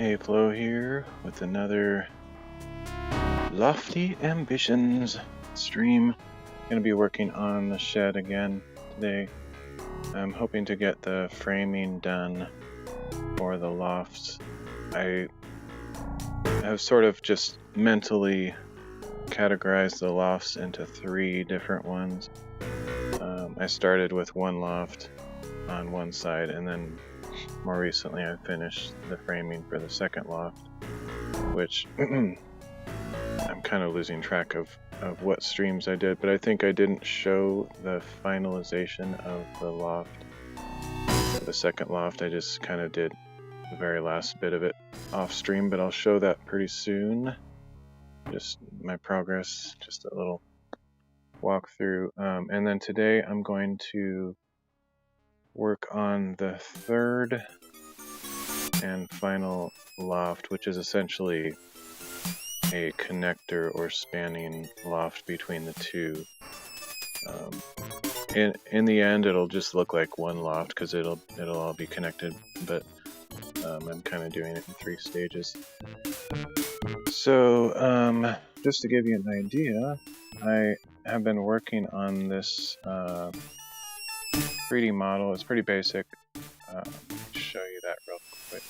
Hey, Flo here with another Lofty Ambitions stream. Gonna be working on the shed again today. I'm hoping to get the framing done for the lofts. I have sort of just mentally categorized the lofts into 3 different ones. I started with one loft on one side, and then more recently I finished the framing for the second loft, which I'm kind of losing track of what streams I did, but I think I didn't show the finalization of the loft, the second loft. I just kind of did the very last bit of it off stream, but I'll show that pretty soon. Just my progress, just a little walkthrough. And then today I'm going to work on the third and final loft, which is essentially a connector or spanning loft between the two. In the end, it'll just look like one loft because it'll all be connected, but I'm kind of doing it in 3 stages. So just to give you an idea, I have been working on this 3D model. It's pretty basic. Let me show you that real quick.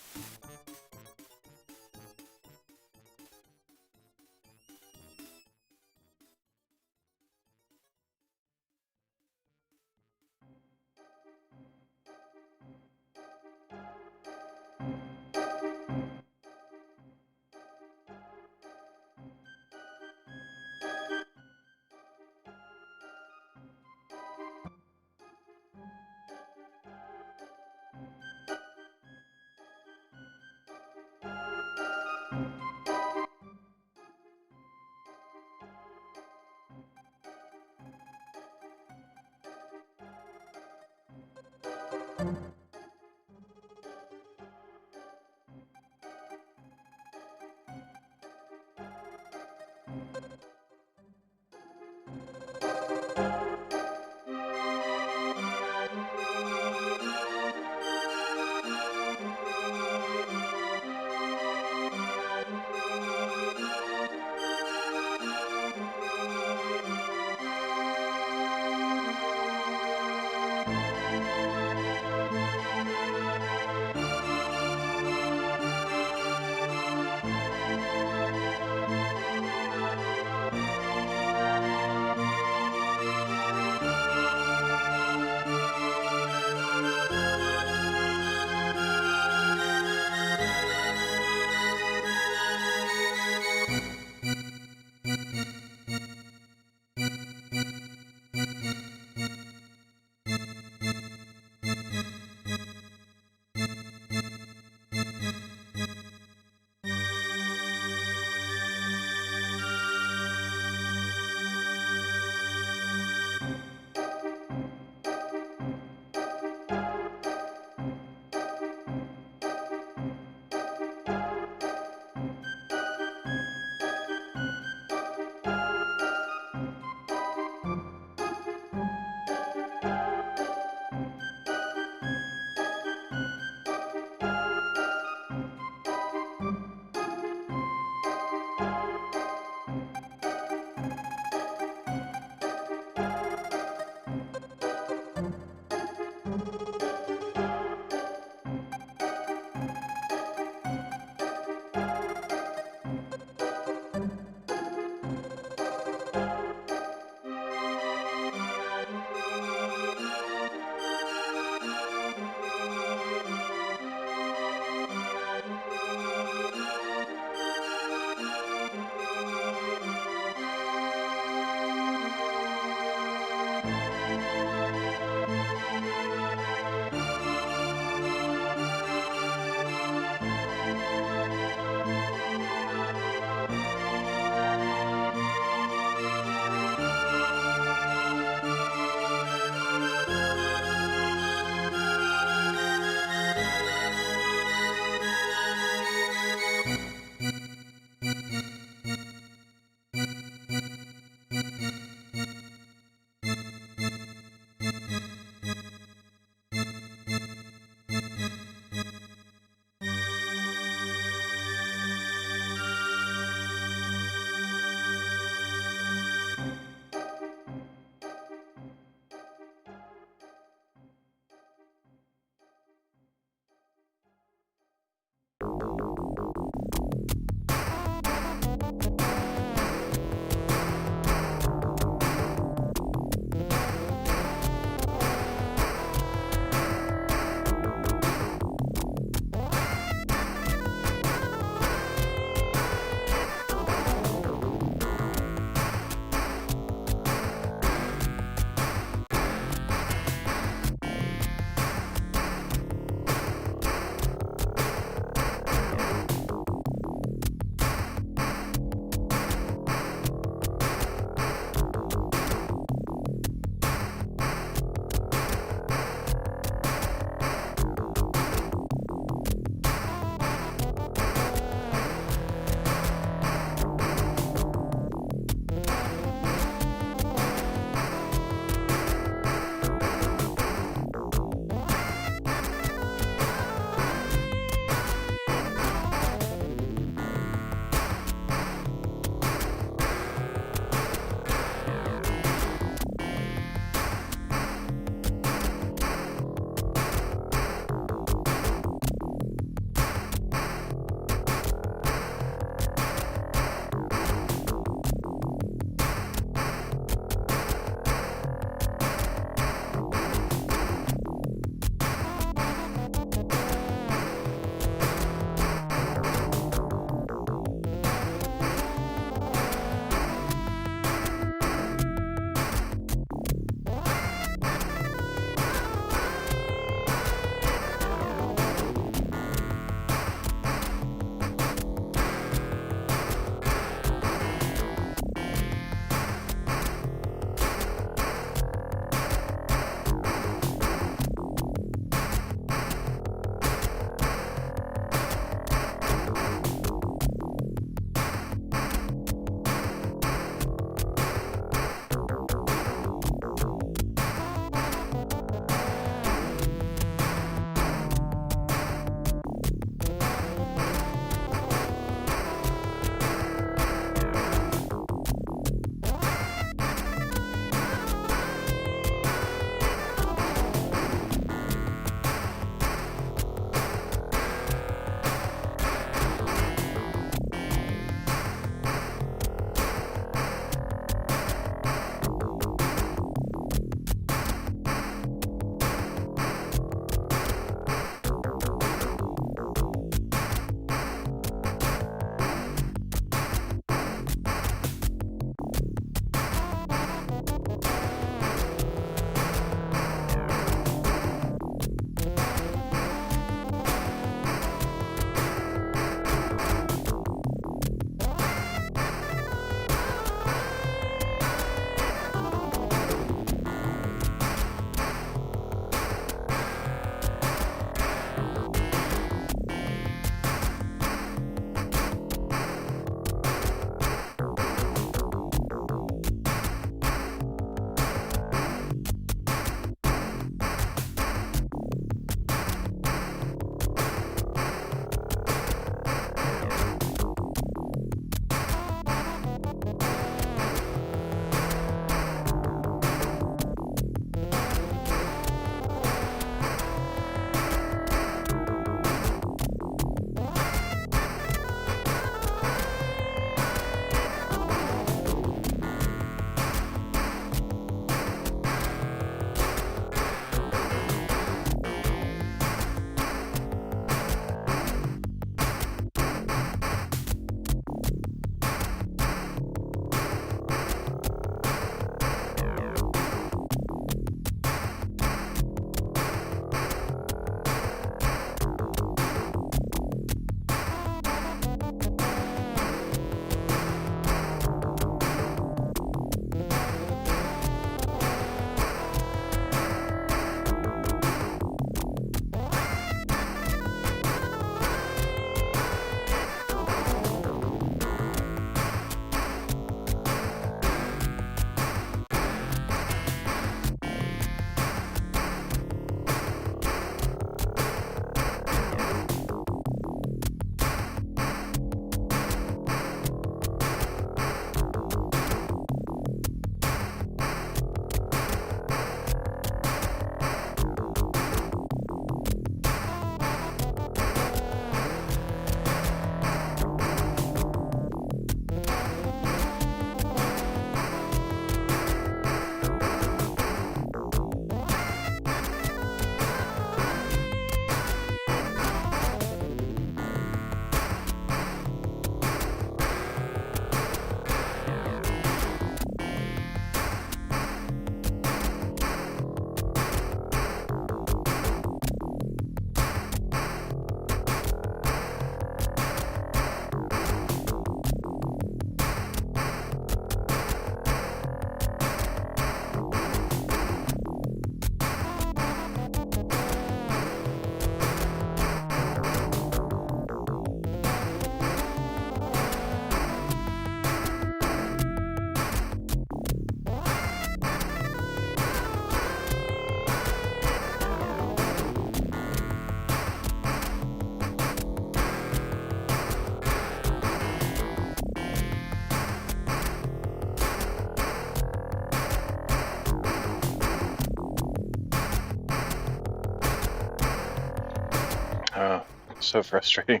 Oh, so frustrating.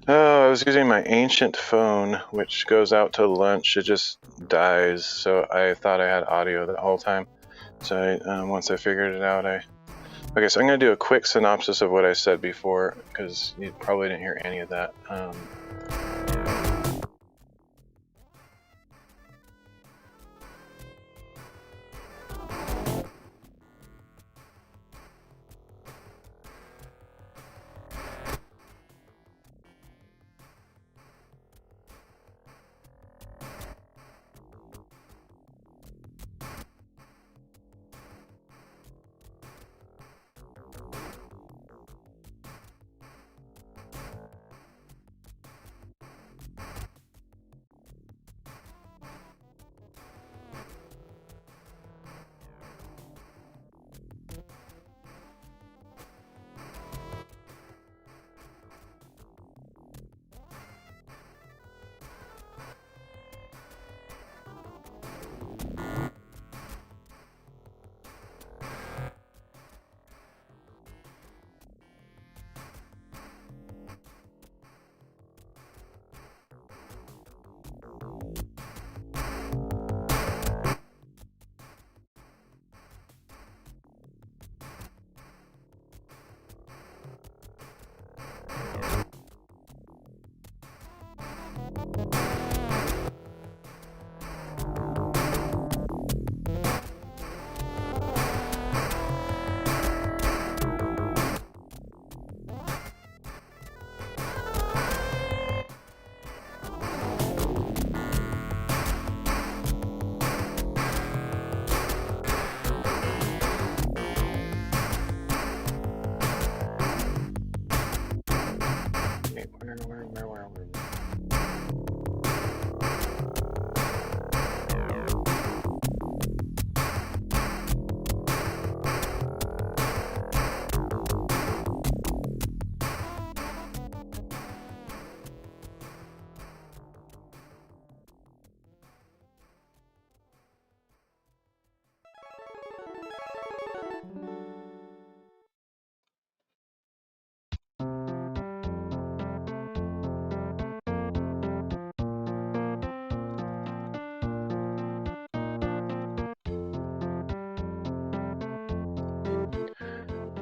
Oh, I was using my ancient phone, which goes out to lunch. It just dies, so I thought I had audio the whole time. So once I figured it out, Okay, so I'm going to do a quick synopsis of what I said before, because you probably didn't hear any of that.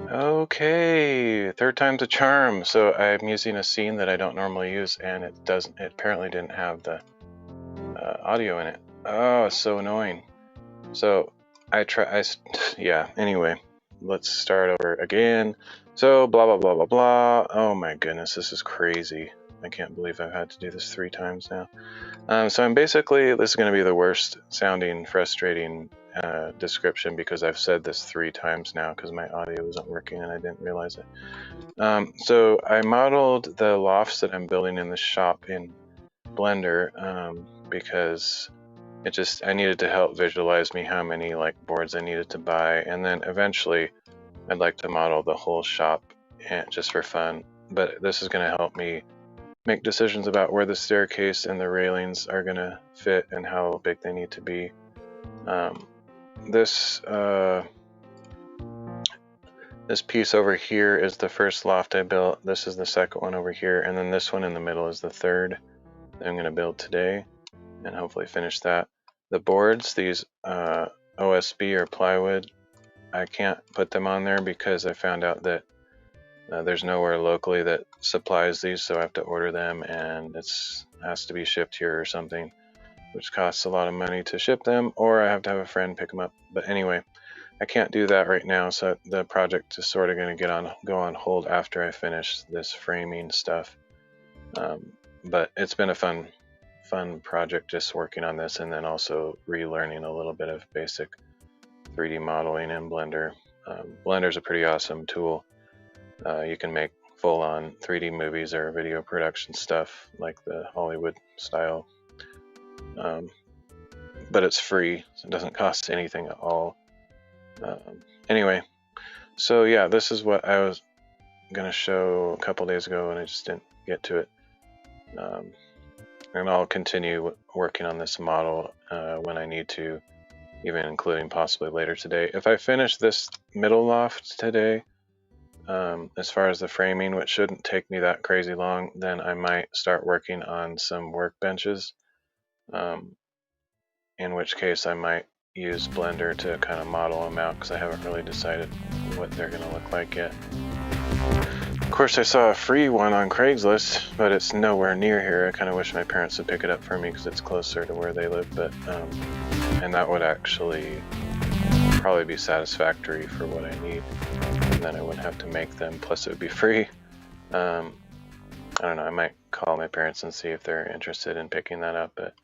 Okay, third time's a charm. So I'm using a scene that I don't normally use, and it apparently didn't have the audio in it. Oh, it's so annoying. So yeah, anyway, let's start over again. So blah, blah, blah, blah, blah. Oh my goodness, this is crazy. I can't believe I've had to do this 3 times now. So I'm this is going to be the worst sounding, frustrating description because I've said this 3 times now because my audio wasn't working and I didn't realize it. So I modeled the lofts that I'm building in the shop in Blender because I needed to help visualize me how many boards I needed to buy, and then eventually I'd like to model the whole shop just for fun. But this is going to help me make decisions about where the staircase and the railings are going to fit and how big they need to be. This piece over here is the first loft I built. This is the second one over here, and then this one in the middle is the third that I'm going to build today and hopefully finish that. The boards, these OSB or plywood, I can't put them on there because I found out that there's nowhere locally that supplies these, so I have to order them, and it has to be shipped here or something, which costs a lot of money to ship them, or I have to have a friend pick them up. But anyway, I can't do that right now, so the project is sort of going to go on hold after I finish this framing stuff. But it's been a fun project just working on this, and then also relearning a little bit of basic 3D modeling in Blender. Blender's a pretty awesome tool. You can make full-on 3D movies or video production stuff like the Hollywood style, but it's free, so it doesn't cost anything at all. Anyway, so yeah, this is what I was gonna show a couple days ago and I just didn't get to it. And I'll continue working on this model when I need to, even including possibly later today. If I finish this middle loft today, as far as the framing, which shouldn't take me that crazy long, then I might start working on some workbenches, in which case I might use Blender to kind of model them out, because I haven't really decided what they're going to look like yet. Of course, I saw a free one on Craigslist, but it's nowhere near here. I kind of wish my parents would pick it up for me because it's closer to where they live, but and that would actually probably be satisfactory for what I need, and then I wouldn't have to make them, plus it would be free. I don't know, I might call my parents and see if they're interested in picking that up, but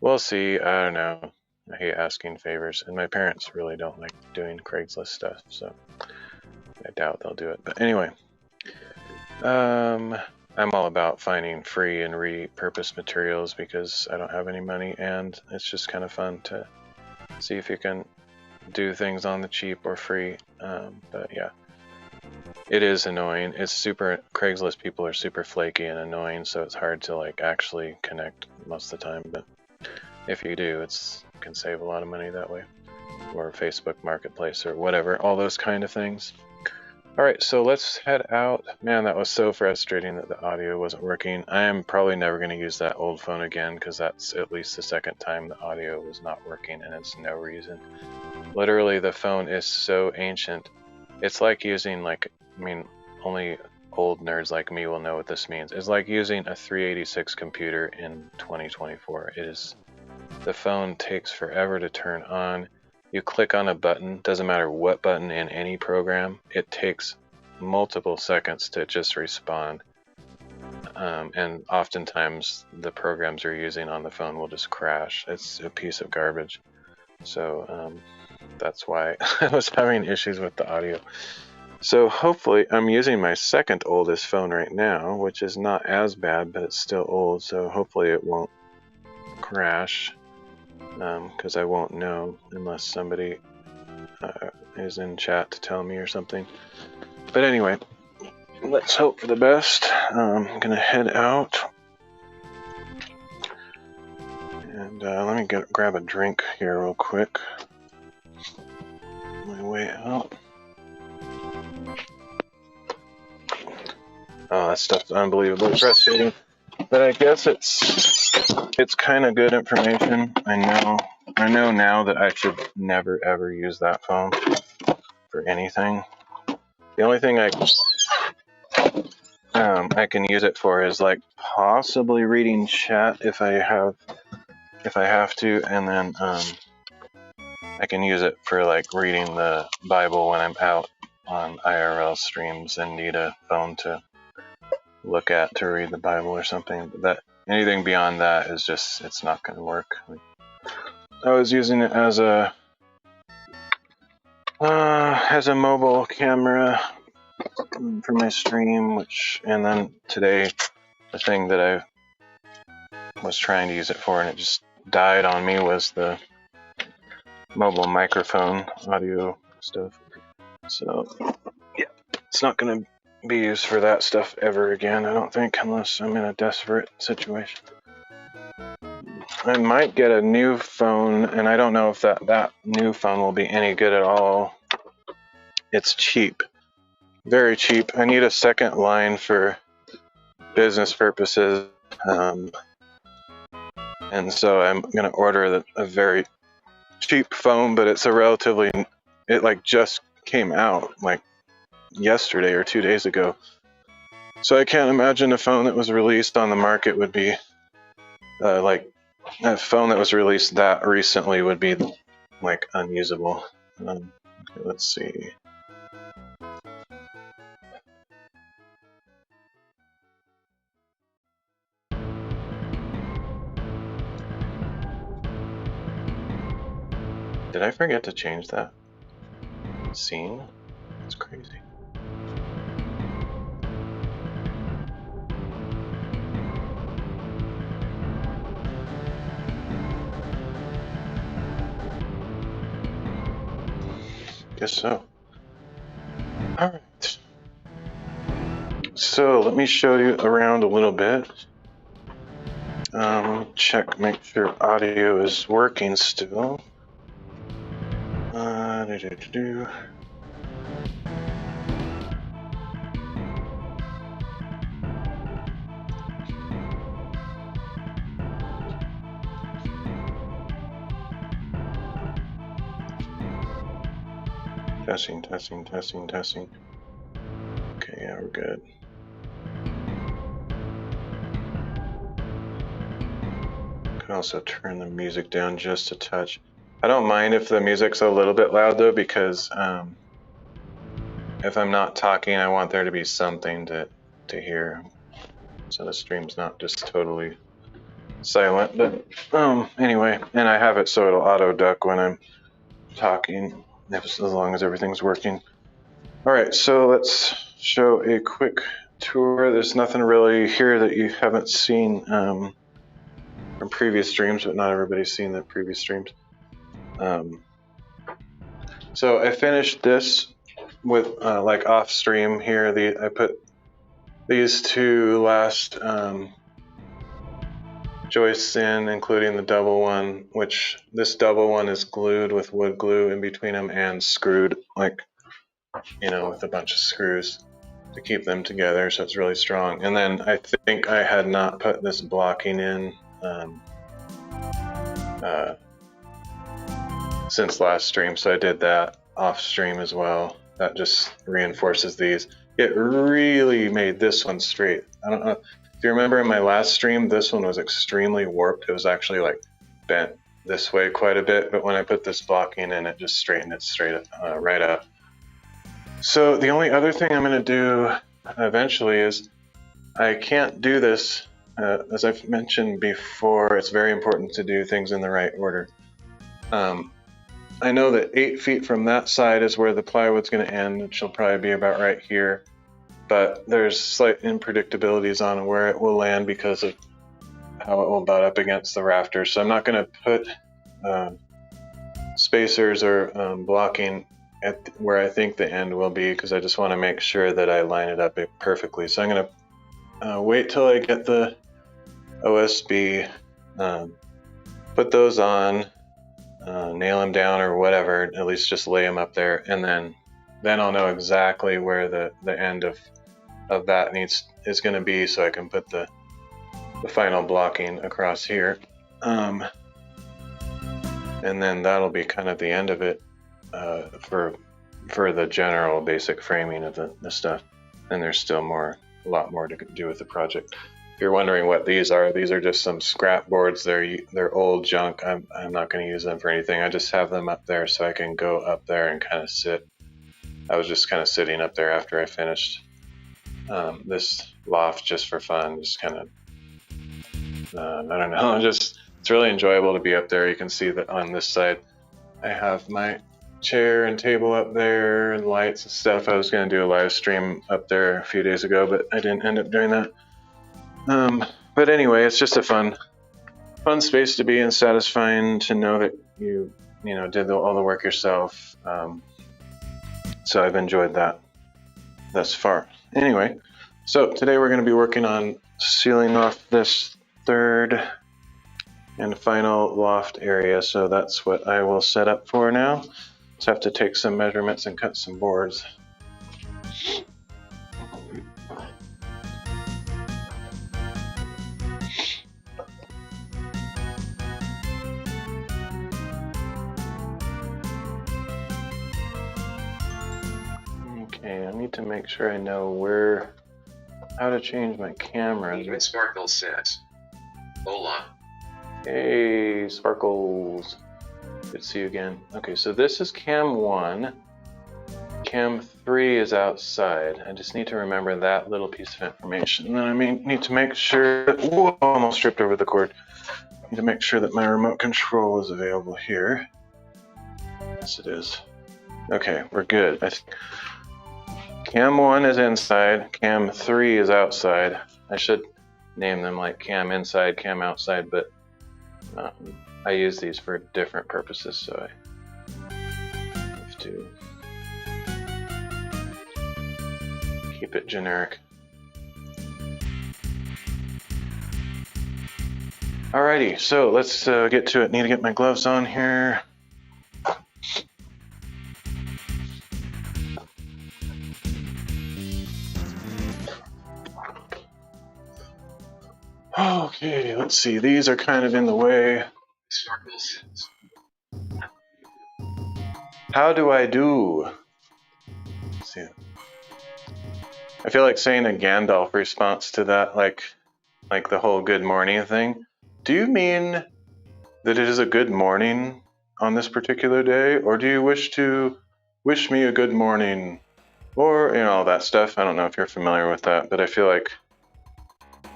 we'll see. I don't know. I hate asking favors, and my parents really don't like doing Craigslist stuff, so I doubt they'll do it. But anyway, I'm all about finding free and repurposed materials because I don't have any money, and it's just kind of fun to see if you can do things on the cheap or free. But yeah, it is annoying. It's super, Craigslist people are super flaky and annoying, so it's hard to like actually connect most of the time, but if you do, you can save a lot of money that way, or Facebook Marketplace or whatever, all those kind of things. All right, so let's head out. Man, that was so frustrating that the audio wasn't working. I am probably never going to use that old phone again because that's at least the second time the audio was not working, and it's no reason. Literally, the phone is so ancient. It's like using only old nerds like me will know what this means. It's like using a 386 computer in 2024. The phone takes forever to turn on. You click on a button, doesn't matter what button in any program, it takes multiple seconds to just respond. And oftentimes the programs you're using on the phone will just crash. It's a piece of garbage. So that's why I was having issues with the audio. So hopefully, I'm using my second oldest phone right now, which is not as bad, but it's still old. So hopefully it won't crash. Because I won't know unless somebody is in chat to tell me or something. But anyway, let's hope for the best. I'm gonna head out, and let me grab a drink here real quick. My way out. Oh, that stuff's unbelievably frustrating. But I guess it's kind of good information. I know now that I should never ever use that phone for anything. The only thing I can use it for is like possibly reading chat if I have to, and then I can use it for like reading the Bible when I'm out on IRL streams and need a phone to look at to read the Bible or something. But anything beyond that is just, it's not going to work. I was using it as a mobile camera for my stream, and then today the thing that I was trying to use it for and it just died on me was the mobile microphone audio stuff. So yeah, it's not going to be used for that stuff ever again, I don't think, unless I'm in a desperate situation. I might get a new phone, and I don't know if that new phone will be any good at all. It's cheap, very cheap. I need a second line for business purposes, and so I'm gonna order a very cheap phone, but it's it like just came out like yesterday or 2 days ago. So I can't imagine a phone that was released on the market would be like a phone that was released that recently would be like unusable. Okay, let's see. Did I forget to change that scene? It's crazy. Guess so. Alright. So let me show you around a little bit. Check, make sure audio is working still. Testing, testing, testing, testing. Okay, yeah, we're good. Can also turn the music down just a touch. I don't mind if the music's a little bit loud though, because if I'm not talking, I want there to be something to hear, so the stream's not just totally silent. But anyway, and I have it so it'll auto duck when I'm talking, as long as everything's working. All right, so let's show a quick tour. There's nothing really here that you haven't seen from previous streams, but not everybody's seen the previous streams. So I finished this with like off stream here. I put these two last joists in, including the double one, which this double one is glued with wood glue in between them and screwed, like, you know, with a bunch of screws to keep them together, so it's really strong. And then I think I had not put this blocking in since last stream, so I did that off stream as well. That just reinforces these. It really made this one straight. I don't know if you remember in my last stream, this one was extremely warped. It was actually like bent this way quite a bit, but when I put this blocking in, it just straightened it right up. So the only other thing I'm going to do eventually is, I can't do this, as I've mentioned before, it's very important to do things in the right order. I know that 8 feet from that side is where the plywood's going to end, which will probably be about right here, but there's slight unpredictabilities on where it will land because of how it will butt up against the rafters. So I'm not going to put spacers or blocking at where I think the end will be, because I just want to make sure that I line it up perfectly. So I'm going to wait till I get the OSB, put those on, nail them down or whatever, at least just lay them up there, and then I'll know exactly where the end of that is going to be, so I can put the final blocking across here, and then that'll be kind of the end of it for the general basic framing of the stuff. And there's still a lot more to do with the project. If you're wondering what these are just some scrap boards. They're old junk. I'm not going to use them for anything. I just have them up there so I can go up there and kind of sit. I was just kind of sitting up there after I finished this loft just for fun. Just kind of, I don't know, it's really enjoyable to be up there. You can see that on this side I have my chair and table up there and lights and stuff. I was going to do a live stream up there a few days ago, but I didn't end up doing that. But anyway, it's just a fun space to be, and satisfying to know that you did all the work yourself. So I've enjoyed that thus far. Anyway, so today we're going to be working on sealing off this third and final loft area. So that's what I will set up for now. Just have to take some measurements and cut some boards. Okay, I need to make sure I know how to change my camera. Even Sparkle says, "Hola." Hey, Sparkles. Good to see you again. Okay, so this is cam 1. Cam 3 is outside. I just need to remember that little piece of information. And then I need to make sure that, whoa, almost tripped over the cord. I need to make sure that my remote control is available here. Yes, it is. Okay, we're good. Cam 1 is inside, cam 3 is outside. I should name them like cam inside, cam outside, but I use these for different purposes, so I have to keep it generic. Alrighty, so let's get to it. Need to get my gloves on here. Okay, let's see. These are kind of in the way. How do I do? see. I feel like saying a Gandalf response to that, like the whole good morning thing. Do you mean that it is a good morning on this particular day, or do you wish me a good morning, or all that stuff? I don't know if you're familiar with that, but I feel like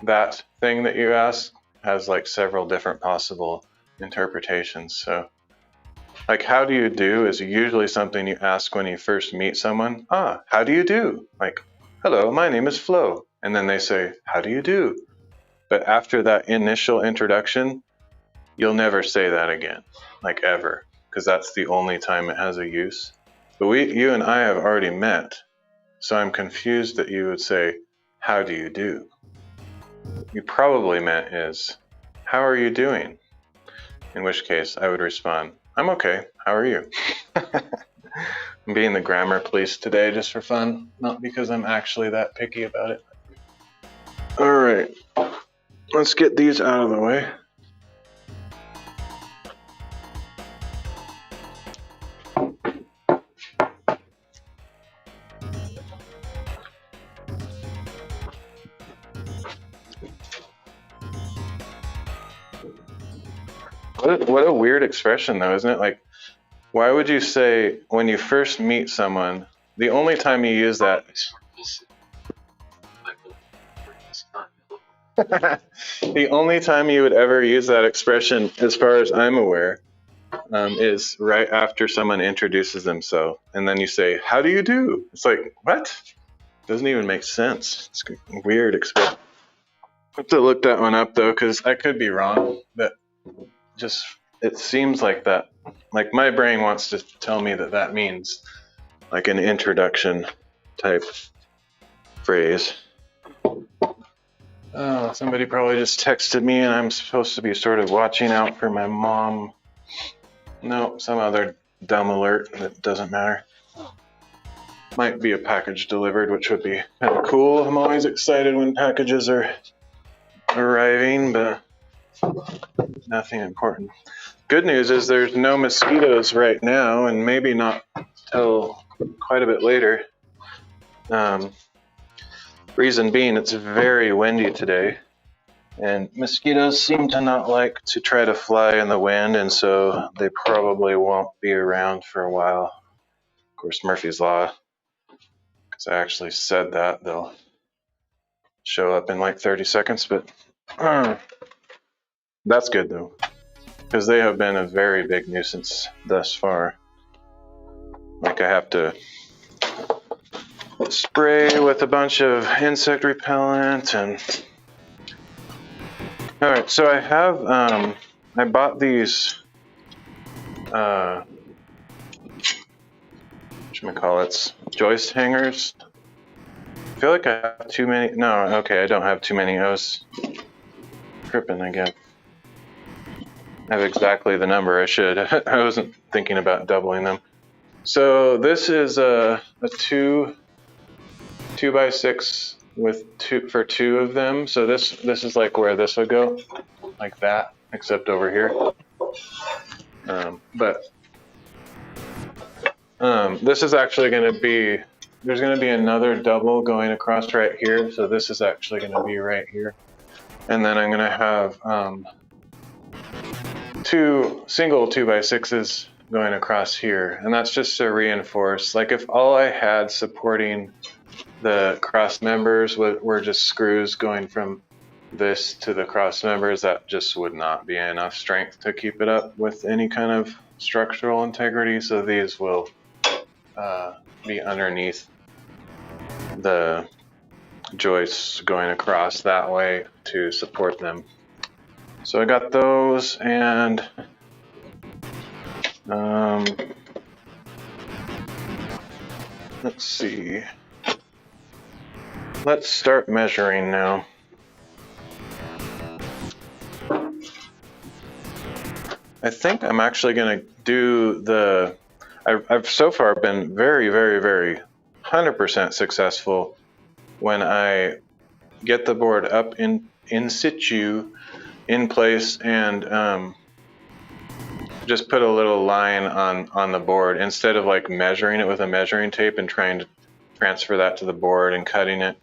that thing that you ask has like several different possible interpretations. So like how do you do is usually something you ask when you first meet someone. How do you do? Like, hello, my name is Flo. And then they say, how do you do? But after that initial introduction, you'll never say that again, like ever, because that's the only time it has a use. But you and I have already met, so I'm confused that you would say, how do you do? You probably meant is, how are you doing? In which case I would respond, I'm okay, how are you? I'm being the grammar police today just for fun, not because I'm actually that picky about it. All right, let's get these out of the way. What a weird expression though, isn't it? Like, why would you say when you first meet someone, the only time you use that the only time you would ever use that expression, as far as I'm aware, is right after someone introduces themselves, and then you say, how do you do? It's like, what? Doesn't even make sense. It's a weird expression. I have to look that one up though, because I could be wrong, but just it seems like that. Like my brain wants to tell me that means like an introduction type phrase. Oh, somebody probably just texted me and I'm supposed to be sort of watching out for my mom. No, some other dumb alert that doesn't matter. Might be a package delivered, which would be kind of cool. I'm always excited when packages are arriving, but nothing important. Good news is there's no mosquitoes right now, and maybe not till quite a bit later. Reason being, it's very windy today, and mosquitoes seem to not like to try to fly in the wind, and so they probably won't be around for a while. Of course, Murphy's Law, because I actually said that, they'll show up in like 30 seconds, but that's good though, because they have been a very big nuisance thus far. Like I have to spray with a bunch of insect repellent and all right, so I have I bought these whatchamacallits, joist hangers. I feel like I have too many. No, okay, I don't have too many. I was tripping again. I have exactly the number I should. I wasn't thinking about doubling them. So this is a 2x6 with two of them. So this is like where this would go, like that, except over here. This is actually going to be, there's going to be another double going across right here. So this is actually going to be right here. And then I'm going to have two single 2x6s going across here. And that's just to reinforce, like if all I had supporting the cross members were just screws going from this to the cross members, that just would not be enough strength to keep it up with any kind of structural integrity. So these will be underneath the joists going across that way to support them. So I got those, and let's see. Let's start measuring now. I think I'm actually going to do the, I've so far been very, very, very 100% successful when I get the board up in situ, in place, and just put a little line on the board instead of like measuring it with a measuring tape and trying to transfer that to the board and cutting it.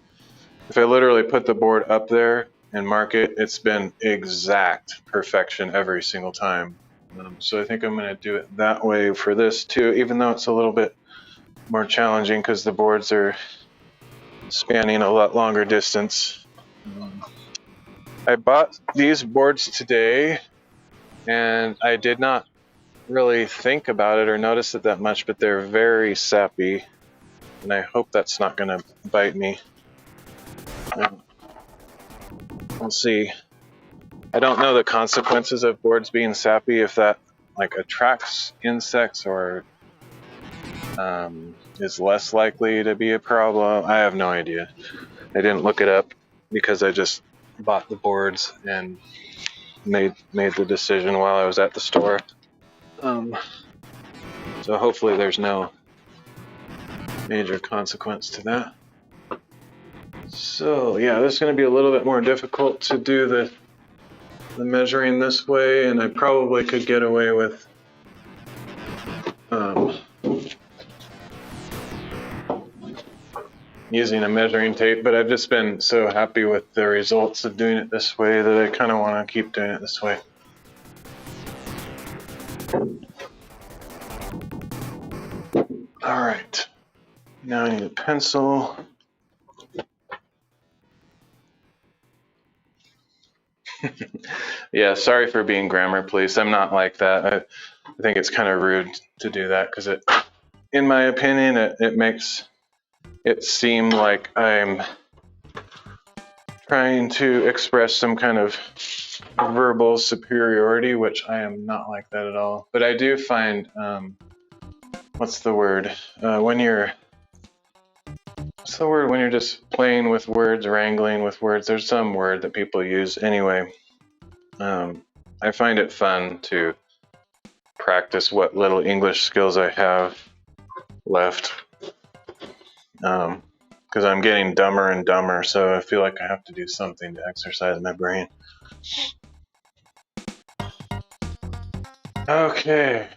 If I literally put the board up there and mark it, it's been exact perfection every single time. So I think I'm going to do it that way for this too, even though it's a little bit more challenging because the boards are spanning a lot longer distance. I bought these boards today and I did not really think about it or notice it that much, but they're very sappy and I hope that's not going to bite me. We'll see. I don't know the consequences of boards being sappy, if that like attracts insects or is less likely to be a problem. I have no idea. I didn't look it up because I just bought the boards and made the decision while I was at the store. So hopefully there's no major consequence to that. So yeah, this is going to be a little bit more difficult to do the measuring this way, and I probably could get away with using a measuring tape, but I've just been so happy with the results of doing it this way that I kind of want to keep doing it this way. All right, now I need a pencil. Yeah, sorry for being grammar police. I'm not like that. I think it's kind of rude to do that because it, in my opinion, it makes it seem like I'm trying to express some kind of verbal superiority, which I am not like that at all. But I do find, what's the word? When you're just playing with words, wrangling with words, there's some word that people use anyway. I find it fun to practice what little English skills I have left. Because I'm getting dumber and dumber, so I feel like I have to do something to exercise my brain. Okay.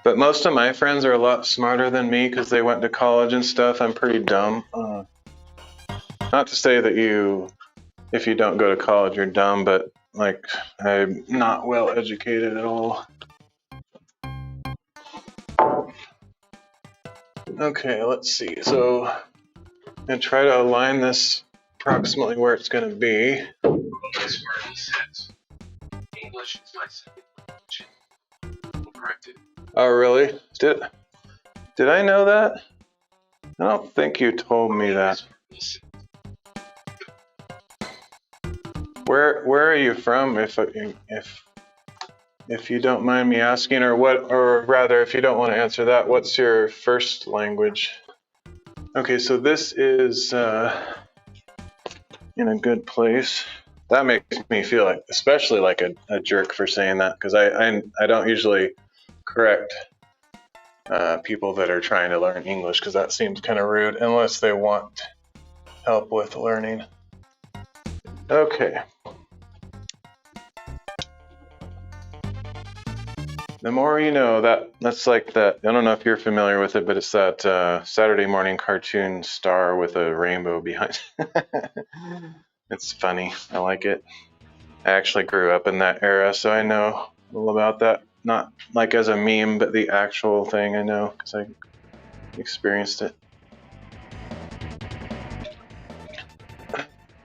But most of my friends are a lot smarter than me because they went to college and stuff. I'm pretty dumb. Not to say that if you don't go to college, you're dumb, but like I'm not well educated at all. Okay, let's see. So I'm gonna try to align this approximately where it's gonna be. That's where he says, English is my second language. Corrected. Oh, really? Did I know that? I don't think you told me that. Where are you from, if you don't mind me asking, or rather, if you don't want to answer that, what's your first language? Okay, so this is in a good place. That makes me feel like, especially like a jerk for saying that, because I don't usually correct people that are trying to learn English, because that seems kind of rude unless they want help with learning. Okay. The More You Know, that's like that, I don't know if you're familiar with it, but it's that Saturday morning cartoon star with a rainbow behind. It's funny. I like it. I actually grew up in that era, so I know a little about that. Not like as a meme, but the actual thing I know because I experienced it.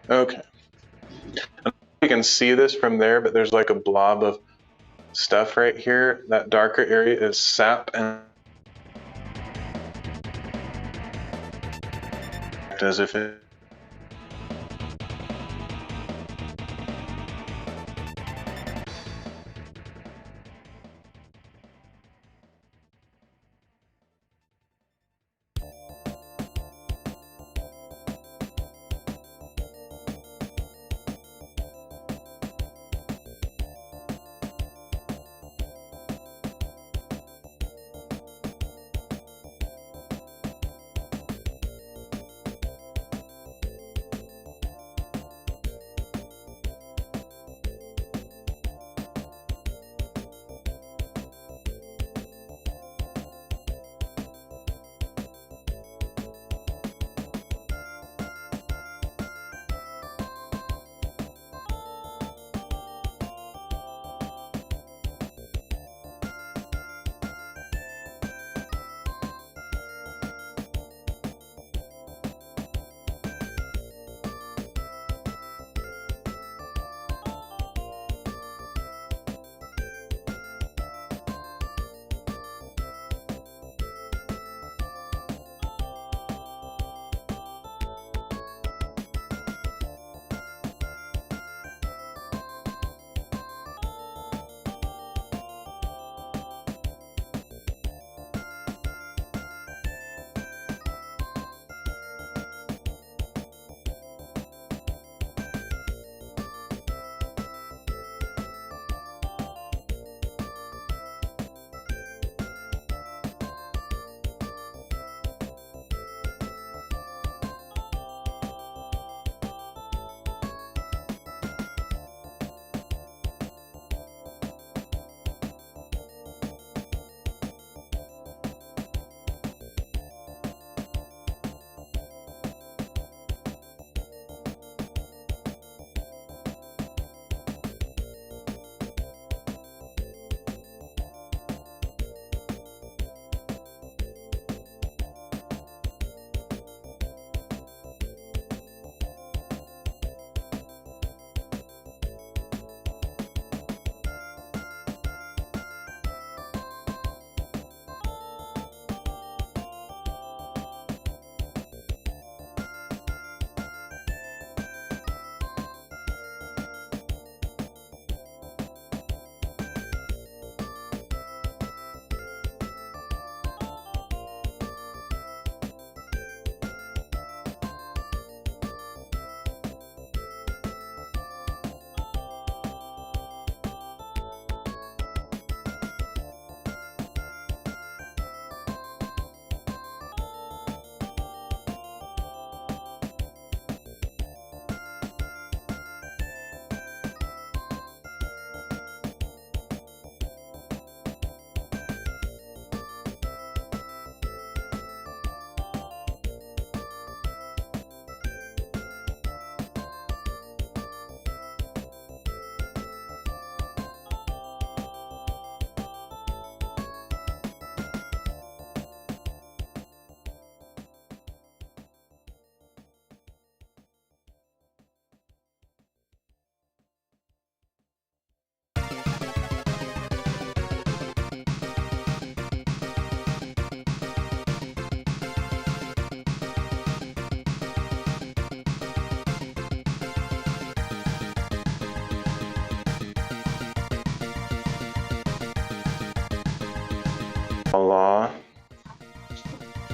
Okay. You can see this from there, but there's like a blob of stuff right here. That darker area is sap, and as if it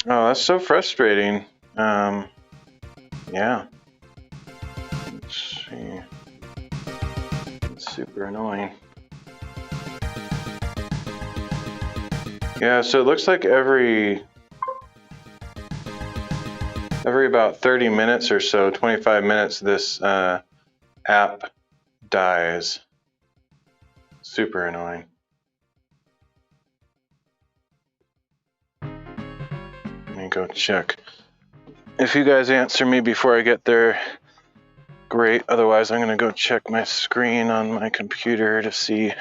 Oh, that's so frustrating. Yeah. Let's see. It's super annoying. Yeah, so it looks like every about 30 minutes or so, 25 minutes, this app dies. Super annoying. Let me go check. If you guys answer me before I get there, great. Otherwise, I'm gonna go check my screen on my computer to see. I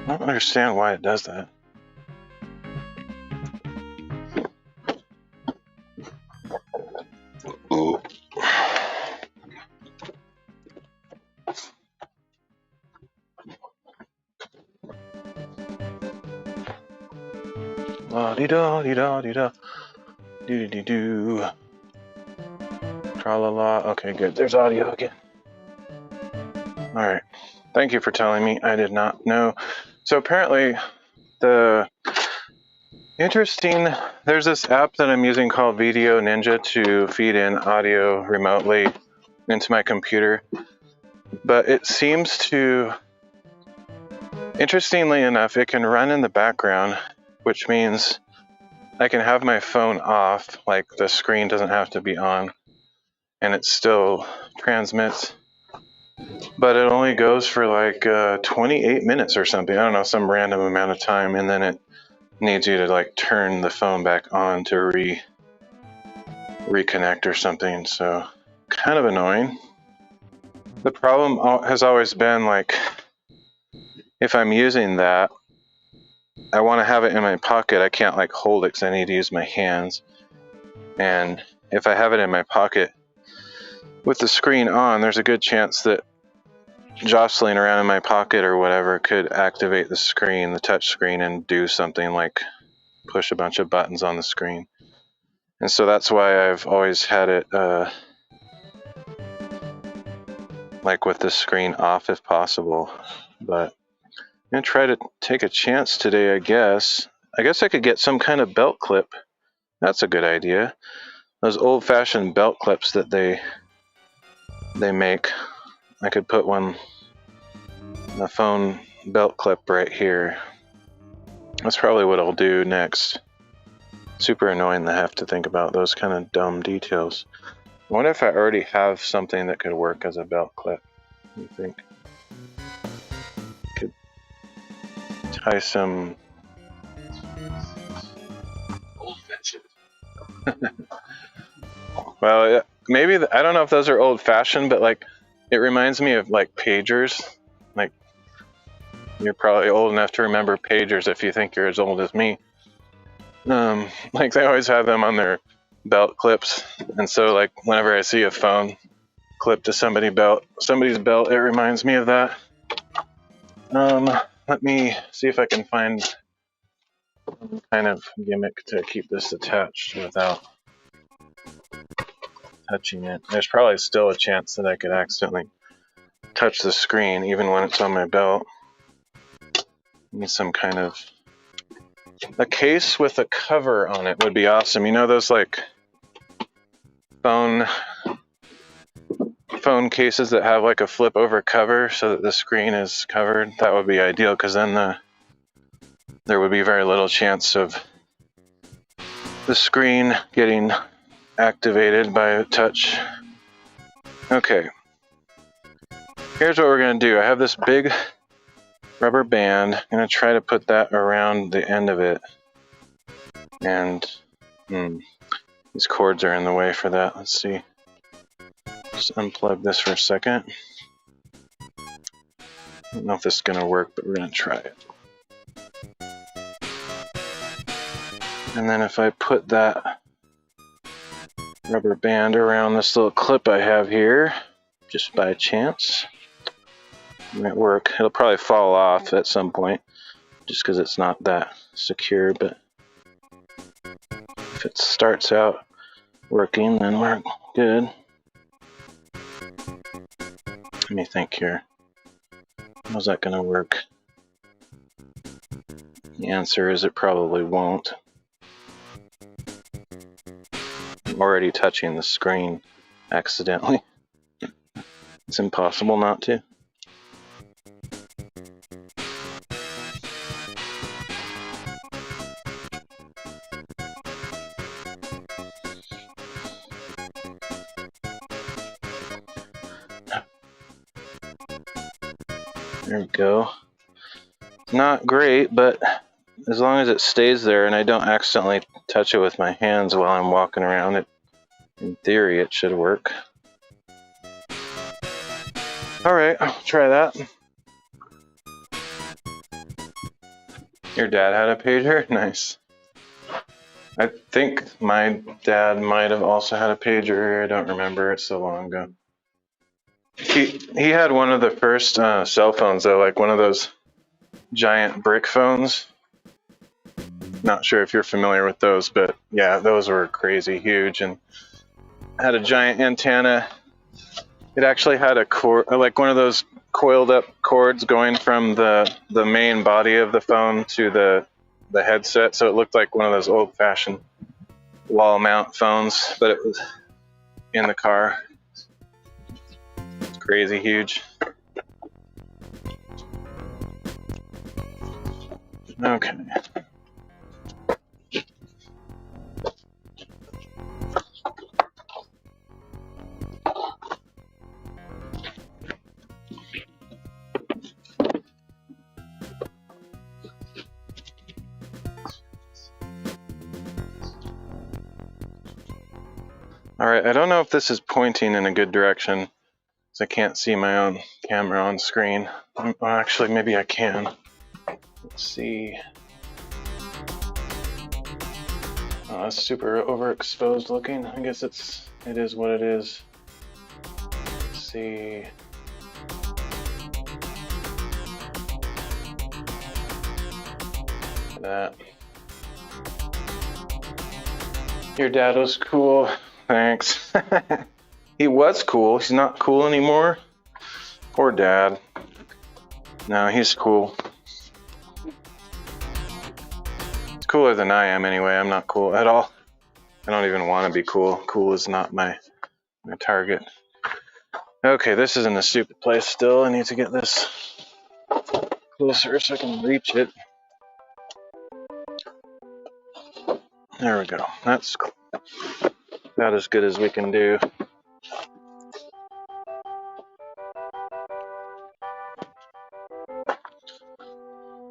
don't understand why it does that. Ooh. La-dee-da-dee-da-dee-da. Doo-doo-doo-doo. Tra-la-la. Okay, good. There's audio again. All right. Thank you for telling me. I did not know. So apparently, there's this app that I'm using called Video Ninja to feed in audio remotely into my computer. But it seems to, interestingly enough, it can run in the background, which means I can have my phone off, like the screen doesn't have to be on, and it still transmits. But it only goes for like 28 minutes or something. I don't know, some random amount of time, and then it needs you to like turn the phone back on to reconnect or something. So kind of annoying. The problem has always been like, if I'm using that, I want to have it in my pocket. I can't like hold it because I need to use my hands. And if I have it in my pocket with the screen on, there's a good chance that jostling around in my pocket or whatever could activate the screen, the touch screen, and do something like push a bunch of buttons on the screen. And so that's why I've always had it like with the screen off if possible. But I'm gonna try to take a chance today, I guess. I guess I could get some kind of belt clip. That's a good idea. Those old-fashioned belt clips that they make. I could put the phone belt clip right here. That's probably what I'll do next. Super annoying to have to think about those kind of dumb details. I wonder if I already have something that could work as a belt clip. What do you think? Could tie some... Old-fashioned. Well, maybe, I don't know if those are old-fashioned, but like, it reminds me of like pagers. Like, you're probably old enough to remember pagers if you think you're as old as me. Like they always have them on their belt clips, and so like whenever I see a phone clipped to somebody's belt, it reminds me of that. Let me see if I can find some kind of gimmick to keep this attached without touching it. There's probably still a chance that I could accidentally touch the screen even when it's on my belt. Need some kind of a case with a cover on it would be awesome. You know those like phone cases that have like a flip over cover so that the screen is covered? That would be ideal, because then there would be very little chance of the screen getting activated by a touch. Okay. Here's what we're going to do. I have this big rubber band. I'm going to try to put that around the end of it. And these cords are in the way for that. Let's see. Just unplug this for a second. I don't know if this is going to work, but we're going to try it. And then if I put that rubber band around this little clip I have here, just by chance, it might work. It'll probably fall off at some point, just because it's not that secure, but if it starts out working, then we're good. Let me think here. How's that going to work? The answer is it probably won't. already touching the screen accidentally. It's impossible not to. There we go. Not great, but as long as it stays there and I don't accidentally touch it with my hands while I'm walking around, it, in theory, it should work. Alright, I'll try that. Your dad had a pager? Nice. I think my dad might have also had a pager. I don't remember, it's so long ago. He had one of the first cell phones though, like one of those giant brick phones. Not sure if you're familiar with those, but yeah, those were crazy huge and had a giant antenna. It actually had a cord, like one of those coiled up cords going from the main body of the phone to the headset, so it looked like one of those old-fashioned wall mount phones, but it was in the car. It's crazy huge. Okay. Alright, I don't know if this is pointing in a good direction, because I can't see my own camera on screen. Well, actually, maybe I can. Let's see. Oh, that's super overexposed looking. I guess it is what it is. Let's see. Look at that. Your dad was cool. Thanks. He was cool. He's not cool anymore. Poor dad. No, he's cool. He's cooler than I am anyway. I'm not cool at all. I don't even want to be cool. Cool is not my target. Okay, this is in the stupid place still. I need to get this closer so I can reach it. There we go. That's about as good as we can do.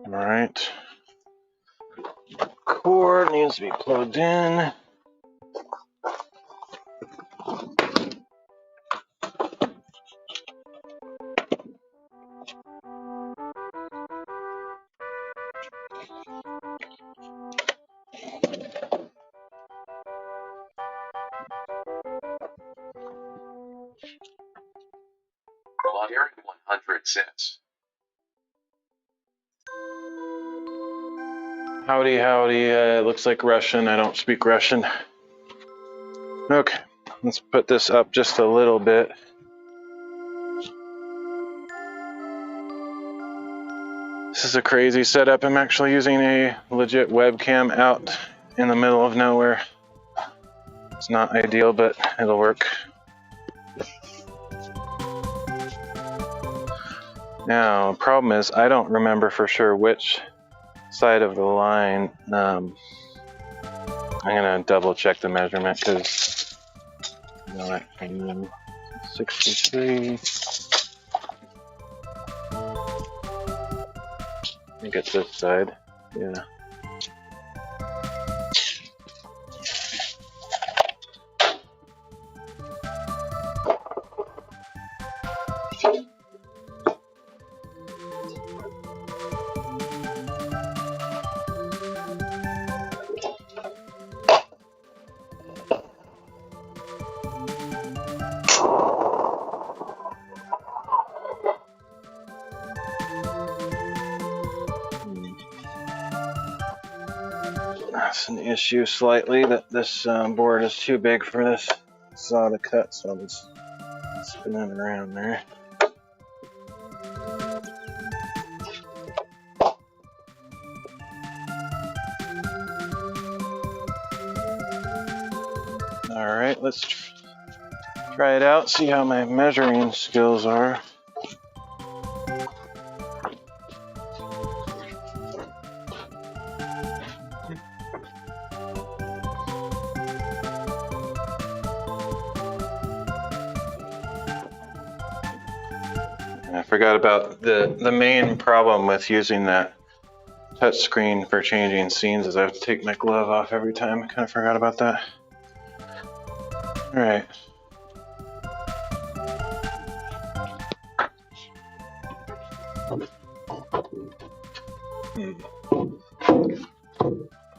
Alright. Cord needs to be plugged in. Area 100 cents. Howdy, howdy. Looks like Russian. I don't speak Russian. Okay, let's put this up just a little bit. This is a crazy setup. I'm actually using a legit webcam out in the middle of nowhere. It's not ideal, but it'll work. Now, the problem is I don't remember for sure which side of the line. I'm gonna double check the measurement because 63. I think it's this side. Yeah. That's an issue slightly, that this board is too big for this saw to cut, so I'll just spin it around there. All right, let's try it out, see how my measuring skills are. I forgot about the main problem with using that touch screen for changing scenes is I have to take my glove off every time. I kind of forgot about that. All right.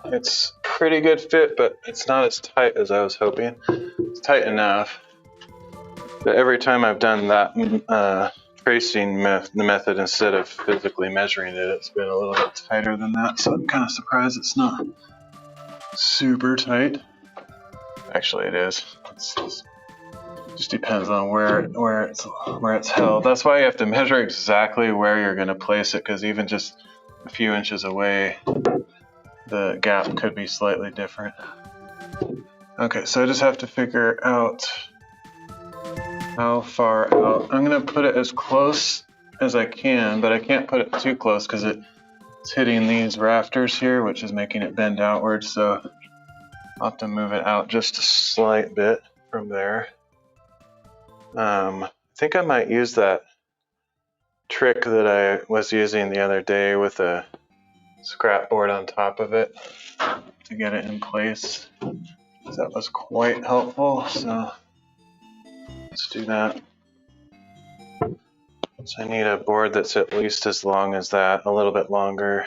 It's pretty good fit, but it's not as tight as I was hoping. It's tight enough. But every time I've done that tracing method instead of physically measuring it, it's been a little bit tighter than that. So I'm kind of surprised it's not super tight. Actually, it is. It just depends on where it's held. That's why you have to measure exactly where you're going to place it, because even just a few inches away, the gap could be slightly different. Okay, so I just have to figure out how far out. I'm gonna put it as close as I can, but I can't put it too close because it's hitting these rafters here, which is making it bend outwards. So I'll have to move it out just a slight bit from there. I think I might use that trick that I was using the other day with a scrap board on top of it to get it in place. That was quite helpful, so let's do that. So I need a board that's at least as long as that, a little bit longer.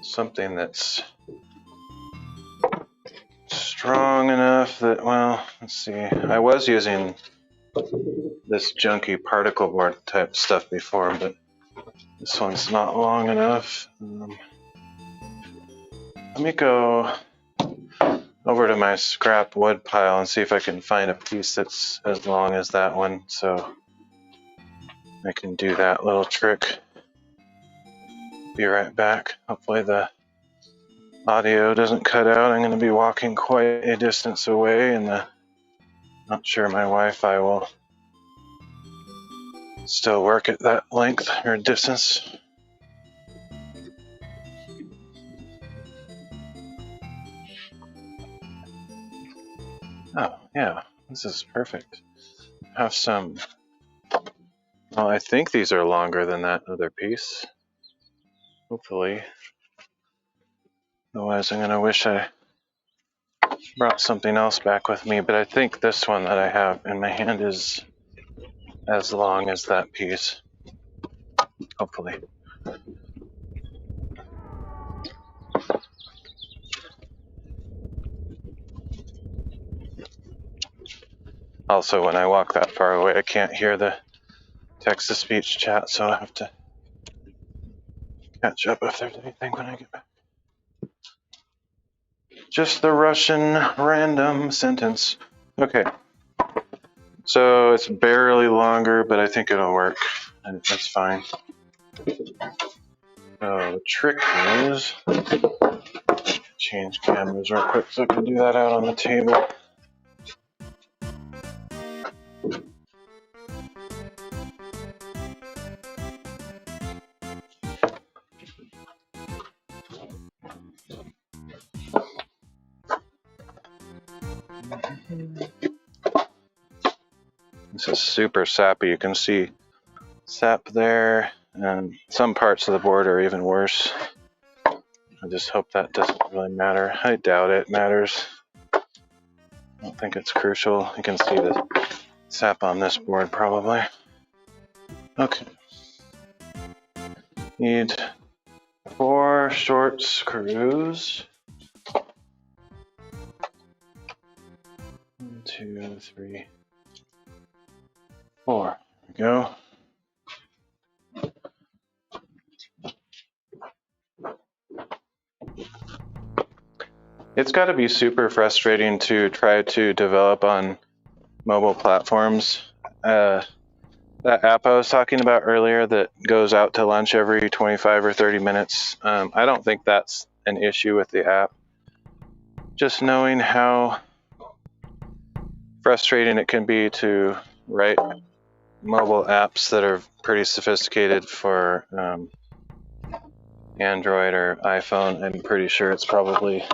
Something that's strong enough that, well, let's see. I was using this junky particle board type stuff before, but this one's not long enough. Let me go over to my scrap wood pile and see if I can find a piece that's as long as that one, so I can do that little trick. Be right back. Hopefully the audio doesn't cut out. I'm going to be walking quite a distance away, and not sure my Wi-Fi will still work at that length or distance. Oh, yeah, this is perfect. Have some, well, I think these are longer than that other piece. Hopefully. Otherwise, I'm going to wish I brought something else back with me, but I think this one that I have in my hand is as long as that piece. Hopefully. Also, when I walk that far away, I can't hear the text-to-speech chat, so I have to catch up if there's anything when I get back. Just the Russian random sentence. Okay. So it's barely longer, but I think it'll work. And that's fine. The trick is, change cameras real quick so I can do that out on the table. This is super sappy. You can see sap there, and some parts of the board are even worse. I just hope that doesn't really matter. I doubt it matters. I don't think it's crucial. You can see the sap on this board probably. Okay. Need 4 short screws. 1, 2, 3, 4. There we go. It's got to be super frustrating to try to develop on mobile platforms. That app I was talking about earlier that goes out to lunch every 25 or 30 minutes, I don't think that's an issue with the app. just knowing how frustrating it can be to write mobile apps that are pretty sophisticated for Android or iPhone. I'm pretty sure it's probably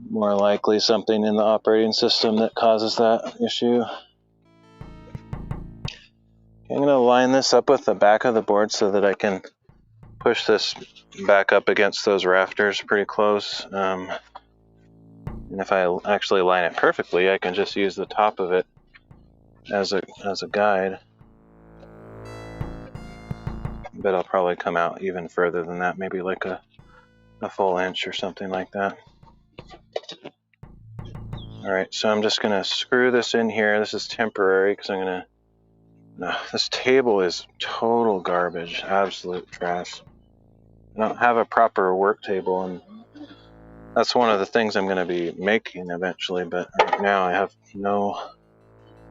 more likely something in the operating system that causes that issue. I'm going to line this up with the back of the board so that I can push this back up against those rafters pretty close. And if I actually line it perfectly, I can just use the top of it as a guide. But I'll probably come out even further than that, maybe like a full inch or something like that. All right, so I'm just gonna screw this in here. This is temporary because I'm gonna, no, this table is total garbage, absolute trash. I don't have a proper work table, and that's one of the things I'm gonna be making eventually, but right now I have no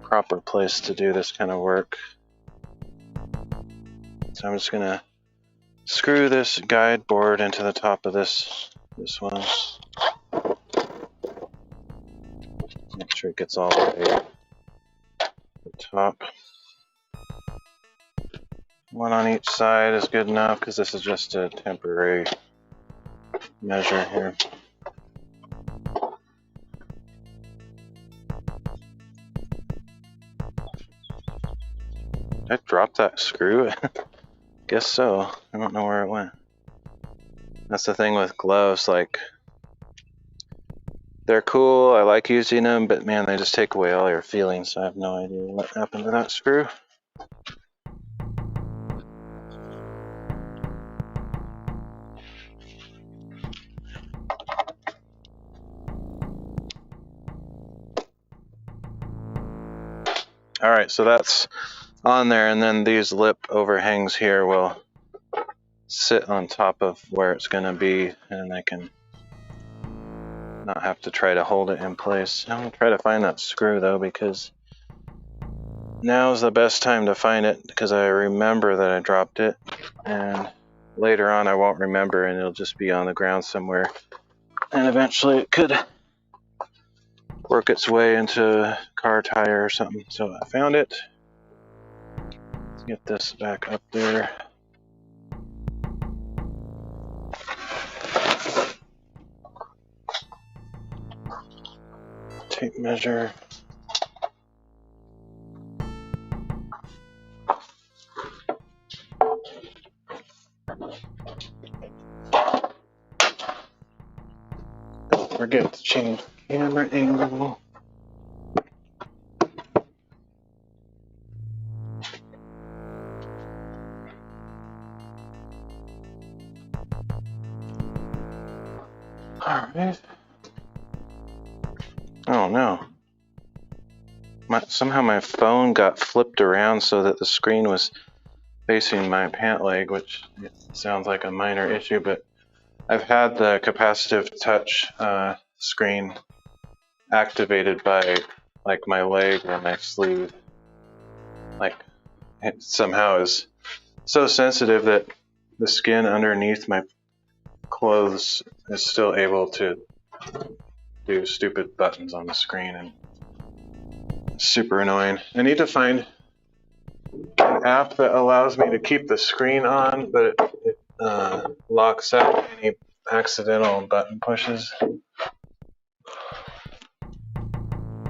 proper place to do this kind of work. So I'm just gonna screw this guide board into the top of this one. Make sure it gets all the way to the top. One on each side is good enough because this is just a temporary measure here. Did I drop that screw? Guess so. I don't know where it went. That's the thing with gloves, like, they're cool, I like using them, but man, they just take away all your feelings, so I have no idea what happened to that screw. Alright, so that's on there, and then these lip overhangs here will sit on top of where it's going to be, and I can not have to try to hold it in place. I'm going to try to find that screw though, because now's the best time to find it, because I remember that I dropped it, and later on I won't remember and it'll just be on the ground somewhere, and eventually it could work its way into a car tire or something. So I found it. Let's get this back up there. Tape measure. Don't forget to change camera angle. All right. Oh no. Somehow my phone got flipped around so that the screen was facing my pant leg, which sounds like a minor issue, but I've had the capacitive touch screen activated by like my leg or my sleeve. Like it somehow is so sensitive that the skin underneath my clothes is still able to do stupid buttons on the screen, and it's super annoying. I need to find an app that allows me to keep the screen on, but it locks out any accidental button pushes.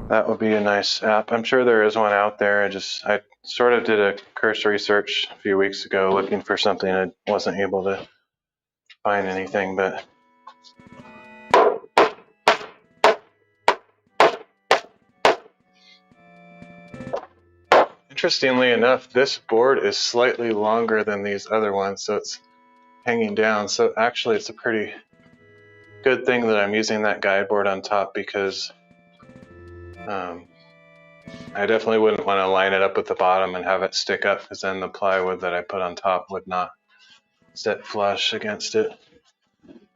That would be a nice app. I'm sure there is one out there. I sort of did a cursory search a few weeks ago looking for something. I wasn't able to find anything, but interestingly enough, this board is slightly longer than these other ones, so it's hanging down. So actually it's a pretty good thing that I'm using that guide board on top, because I definitely wouldn't want to line it up with the bottom and have it stick up, because then the plywood that I put on top would not sit flush against it.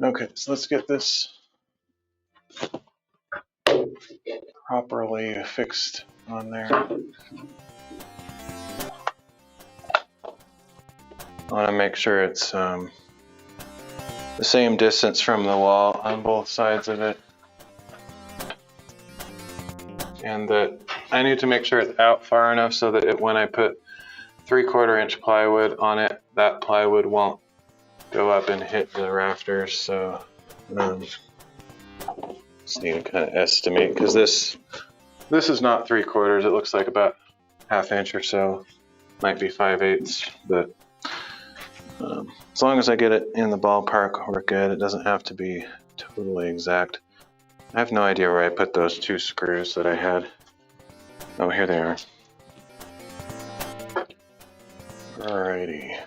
Okay, so let's get this properly fixed on there. I want to make sure it's the same distance from the wall on both sides of it. and that I need to make sure it's out far enough so that when I put 3/4 inch plywood on it, that plywood won't go up and hit the rafters. So just need to kind of estimate, because this is not 3/4. It looks like about 1/2 inch or so, might be 5/8, but as long as I get it in the ballpark, we're good. It doesn't have to be totally exact. I have no idea where I put those 2 screws that I had. Oh, here they are. Alrighty.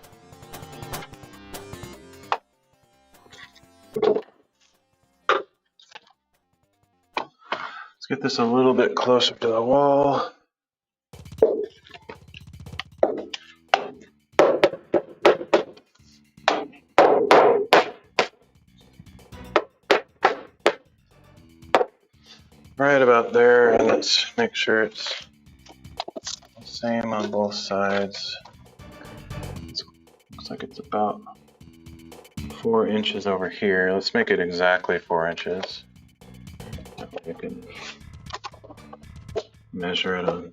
Let's get this a little bit closer to the wall. Right about there, and let's make sure it's the same on both sides. Looks like it's about 4 inches over here. Let's make it exactly 4 inches. I can measure it on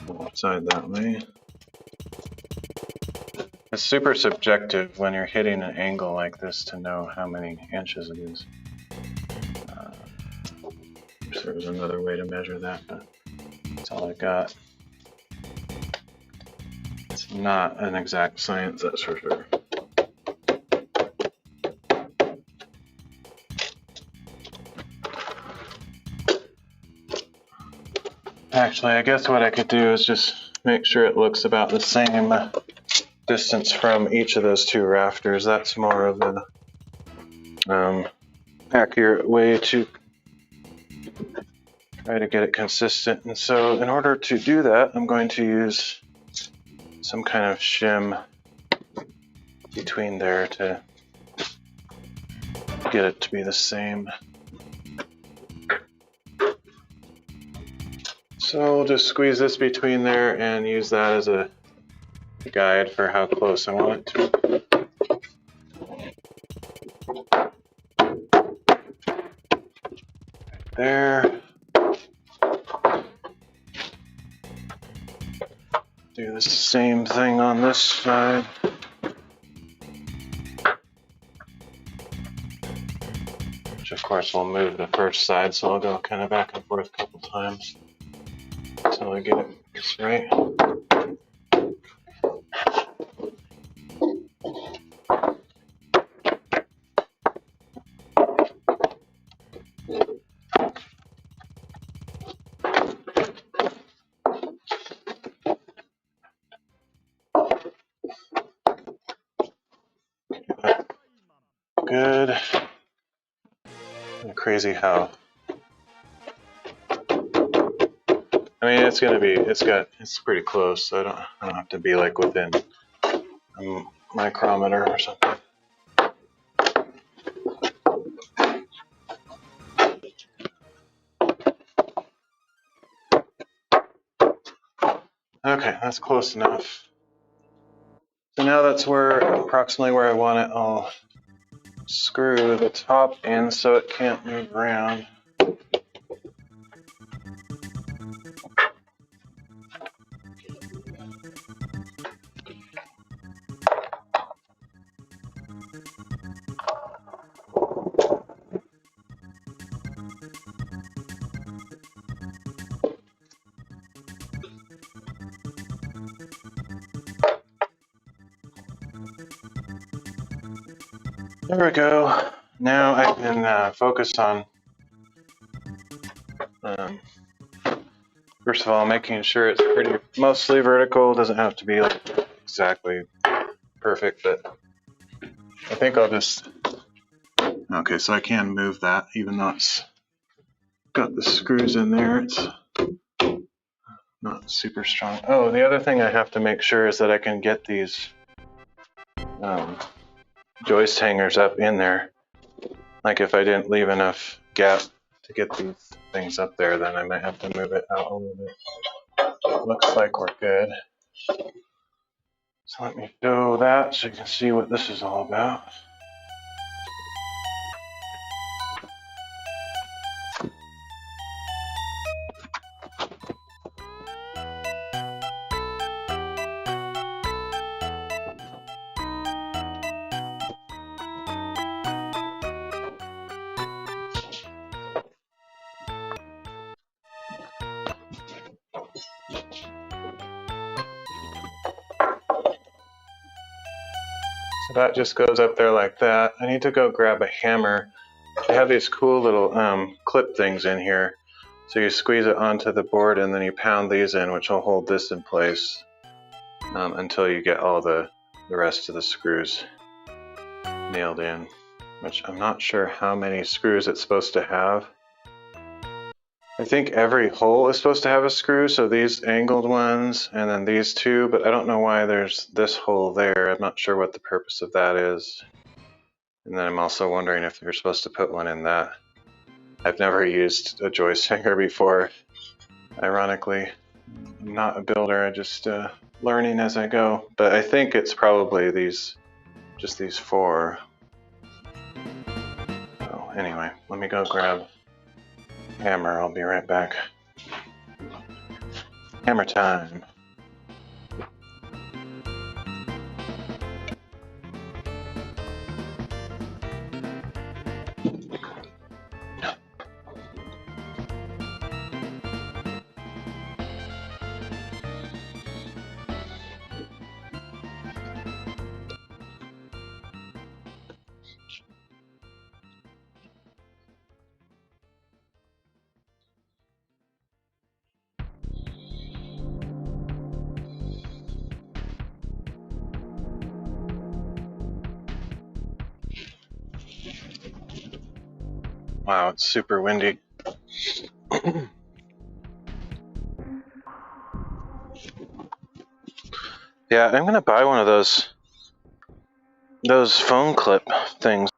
the side that way. It's super subjective when you're hitting an angle like this to know how many inches it is. Wish there was another way to measure that, but that's all I got. It's not an exact science, that's for sure. Actually, I guess what I could do is just make sure it looks about the same distance from each of those 2 rafters. That's more of an accurate way to try to get it consistent. And so in order to do that, I'm going to use some kind of shim between there to get it to be the same. So I'll just squeeze this between there and use that as a guide for how close I want it to. There. Do the same thing on this side. Which of course will move the first side, so I'll go kind of back and forth a couple times until I get it just right. Good. And crazy how. I mean, it's pretty close, so I don't have to be like within a micrometer or something. Okay, that's close enough. So now that's approximately where I want it. I'll screw the top in so it can't move around. There we go. Now I can focus on, first of all, making sure it's mostly vertical. Doesn't have to be like exactly perfect, but I think I'll just, okay, so I can move that even though it's got the screws in there. It's not super strong. Oh, the other thing I have to make sure is that I can get these joist hangers up in there. Like if I didn't leave enough gap to get these things up there, then I might have to move it out a little bit. It looks like we're good. So let me show that so you can see what this is all about. So that just goes up there like that. I need to go grab a hammer. They have these cool little clip things in here. So you squeeze it onto the board and then you pound these in, which will hold this in place until you get all the rest of the screws nailed in, which I'm not sure how many screws it's supposed to have. I think every hole is supposed to have a screw, so these angled ones and then these two, but I don't know why there's this hole there. I'm not sure what the purpose of that is. And then I'm also wondering if you're supposed to put one in that. I've never used a joist hanger before, ironically. I'm not a builder, I'm just learning as I go. But I think it's probably these, just these four. So anyway, let me go grab a hammer, I'll be right back. Hammer time. Wow, it's super windy. Yeah, I'm gonna buy one of those phone clip things.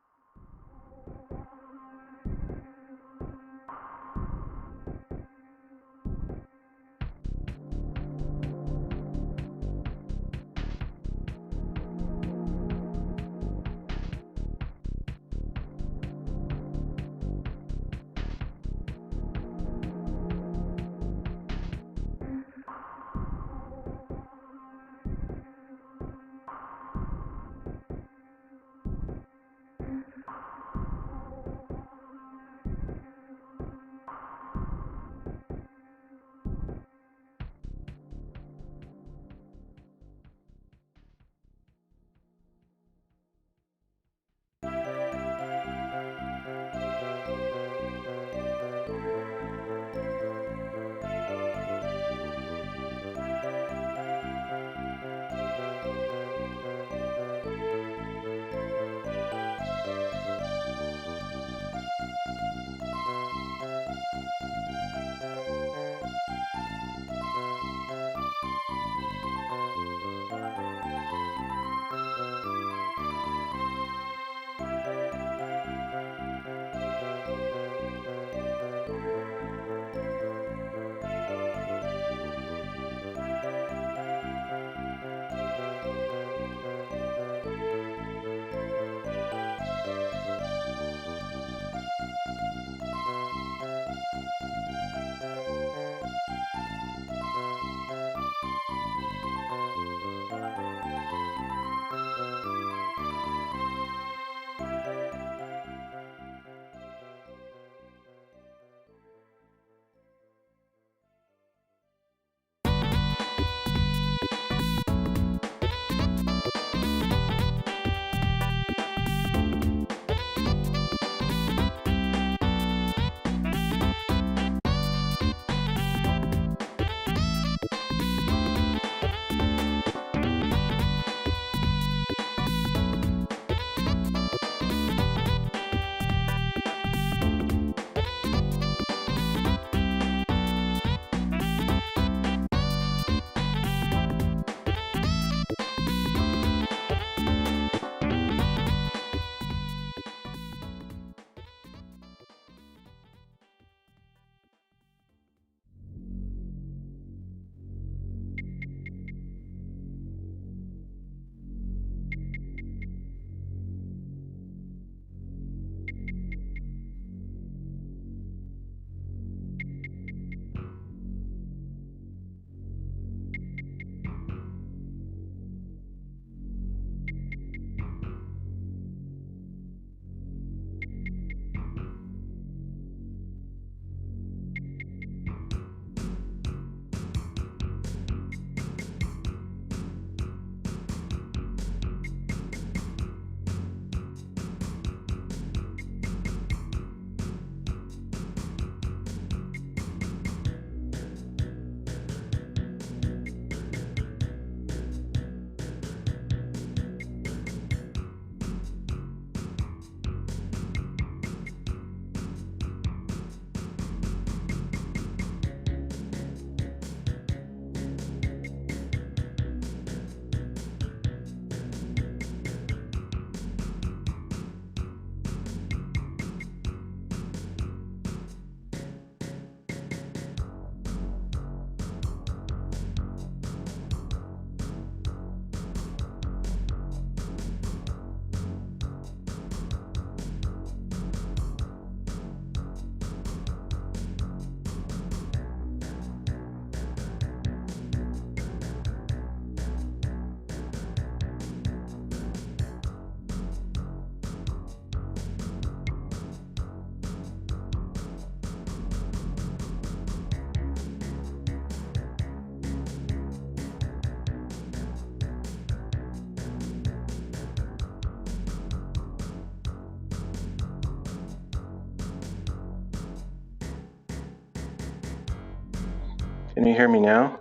Can you hear me now?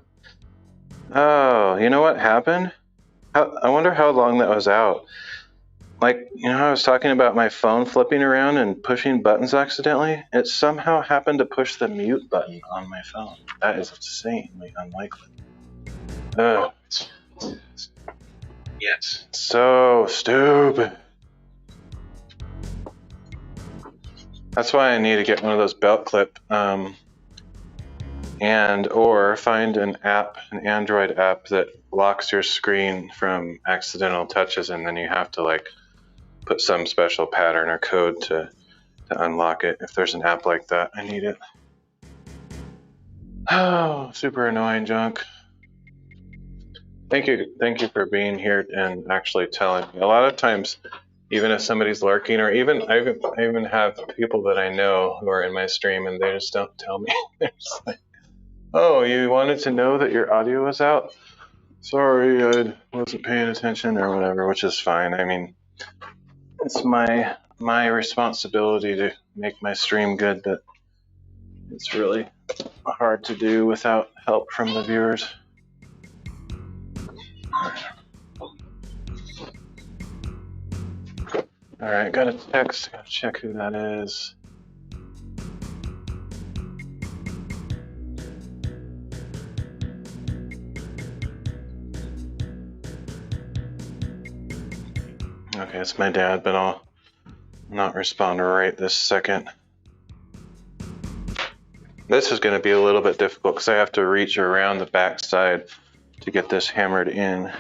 Oh, you know what happened? I wonder how long that was out. Like, you know how I was talking about my phone flipping around and pushing buttons accidentally? It somehow happened to push the mute button on my phone. That is insanely unlikely. Ugh. Yes. So stupid. That's why I need to get one of those belt clip or find an app, an Android app that locks your screen from accidental touches, and then you have to like put some special pattern or code to unlock it. If there's an app like that, I need it. Oh, super annoying junk. Thank you for being here and actually telling me. A lot of times, even if somebody's lurking, or I even have people that I know who are in my stream and they just don't tell me. They're just like, oh, you wanted to know that your audio was out? Sorry, I wasn't paying attention or whatever, which is fine. I mean, it's my responsibility to make my stream good, but it's really hard to do without help from the viewers. All right, got a text. Gotta check who that is. Okay, it's my dad, but I'll not respond right this second. This is going to be a little bit difficult because I have to reach around the backside to get this hammered in.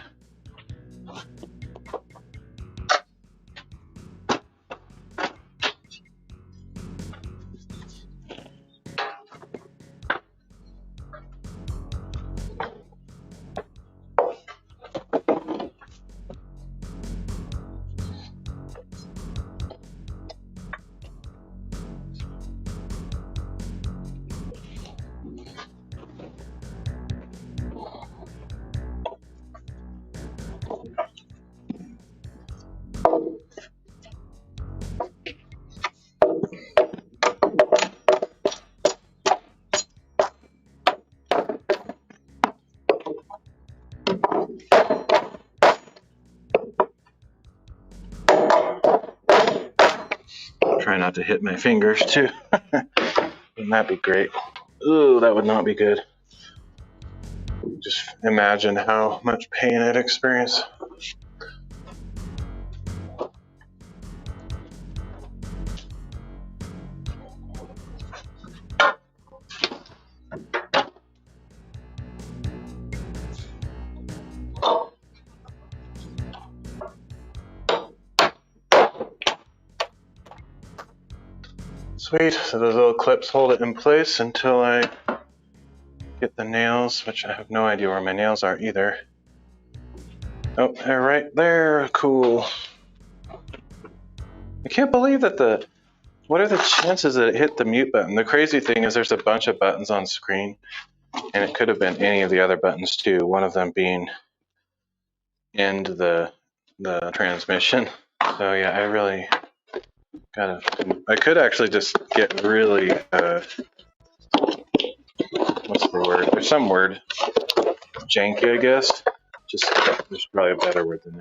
Try not to hit my fingers too. Wouldn't that be great? Ooh, that would not be good. Just imagine how much pain I'd experience. Sweet, so those little clips hold it in place until I get the nails, which I have no idea where my nails are either. Oh, they're right there, cool. I can't believe that what are the chances that it hit the mute button? The crazy thing is there's a bunch of buttons on screen, and it could have been any of the other buttons too, one of them being end the transmission. So yeah, I really I could actually just get really, what's the word? There's some word. Janky, I guess. There's probably a better word than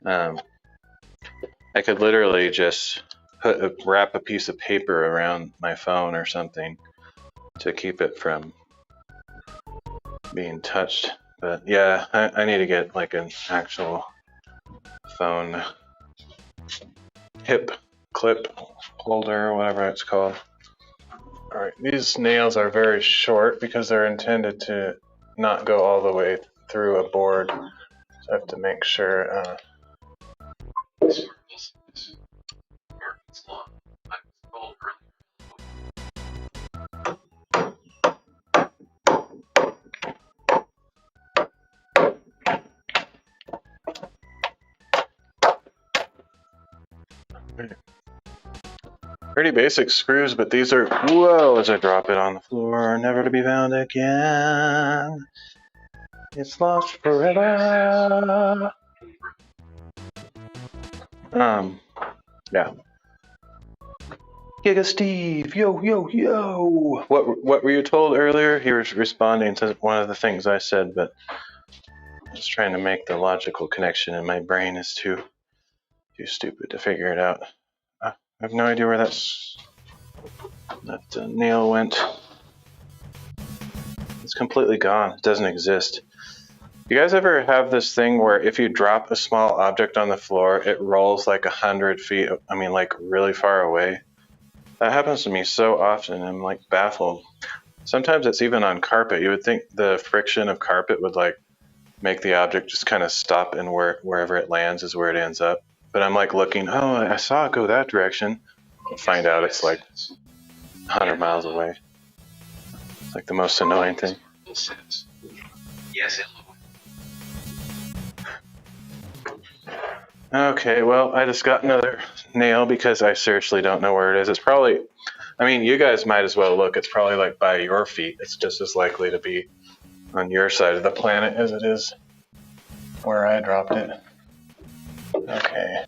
that. I could literally just wrap a piece of paper around my phone or something to keep it from being touched. But yeah, I need to get like an actual phone hip clip holder or whatever it's called. All right, these nails are very short because they're intended to not go all the way through a board. So I have to make sure. Pretty basic screws, but these are, whoa, as I drop it on the floor, never to be found again. It's lost forever. Yeah. Giga Steve, yo, yo, yo. What were you told earlier? He was responding to one of the things I said, but I was trying to make the logical connection, and my brain is too stupid to figure it out. I have no idea where that nail went. It's completely gone. It doesn't exist. You guys ever have this thing where if you drop a small object on the floor, it rolls like 100 feet, I mean like really far away? That happens to me so often, I'm like baffled. Sometimes it's even on carpet. You would think the friction of carpet would like make the object just kind of stop and wherever it lands is where it ends up. But I'm like looking, oh, I saw it go that direction. I'll find out it's like 100 miles away. It's like the most annoying thing. Yes, Okay, well, I just got another nail because I seriously don't know where it is. It's probably, I mean, you guys might as well look. It's probably like by your feet. It's just as likely to be on your side of the planet as it is where I dropped it. Okay.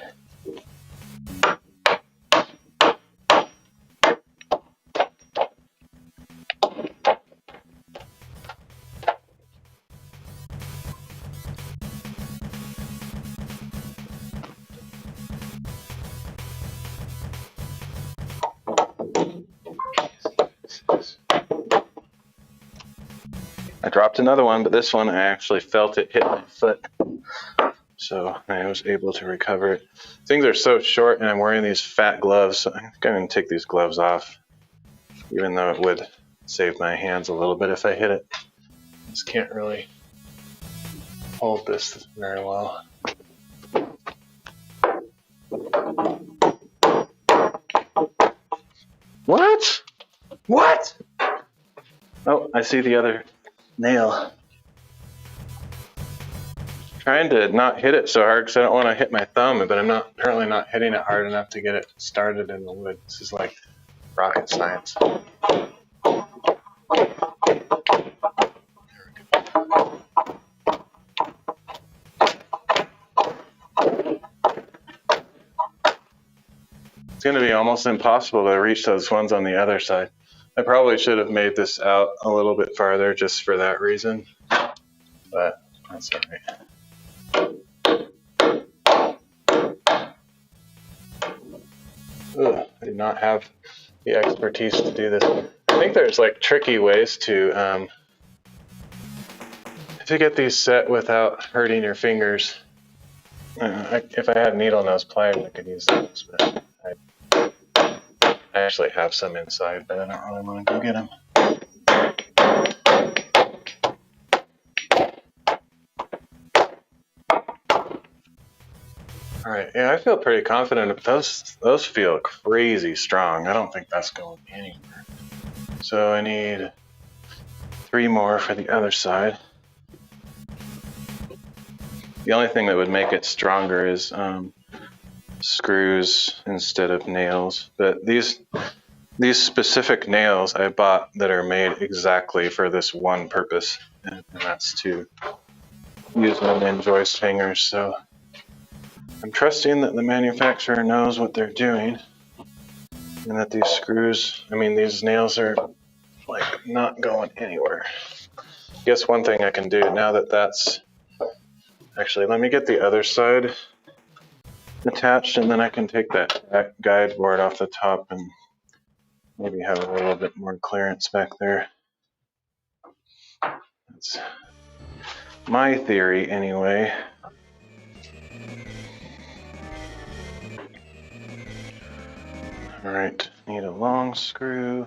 I dropped another one, but this one I actually felt it hit my foot. So I was able to recover it. Things are so short and I'm wearing these fat gloves, so I'm going to take these gloves off, even though it would save my hands a little bit if I hit it. Just can't really hold this very well. What? What? Oh, I see the other nail. Trying to not hit it so hard because I don't want to hit my thumb, but I'm apparently not hitting it hard enough to get it started in the wood. This is like rocket science. It's going to be almost impossible to reach those ones on the other side. I probably should have made this out a little bit farther just for that reason, but that's all right. Ugh, I do not have the expertise to do this. I think there's like tricky ways to get these set without hurting your fingers. If I had needle nose pliers, I could use those, but I actually have some inside, but I don't really want to go get them. All right, yeah, I feel pretty confident. Those feel crazy strong. I don't think that's going anywhere. So I need 3 more for the other side. The only thing that would make it stronger is screws instead of nails. But these specific nails I bought that are made exactly for this one purpose, and that's to use them in joist hangers. So I'm trusting that the manufacturer knows what they're doing, and that these these nails are like not going anywhere. I guess one thing I can do now that that's actually, let me get the other side attached, and then I can take that guide board off the top and maybe have a little bit more clearance back there. That's my theory anyway. All right, need a long screw.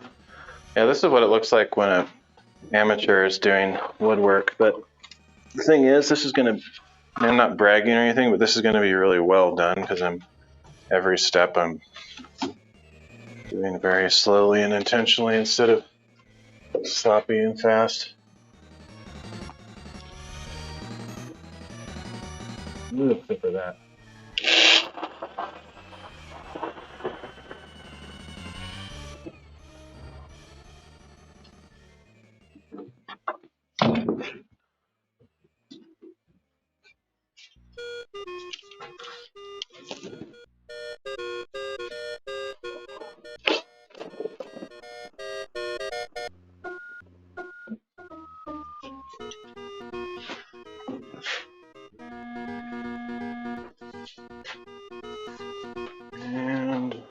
Yeah, this is what it looks like when an amateur is doing woodwork, but the thing is, I'm not bragging or anything, but this is gonna be really well done because every step I'm doing very slowly and intentionally instead of sloppy and fast. Ooh, fit for that.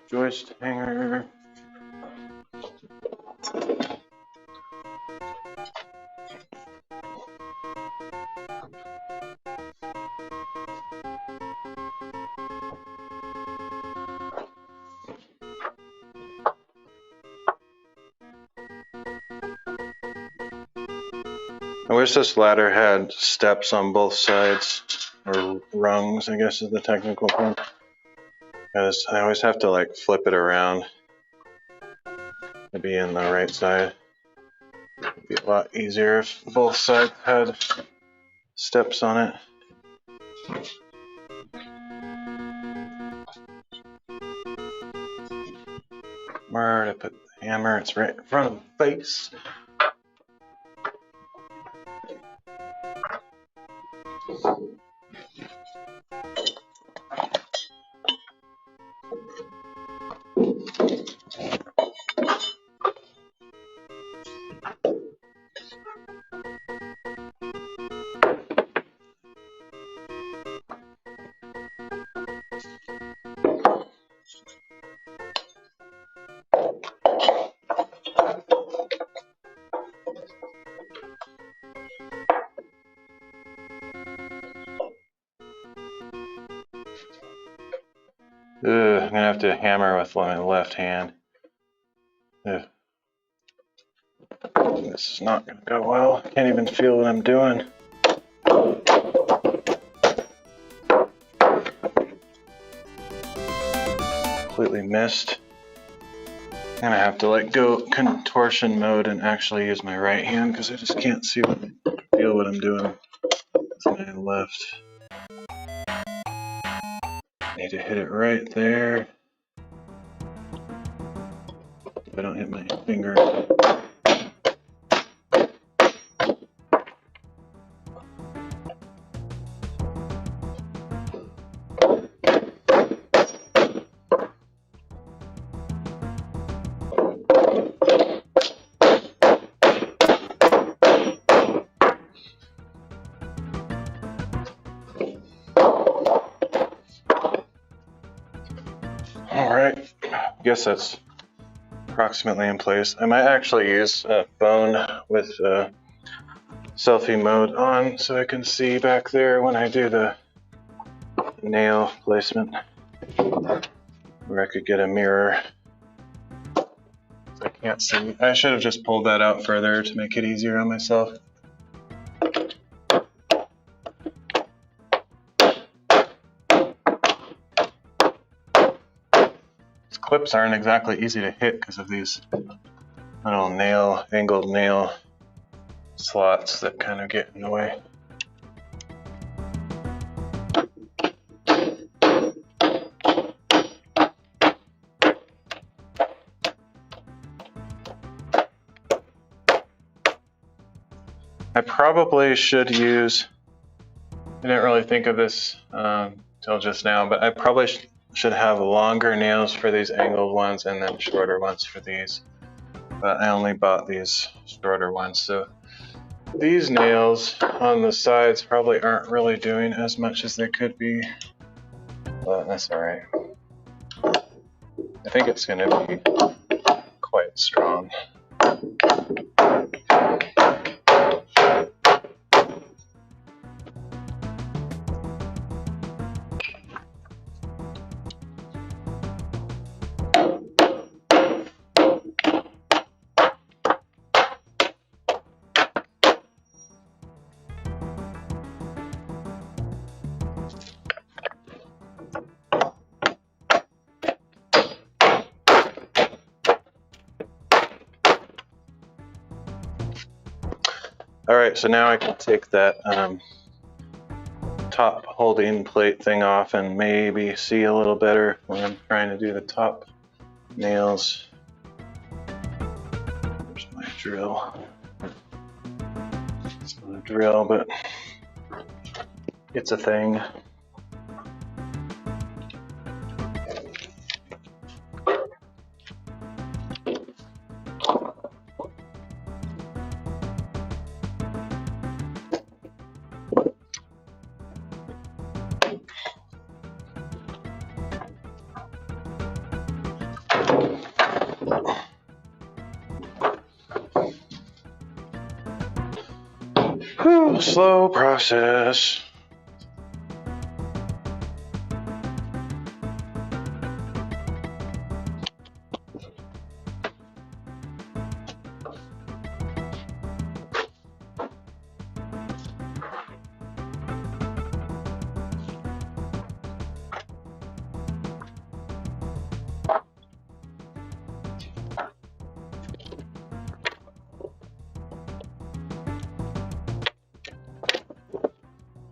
joist hanger. I wish this ladder had steps on both sides, or rungs, I guess is the technical term. Because I always have to like flip it around to be in the right side. It'd be a lot easier if both sides had steps on it. Where to put the hammer? It's right in front of the face. I'm gonna have to hammer with my left hand. Ugh. This is not gonna go well. I can't even feel what I'm doing. Completely missed. I'm gonna have to like go contortion mode and actually use my right hand because I just can't feel what I'm doing with my left. Need to hit it right there. If I don't hit my finger. Alright, I guess that's approximately in place. I might actually use a phone with selfie mode on so I can see back there when I do the nail placement. Or I could get a mirror. I can't see. I should have just pulled that out further to make it easier on myself. Clips aren't exactly easy to hit because of these little angled nail slots that kind of get in the way. I probably should use, I didn't really think of this till just now, but I probably should have longer nails for these angled ones and then shorter ones for these. But I only bought these shorter ones, so these nails on the sides probably aren't really doing as much as they could be, but that's all right. I think it's going to be quite strong. All right, so now I can take that top holding plate thing off and maybe see a little better when I'm trying to do the top nails. There's my drill. It's not a drill, but it's a thing. Slow process.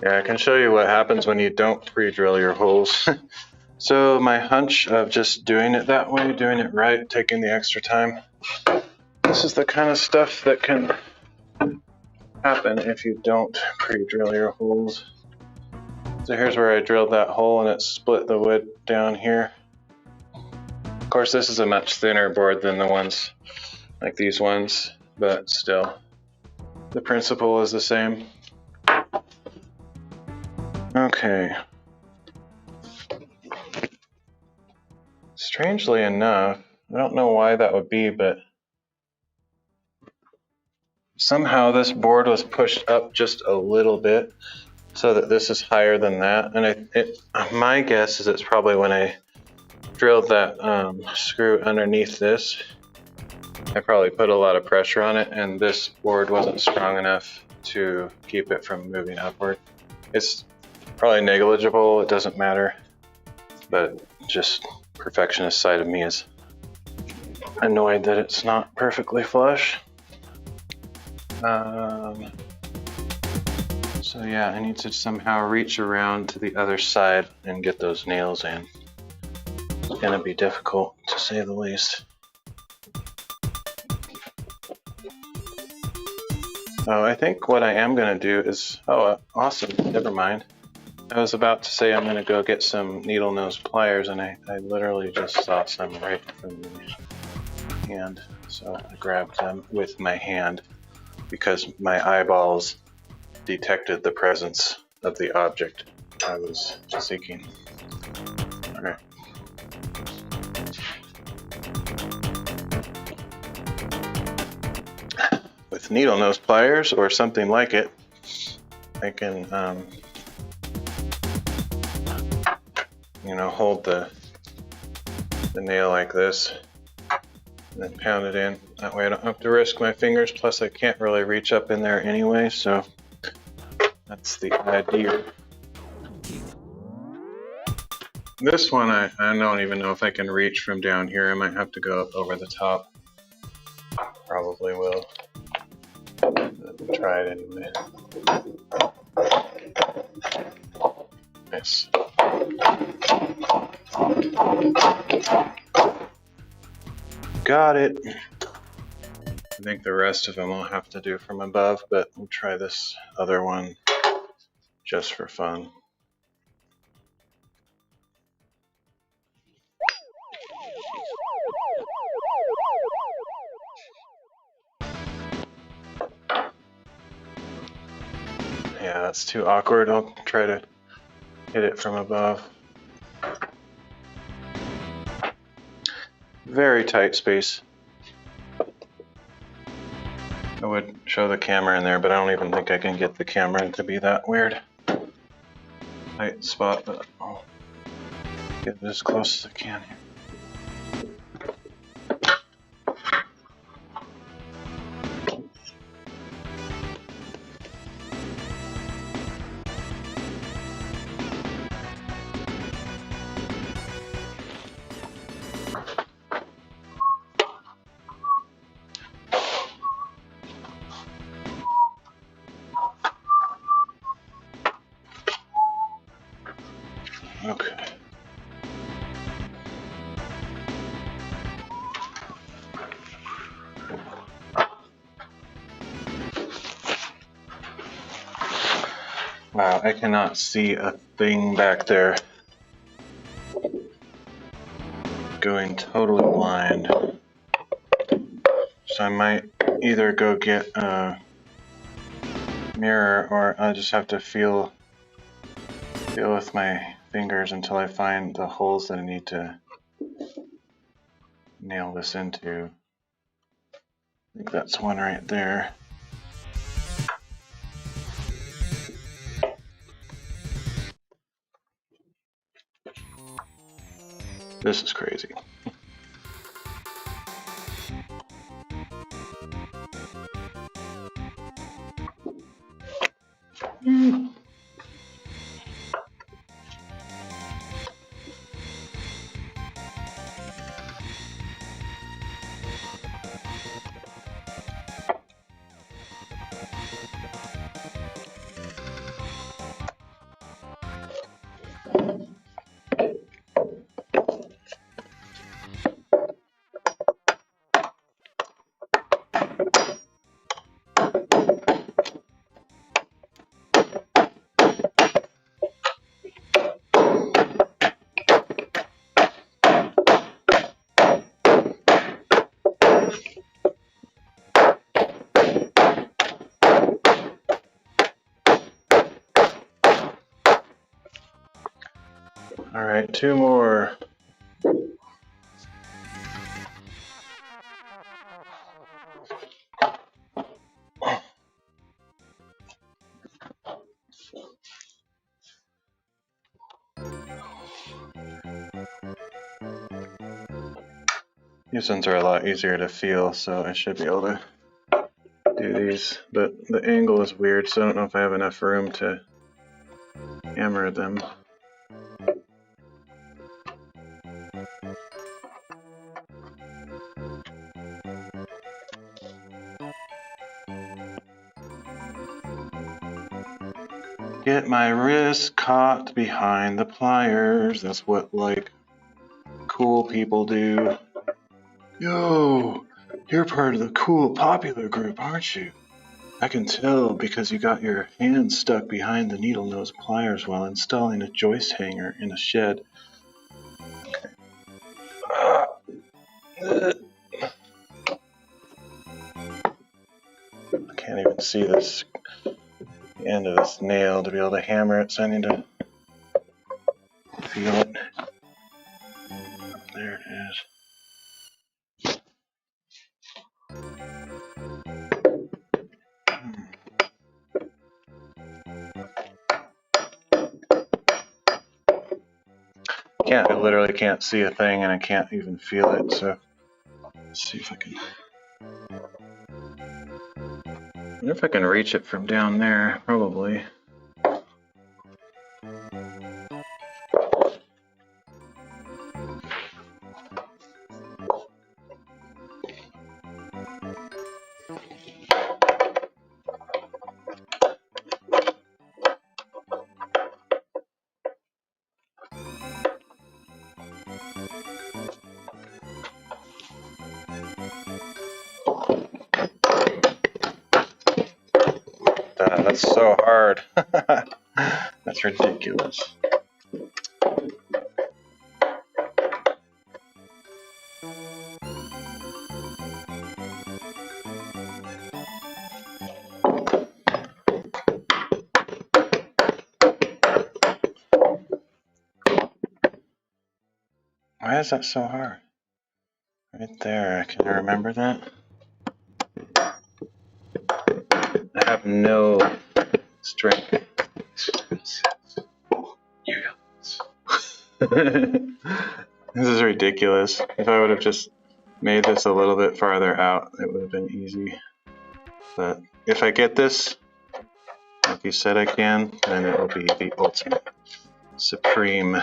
Yeah, I can show you what happens when you don't pre-drill your holes. So my hunch of just doing it that way, doing it right, taking the extra time, this is the kind of stuff that can happen if you don't pre-drill your holes. So here's where I drilled that hole and it split the wood down here. Of course, this is a much thinner board than the ones like these ones, but still, the principle is the same. Okay. Strangely enough, I don't know why that would be, but somehow this board was pushed up just a little bit so that this is higher than that. And my guess is it's probably when I drilled that screw underneath this, I probably put a lot of pressure on it and this board wasn't strong enough to keep it from moving upward. It's probably negligible, it doesn't matter, but just perfectionist side of me is annoyed that it's not perfectly flush. So yeah, I need to somehow reach around to the other side and get those nails in. It's gonna be difficult, to say the least. Oh, I think what I am gonna do is, awesome, never mind. I was about to say I'm gonna go get some needle nose pliers and I literally just saw some right from my hand. So I grabbed them with my hand because my eyeballs detected the presence of the object I was seeking. Okay. With needle nose pliers or something like it, I can, hold the nail like this and then pound it in. That way I don't have to risk my fingers, plus I can't really reach up in there anyway, so that's the idea. This one, I don't even know if I can reach from down here. I might have to go up over the top. Probably will. Try it anyway. Nice. Got it. I think the rest of them I'll have to do from above, but we'll try this other one just for fun. Yeah, that's too awkward. I'll try to hit it from above. Very tight space. I would show the camera in there, but I don't even think I can get the camera to be that weird. Tight spot, but I'll get it as close as I can here. Okay. Wow, I cannot see a thing back there. Going totally blind. So I might either go get a mirror or I just have to feel with my fingers until I find the holes that I need to nail this into. I think that's one right there. This is crazy. All right, 2 more. These ones are a lot easier to feel, so I should be able to do these, but the angle is weird, so I don't know if I have enough room to hammer them. Get my wrist caught behind the pliers. That's what, like, cool people do. Yo, you're part of the cool popular group, aren't you? I can tell because you got your hand stuck behind the needle nose pliers while installing a joist hanger in a shed. I can't even see this end of this nail to be able to hammer it, so I need to feel it. There it is. I literally can't see a thing, and I can't even feel it, so let's see if I can. I wonder if I can reach it from down there, probably. That's so hard. That's ridiculous. Why is that so hard? Right there, can you remember that? I have no strength. You got this. This is ridiculous. If I would have just made this a little bit farther out, it would have been easy. But if I get this, like you said I can, then it will be the ultimate, supreme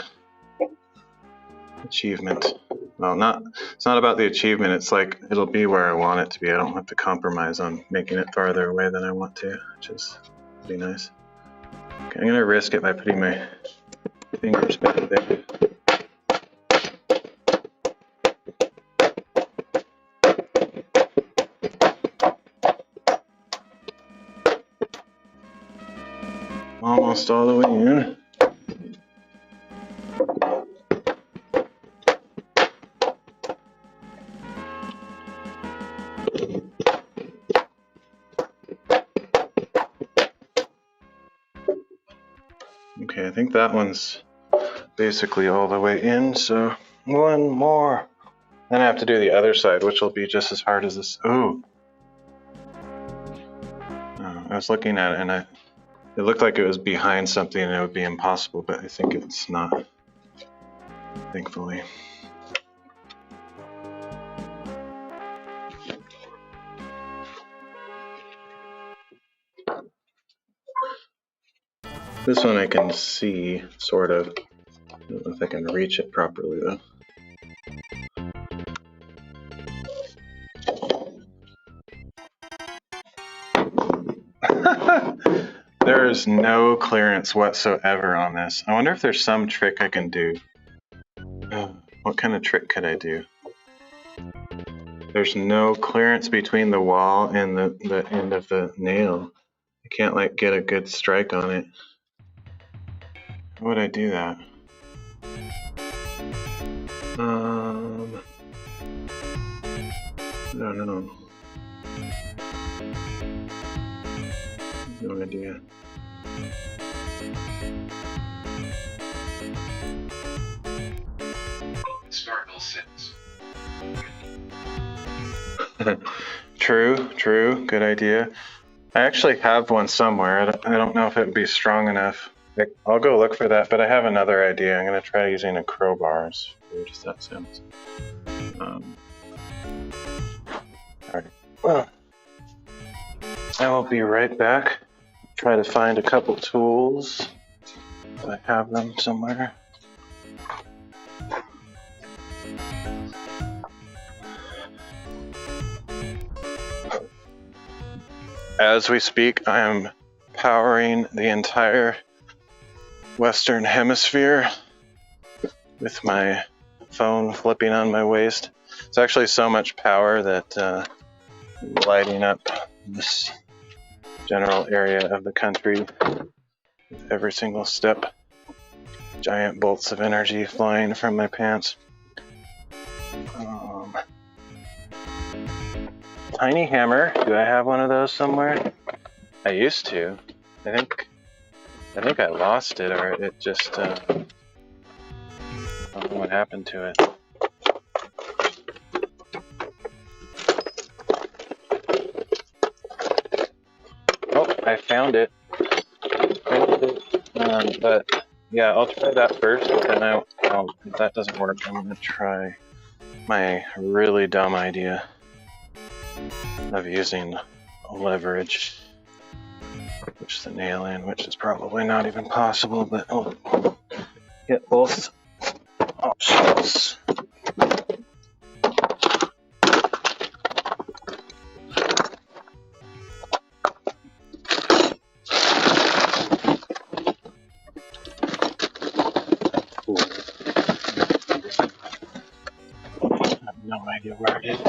achievement. Well, it's not about the achievement, it's like it'll be where I want it to be. I don't have to compromise on making it farther away than I want to, which is pretty nice. Okay, I'm gonna risk it by putting my fingers back there. Almost all the way in. Okay, I think that one's basically all the way in, so one more. Then I have to do the other side, which will be just as hard as this. Oh, I was looking at it and it looked like it was behind something and it would be impossible, but I think it's not, thankfully. This one I can see, sort of. I don't know if I can reach it properly though. There's no clearance whatsoever on this. I wonder if there's some trick I can do. What kind of trick could I do? There's no clearance between the wall and the end of the nail. I can't like get a good strike on it. How would I do that? I don't know. No idea. Sparkle 6. True. Good idea. I actually have one somewhere. I don't know if it would be strong enough. I'll go look for that, but I have another idea. I'm going to try using a crowbar. As weird as that sounds. All right. Well, I will be right back. Try to find a couple tools. If I have them somewhere. As we speak, I am powering the entire Western Hemisphere with my phone flipping on my waist. It's actually so much power that I'm lighting up this general area of the country with every single step. Giant bolts of energy flying from my pants. Tiny hammer. Do I have one of those somewhere? I used to. I think I lost it, or it just I don't know what happened to it. Oh, I found it. But yeah, I'll try that first. And if that doesn't work, I'm gonna try my really dumb idea of using leverage, push the nail in, which is probably not even possible, but I'll get both options. Cool. I have no idea where it is.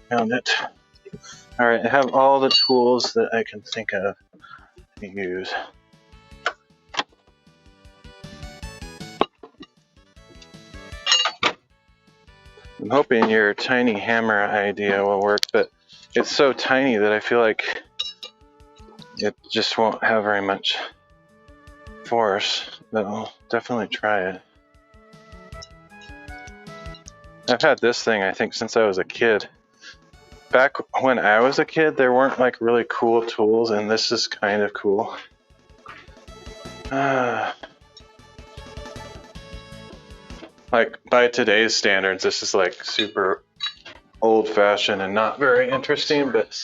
Found it. All right, I have all the tools that I can think of to use. I'm hoping your tiny hammer idea will work, but it's so tiny that I feel like it just won't have very much force, but I'll definitely try it. I've had this thing, I think, since I was a kid. Back when I was a kid, there weren't like really cool tools, and this is kind of cool. Like by today's standards, this is like super old-fashioned and not very interesting, but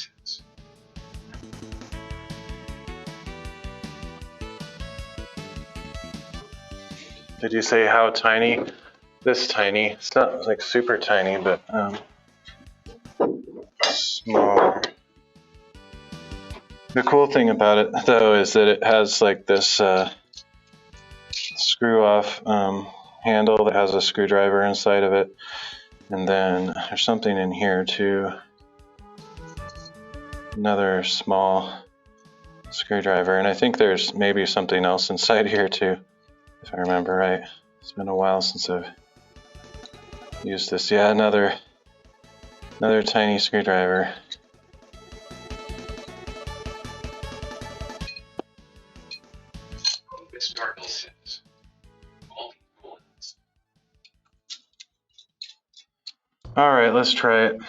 did you say how tiny? This tiny. It's not like super tiny, but smaller. The cool thing about it though is that it has like this screw off handle that has a screwdriver inside of it, and then there's something in here too, another small screwdriver, and I think there's maybe something else inside here too, if I remember right. It's been a while since I've used this. Yeah, another tiny screwdriver. Sparkle 6. All right, let's try it.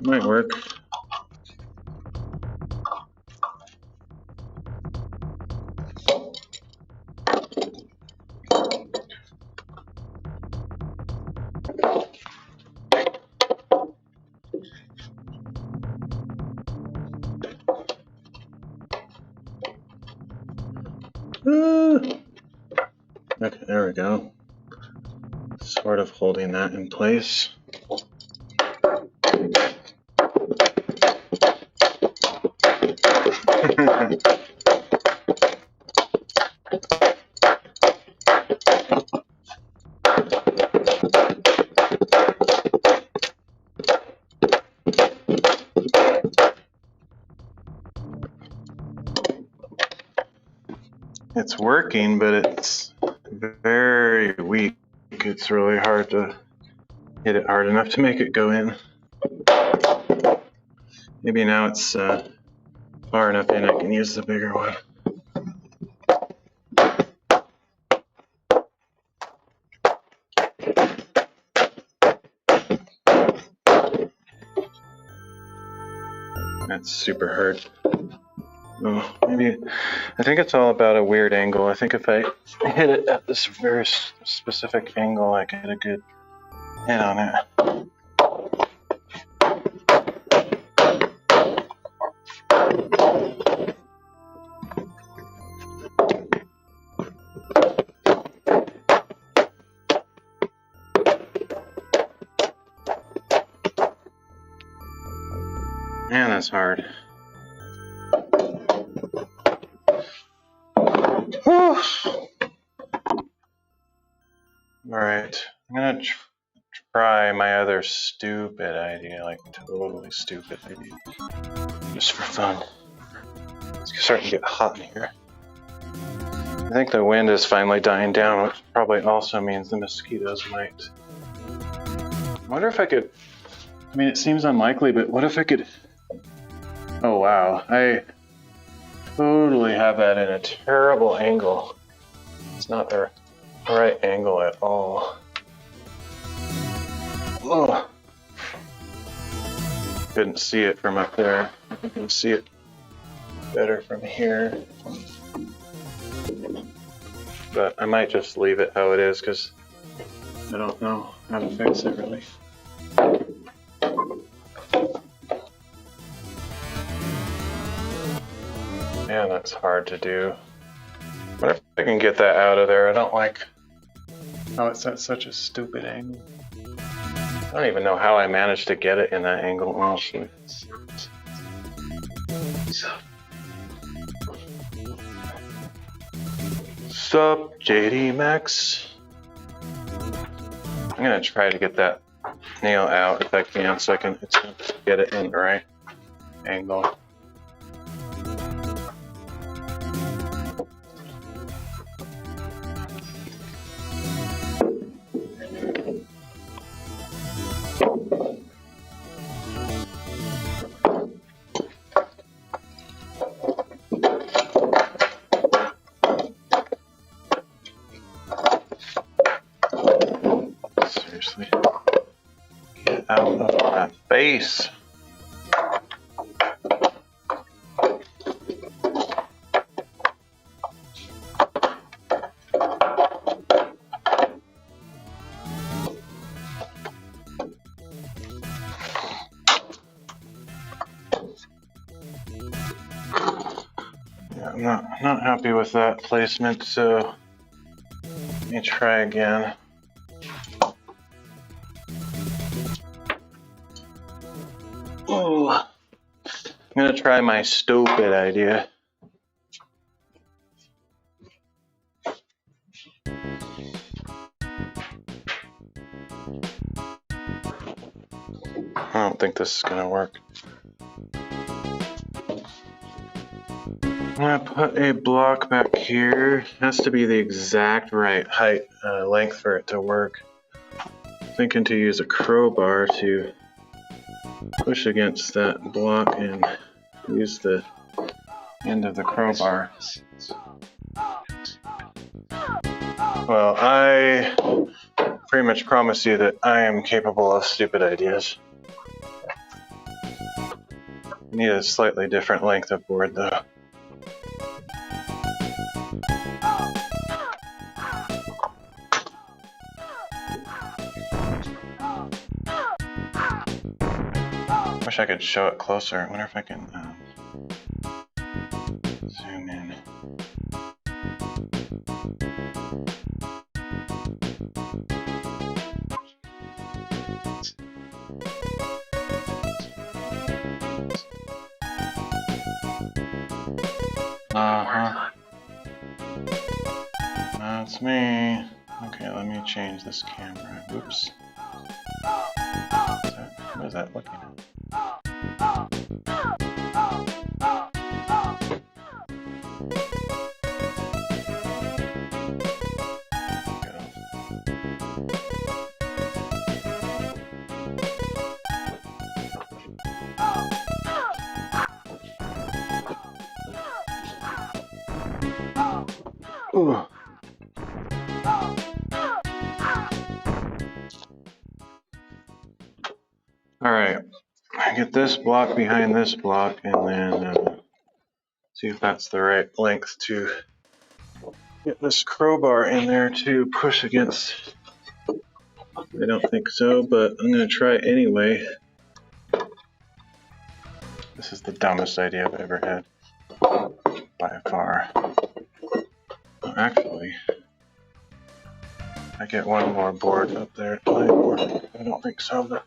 Might work. Okay, there we go. Sort of holding that in place. It's working, but it's very weak. It's really hard to hit it hard enough to make it go in. Maybe now it's far enough in I can use the bigger one. That's super hard. Oh, maybe, I think it's all about a weird angle. I think if I hit it at this very specific angle, I get a good hit on it. Man, that's hard. Alright, I'm gonna try my other stupid idea, like totally stupid idea, just for fun. It's starting to get hot in here. I think the wind is finally dying down, which probably also means the mosquitoes might. I wonder if I could, I mean, it seems unlikely, but what if I could, oh wow, I totally have that in a terrible angle. It's not the right angle at all. Oh. Couldn't see it from up there. I can see it better from here. But I might just leave it how it is because I don't know how to fix it really. Man, that's hard to do. I wonder if I can get that out of there. I don't like how it's at such a stupid angle. I don't even know how I managed to get it in that angle, honestly. Sup, JD Max? I'm gonna try to get that nail out if I can, so I can get it in the right angle. Seriously, get out of my face. Yeah, I'm not happy with that placement, so let me try again. Oh, I'm gonna try my stupid idea. I don't think this is gonna work. I'm gonna put a block back here. It has to be the exact right height, length for it to work. I'm thinking to use a crowbar to push against that block and use the end of the crowbar. Well, I pretty much promise you that I am capable of stupid ideas. Need a slightly different length of board though. Wish I could show it closer. I wonder if I can zoom in. That's me. Okay, let me change this camera. Oops. What is that looking at? Ooh. Alright, I get this block behind this block and then see if that's the right length to get this crowbar in there to push against. I don't think so, but I'm going to try anyway. This is the dumbest idea I've ever had, by far. Well, actually, I get one more board up there. It might work. I don't think so, but.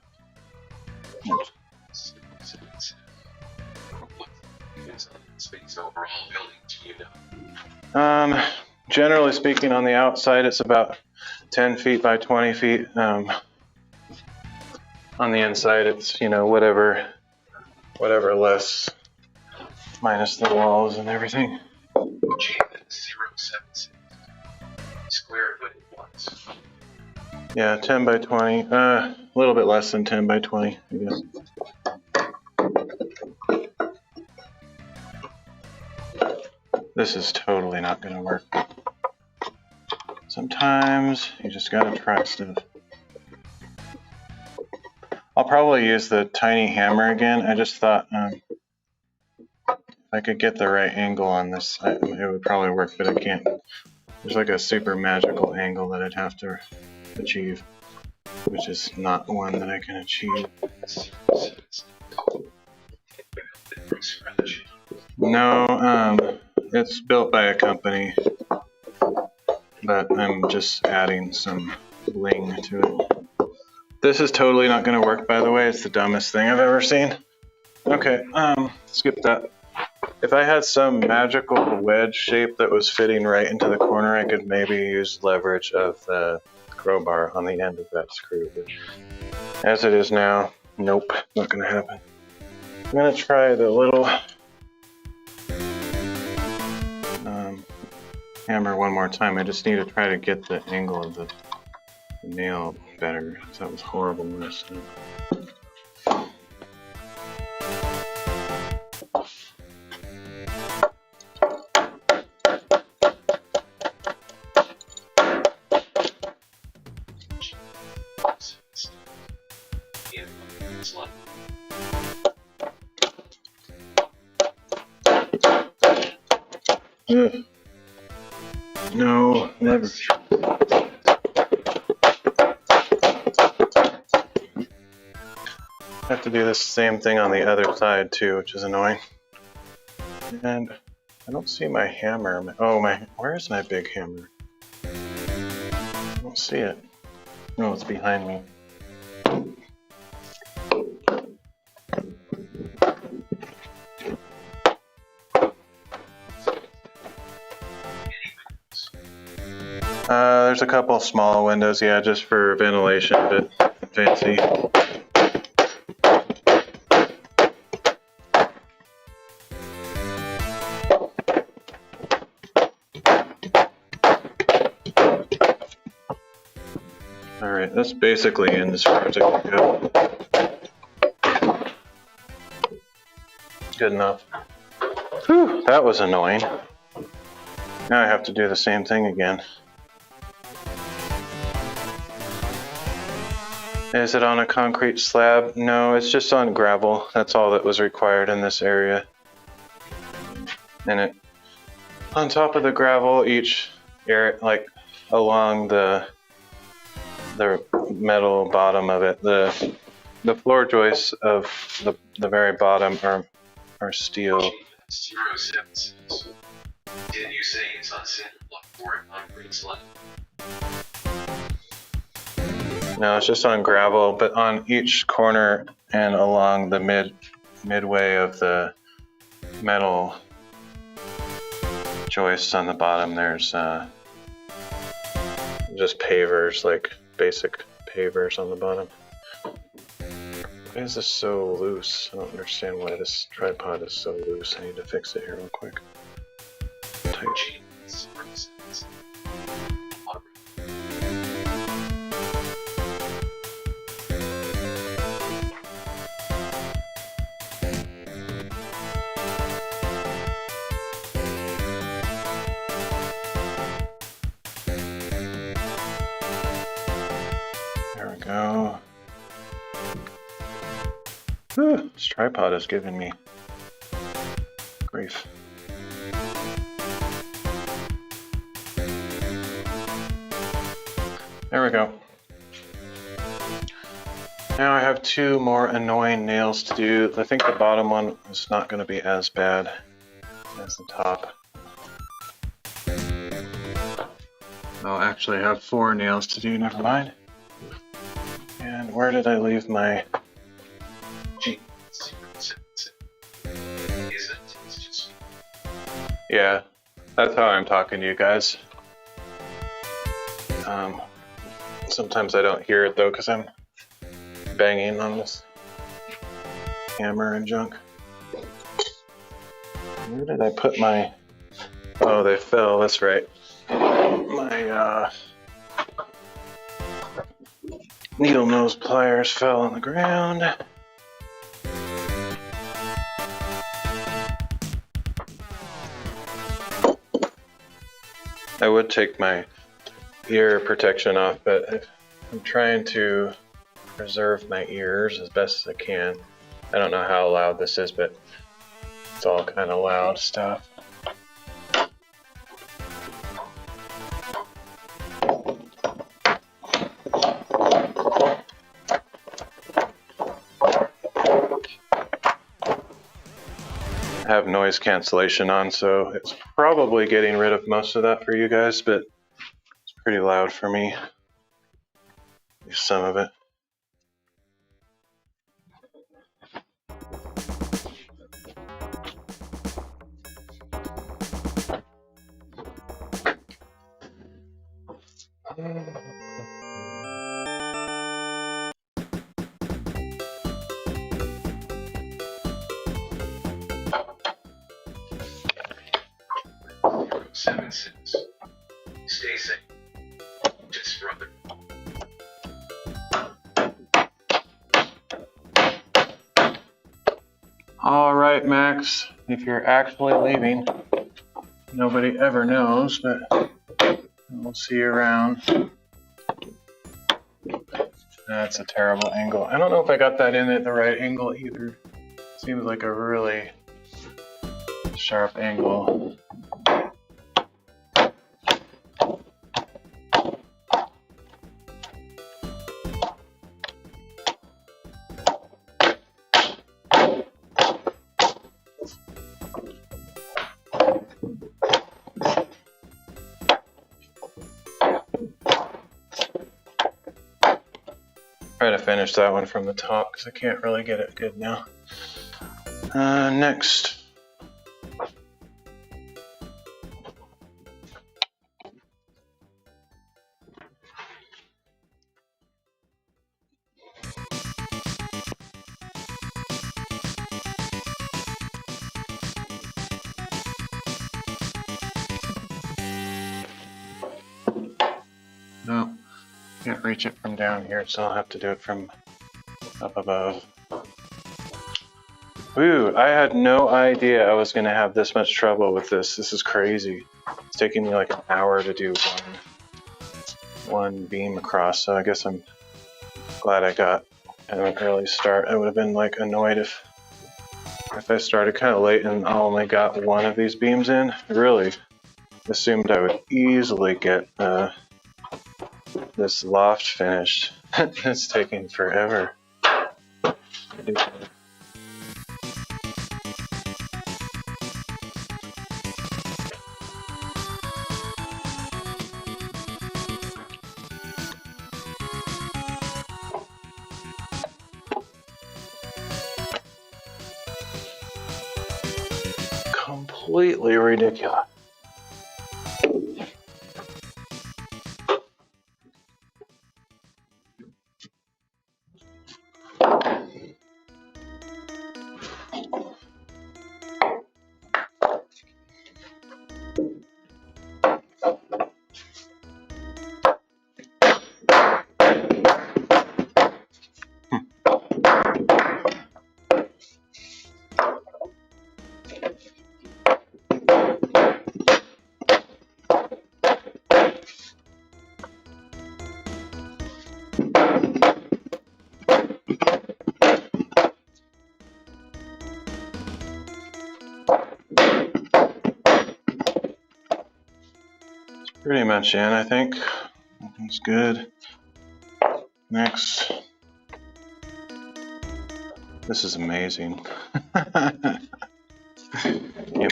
Generally speaking, on the outside, it's about 10 feet by 20 feet. On the inside, it's, you know, whatever less, minus the walls and everything. 076 square foot once. Yeah, 10 by 20. A little bit less than 10 by 20, I guess. This is totally not going to work. Sometimes you just gotta try stuff. I'll probably use the tiny hammer again. I just thought if I could get the right angle on this, it would probably work, but I can't. There's like a super magical angle that I'd have to achieve, which is not one that I can achieve. No, it's built by a company, but I'm just adding some bling to it. This is totally not going to work, by the way. It's the dumbest thing I've ever seen. Okay, skip that. If I had some magical wedge shape that was fitting right into the corner, I could maybe use leverage of the crowbar on the end of that screw. But as it is now, nope, not going to happen. I'm going to try the little hammer one more time. I just need to try to get the angle of the nail better. That was horrible last time. No, never. I have to do this same thing on the other side too, which is annoying. And I don't see my hammer. Oh, where is my big hammer? I don't see it. No, it's behind me. There's a couple small windows, yeah, just for ventilation, but fancy. Alright, that's basically in this project. Good enough. Whew, that was annoying. Now I have to do the same thing again. Is it on a concrete slab? No, it's just on gravel. That's all that was required in this area. And it on top of the gravel, each area, like along the metal bottom of it, the floor joists of the very bottom are steel. 076. Did you say it's on cinder block or concrete slab? No, it's just on gravel, but on each corner and along the midway of the metal joists on the bottom, there's just pavers, like basic pavers on the bottom. Why is this so loose? I don't understand why this tripod is so loose. I need to fix it here real quick. Tight. There we go. This tripod is giving me grief. There we go. Now I have 2 more annoying nails to do. I think the bottom one is not going to be as bad as the top. I'll actually have 4 nails to do, never mind. And where did I leave my... Yeah, that's how I'm talking to you guys. Sometimes I don't hear it though because I'm banging on this hammer and junk. Where did I put my... Oh, they fell, that's right. My needle nose pliers fell on the ground. I would take my ear protection off, but I'm trying to preserve my ears as best as I can. I don't know how loud this is, but it's all kind of loud stuff. I have noise cancellation on, so it's probably getting rid of most of that for you guys, but it's pretty loud for me. At least some of it. Stay safe. Just brother. All right, Max, if you're actually leaving, nobody ever knows, but we'll see you around. That's a terrible angle. I don't know if I got that in at the right angle either. Seems like a really sharp angle. Try to finish that one from the top because I can't really get it good now. Next. No. Can't reach it from down here, so I'll have to do it from up above. Ooh, I had no idea I was going to have this much trouble with this. This is crazy. It's taking me like an hour to do one beam across, so I guess I'm glad I got an early start. I would have been like annoyed if I started kind of late and I only got one of these beams in. I really assumed I would easily get this loft finished. It's taking forever. Ridiculous. Completely ridiculous. Pretty much in, I think. That's good. Next. This is amazing. Can't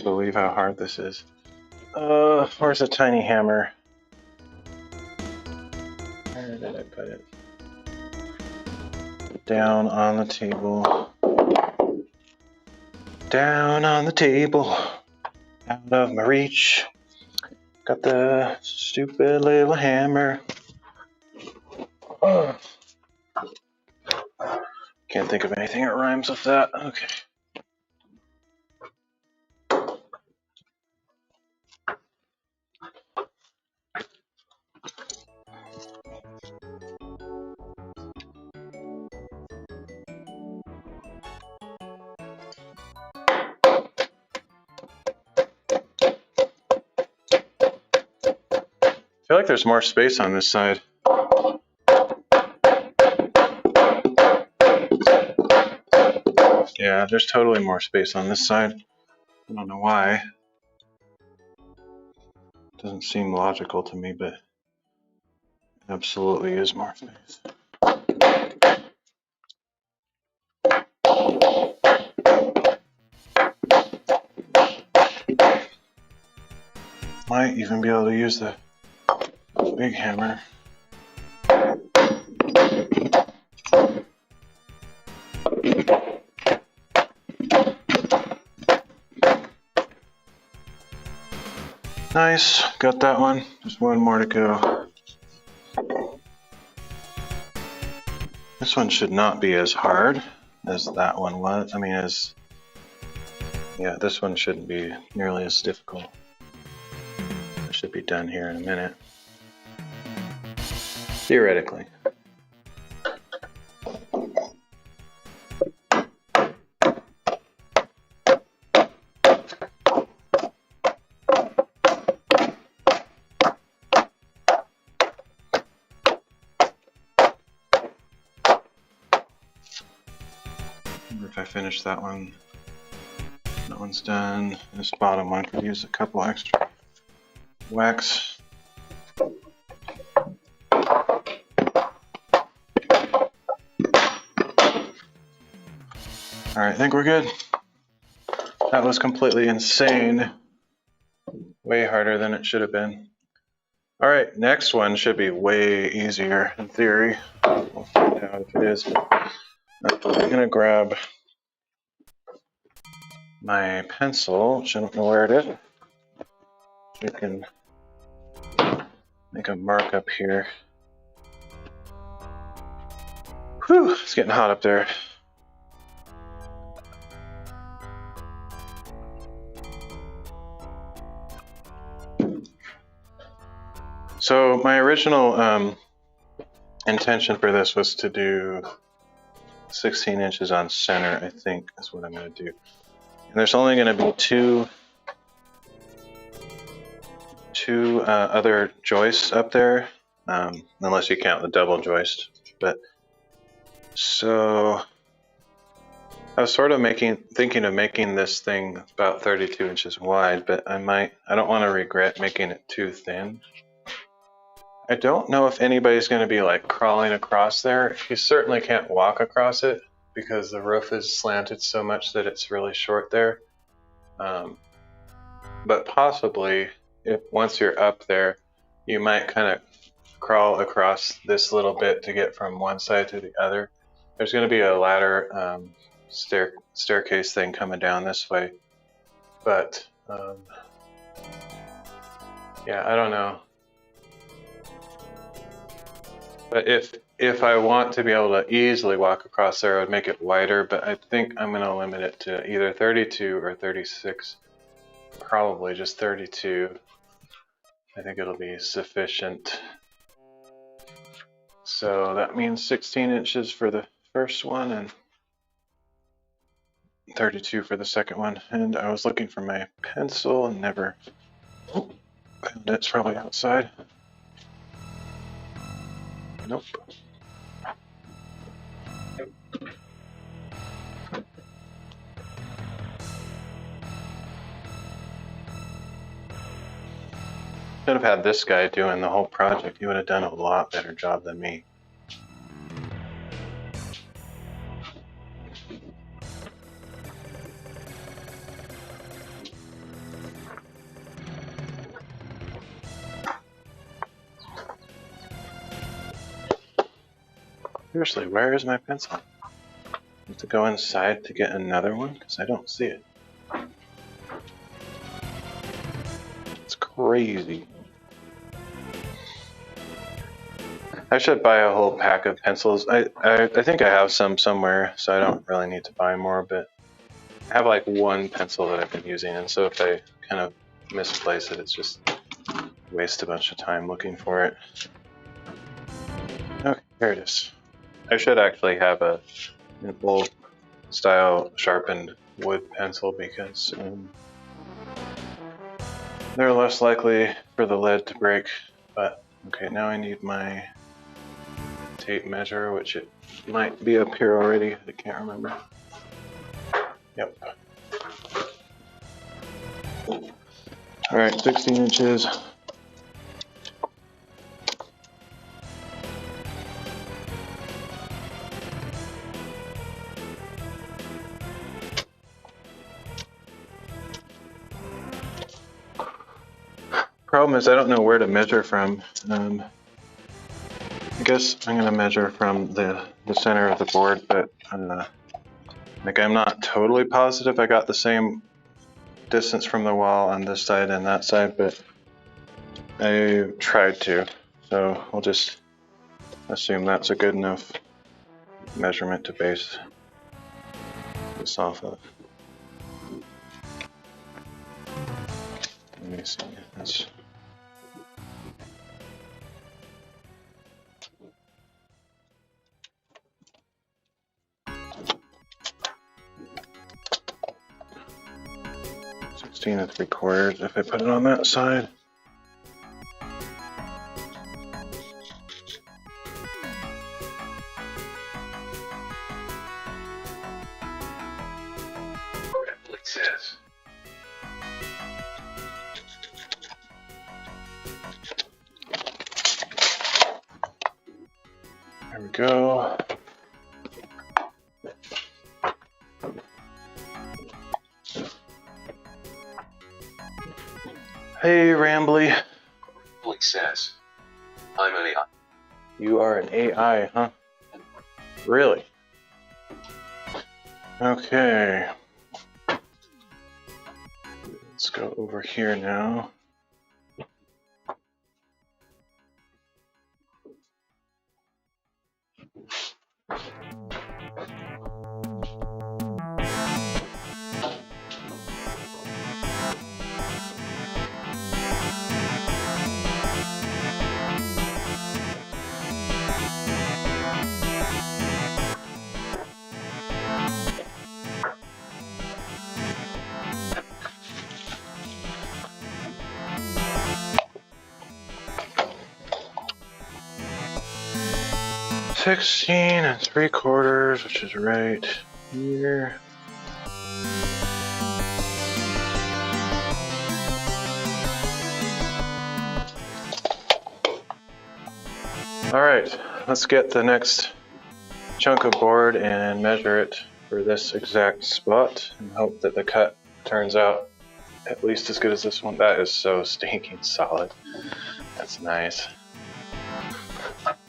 believe how hard this is. Where's the tiny hammer? Where did I put it? Down on the table. Down on the table. Out of my reach. Got the stupid little hammer. Oh. Can't think of anything that rhymes with that. Okay. I feel like there's more space on this side. Yeah, there's totally more space on this side. I don't know why. Doesn't seem logical to me, but it absolutely is more space. Might even be able to use the big hammer. Nice, got that one. Just one more to go. This one should not be as hard as that one was. I mean, yeah, this one shouldn't be nearly as difficult. It should be done here in a minute. Theoretically. If I finish that one, that one's done. This bottom one could use a couple extra wax. Alright, I think we're good. That was completely insane. Way harder than it should have been. Alright, next one should be way easier in theory. We'll find out if it is. I'm gonna grab my pencil, which I don't know where it is. You can make a mark up here. Whew, it's getting hot up there. So my original intention for this was to do 16 inches on center, I think is what I'm going to do. And there's only going to be two other joists up there, unless you count the double joist. But So I was sort of thinking of making this thing about 32 inches wide, but I don't want to regret making it too thin. I don't know if anybody's going to be like crawling across there. You certainly can't walk across it because the roof is slanted so much that it's really short there. But possibly, if once you're up there, you might kind of crawl across this little bit to get from one side to the other. There's going to be a ladder staircase thing coming down this way, but yeah, I don't know. But if I want to be able to easily walk across there, I would make it wider, but I think I'm going to limit it to either 32 or 36. Probably just 32. I think it'll be sufficient. So that means 16 inches for the first one and 32 for the second one. And I was looking for my pencil and never found it. It's probably outside. Nope. Should have had this guy doing the whole project. He would have done a lot better job than me. Seriously, where is my pencil? I have to go inside to get another one because I don't see it. It's crazy. I should buy a whole pack of pencils. I think I have some somewhere, so I don't really need to buy more, but I have like one pencil that I've been using, and so if I kind of misplace it, it's just waste a bunch of time looking for it. Okay, here it is. I should actually have an old style sharpened wood pencil because they're less likely for the lead to break. But okay, now I need my tape measure, which it might be up here already. I can't remember. Yep. All right, 16 inches. Problem is I don't know where to measure from. I guess I'm going to measure from the center of the board, but like I'm not totally positive I got the same distance from the wall on this side and that side, but I tried to, so we'll just assume that's a good enough measurement to base this off of. Let me see. That's and 3/4 if I put it on that side. Netflix says. There we go. Hey, Rambly. Netflix says. I'm an AI. You are an AI, huh? Really? Okay. Let's go over here now. 16 3/4, which is right here. All right, let's get the next chunk of board and measure it for this exact spot and hope that the cut turns out at least as good as this one. That is so stinking solid. That's nice.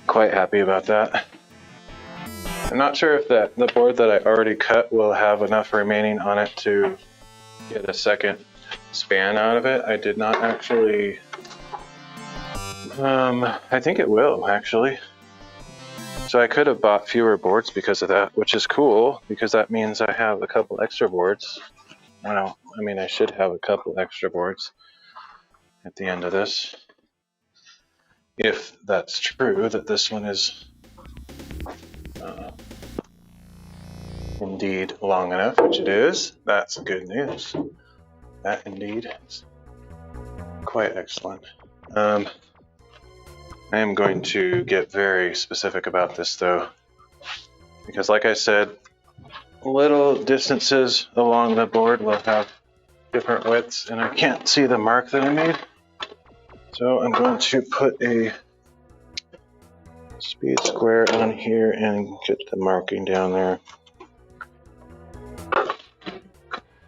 Quite happy about that. I'm not sure if the board that I already cut will have enough remaining on it to get a second span out of it. I did not actually, I think it will actually. So I could have bought fewer boards because of that, which is cool because that means I have a couple extra boards. Well, I mean, I should have a couple extra boards at the end of this. If that's true, that this one is indeed long enough, which it is, that's good news. That indeed is quite excellent. I am going to get very specific about this though, because like I said, little distances along the board will have different widths and I can't see the mark that I made. So I'm going to put a speed square on here and get the marking down there.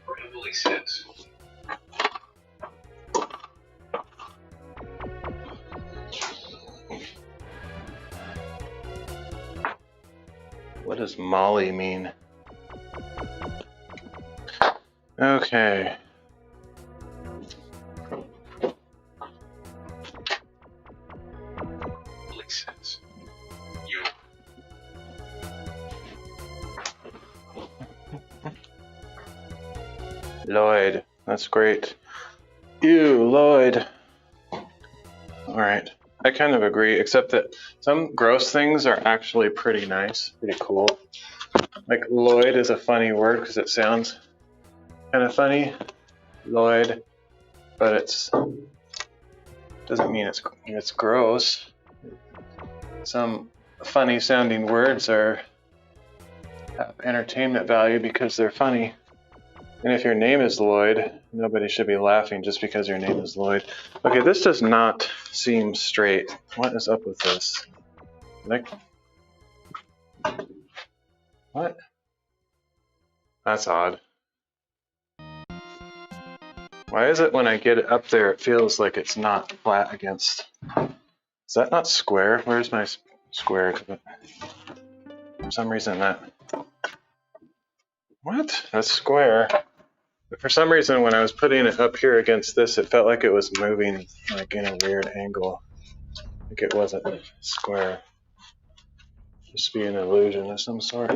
Probably 6. What does Molly mean? Okay. Probably 6. You. Lloyd, that's great. Ew, Lloyd. All right, I kind of agree, except that some gross things are actually pretty nice, pretty cool. Like Lloyd is a funny word because it sounds kind of funny, Lloyd, but it's doesn't mean it's gross. Some funny sounding words have entertainment value because they're funny. And if your name is Lloyd, nobody should be laughing just because your name is Lloyd. Okay, this does not seem straight. What is up with this? Like, what? That's odd. Why is it when I get it up there, it feels like it's not flat against? Is that not square? Where's my square? For some reason that. What? That's square. But for some reason, when I was putting it up here against this, it felt like it was moving like in a weird angle. Like it wasn't square. Just be an illusion of some sort.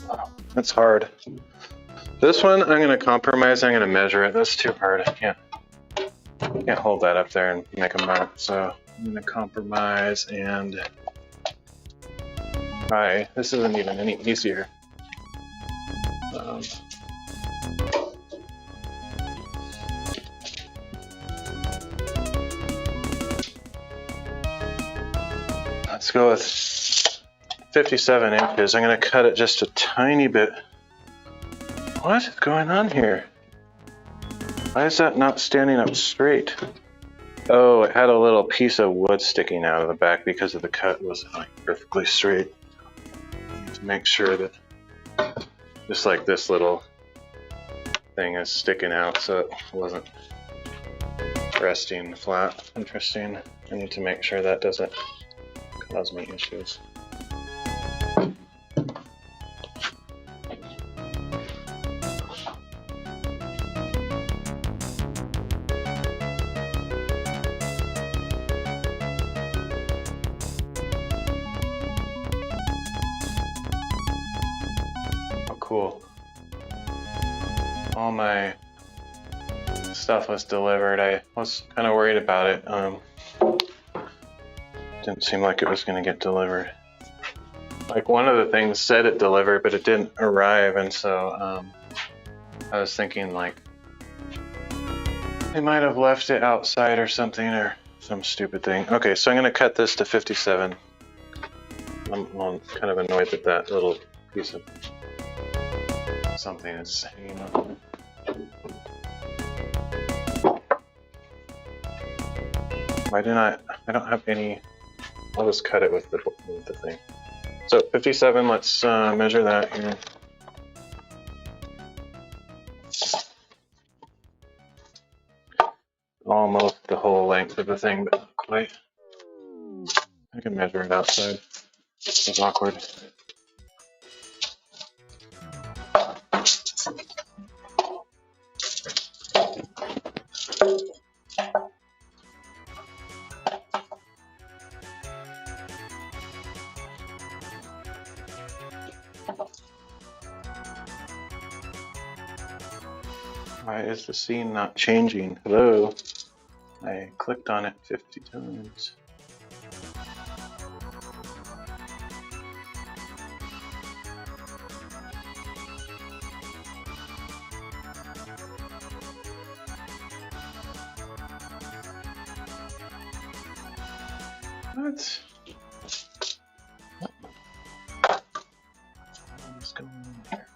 Wow, that's hard. This one, I'm going to compromise. I'm going to measure it. That's too hard. I can't hold that up there and make a mark. So I'm going to compromise and try. This isn't even any easier. Let's go with 57 inches. I'm going to cut it just a tiny bit. What is going on here? Why is that not standing up straight? Oh, it had a little piece of wood sticking out of the back because of the cut wasn't like perfectly straight. I need to make sure that just like this little thing is sticking out so it wasn't resting flat. Interesting. I need to make sure that doesn't cause me issues. Cool. All my stuff was delivered. I was kind of worried about it. Didn't seem like it was going to get delivered. Like one of the things said it delivered, but it didn't arrive, and so I was thinking like They might have left it outside or something, or some stupid thing. Okay, so I'm going to cut this to 57. I'm kind of annoyed that that little piece of something is hanging on. Why didn't I don't have any, I'll just cut it with the thing. So 57, let's measure that here. Almost the whole length of the thing, but not quite. I can measure it outside. It's awkward. Why is the scene not changing? Hello? I clicked on it 50 times. What? What is going on here?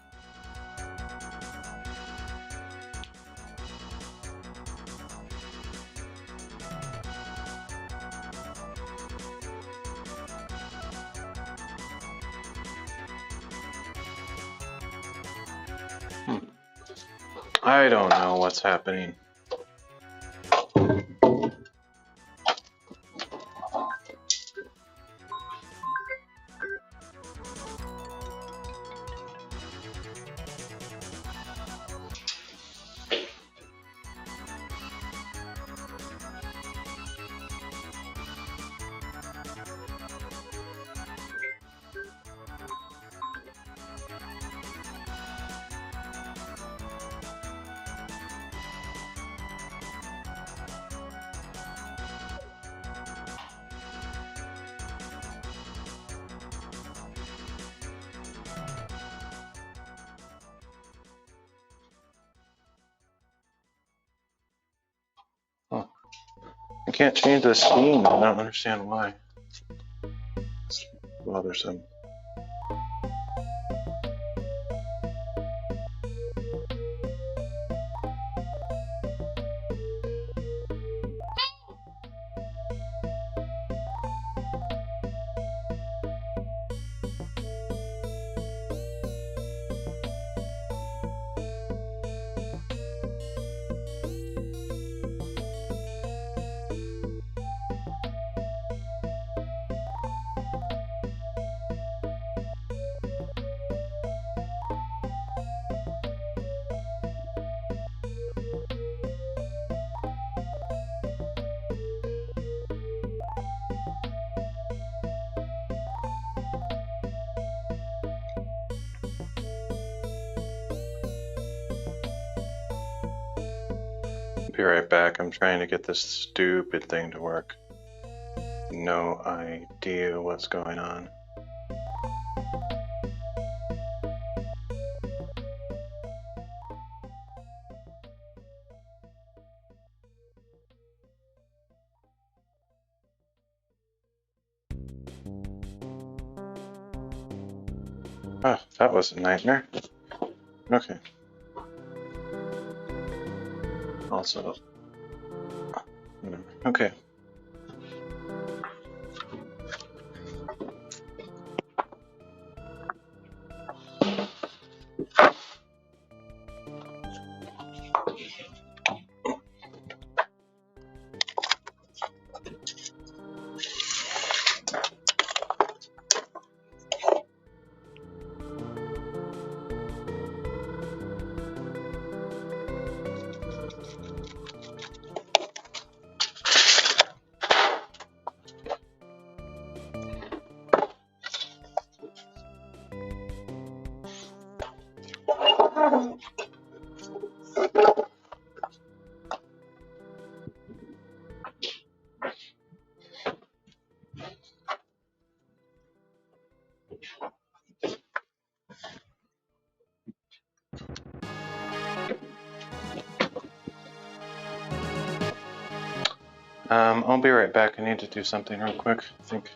I don't know what's happening. I can't change the scene. I don't understand why. It's bothersome. Be right back. I'm trying to get this stupid thing to work. No idea what's going on. Oh, that was a nightmare. Okay. Also, whatever. Okay. I'll be right back. I need to do something real quick, I think.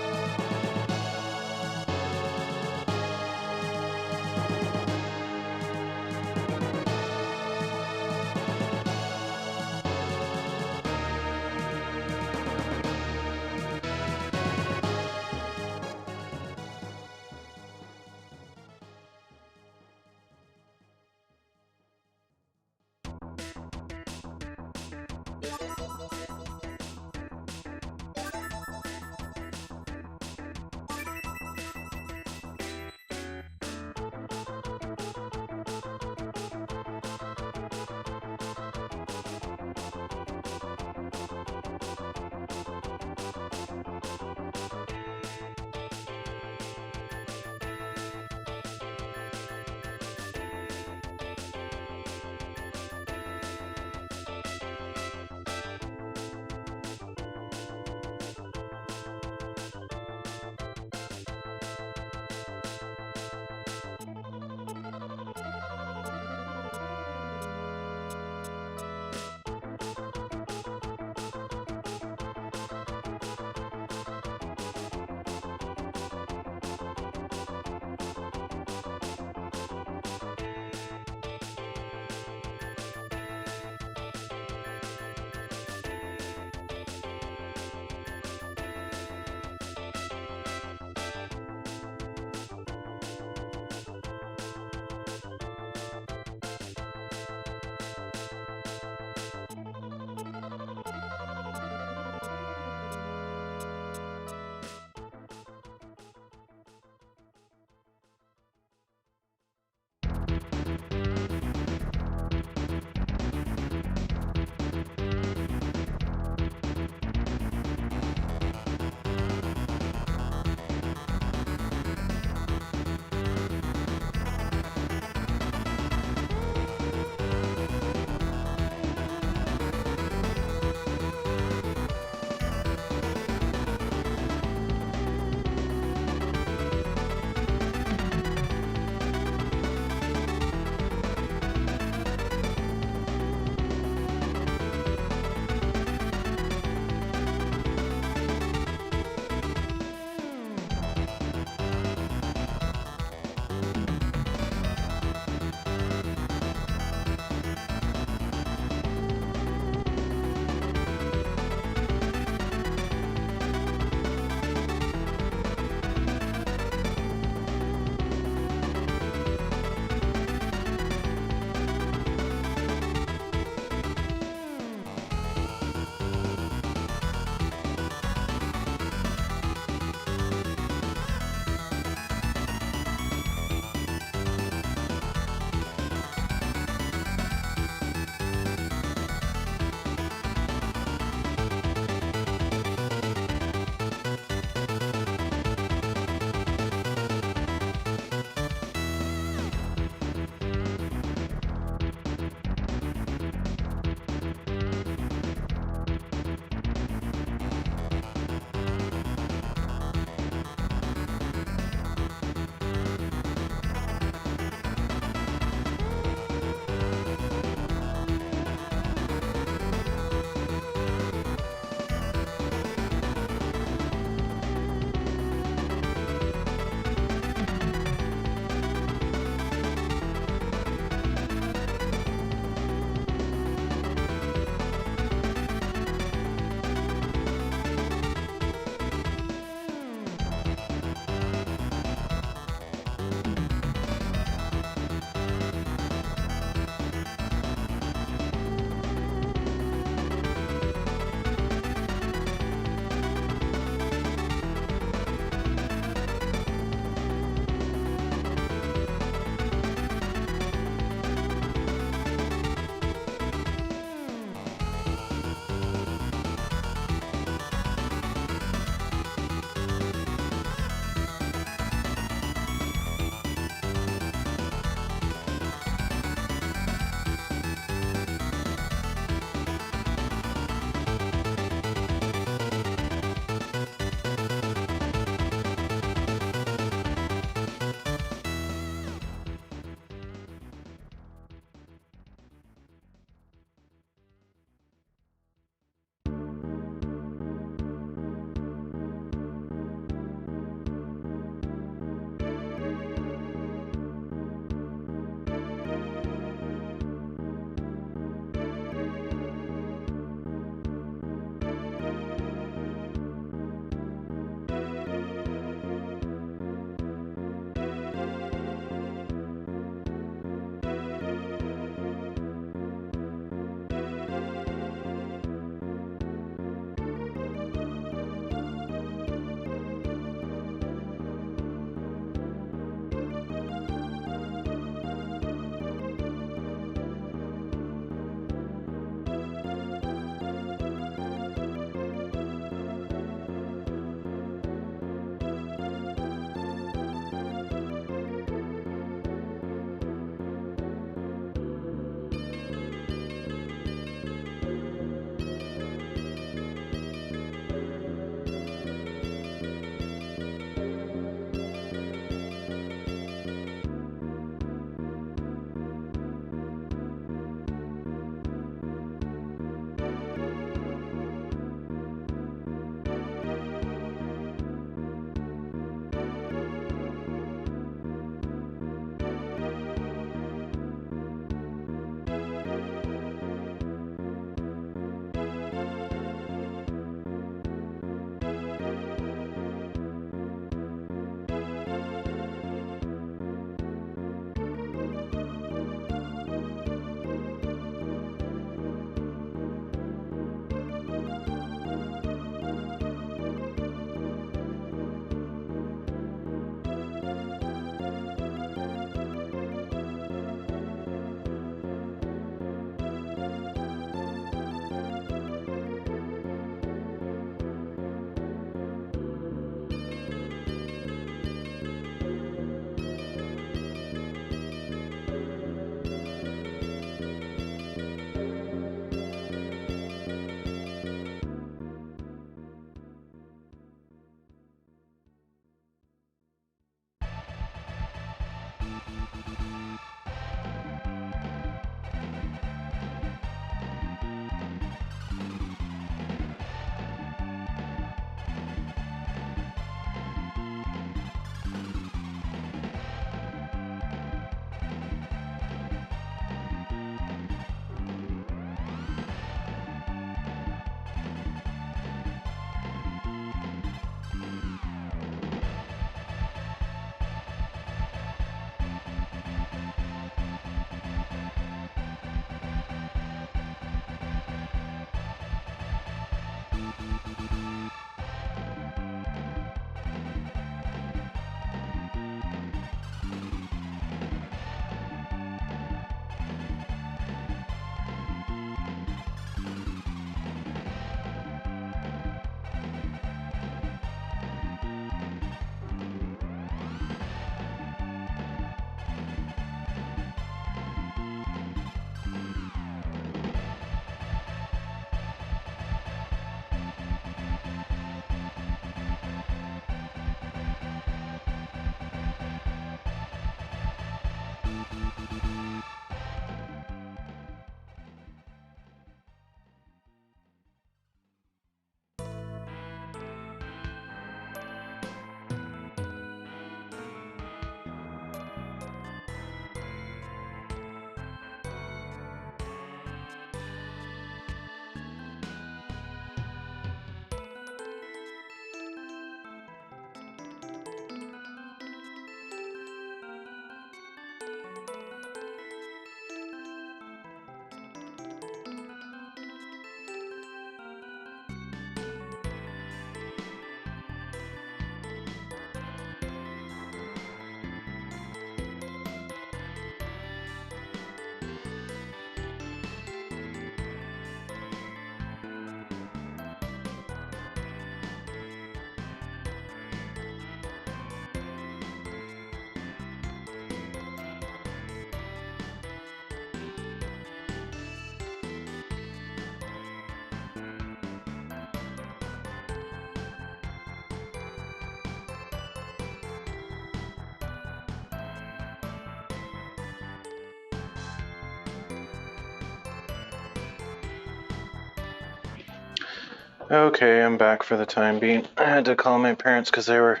Okay, I'm back for the time being. I had to call my parents because they were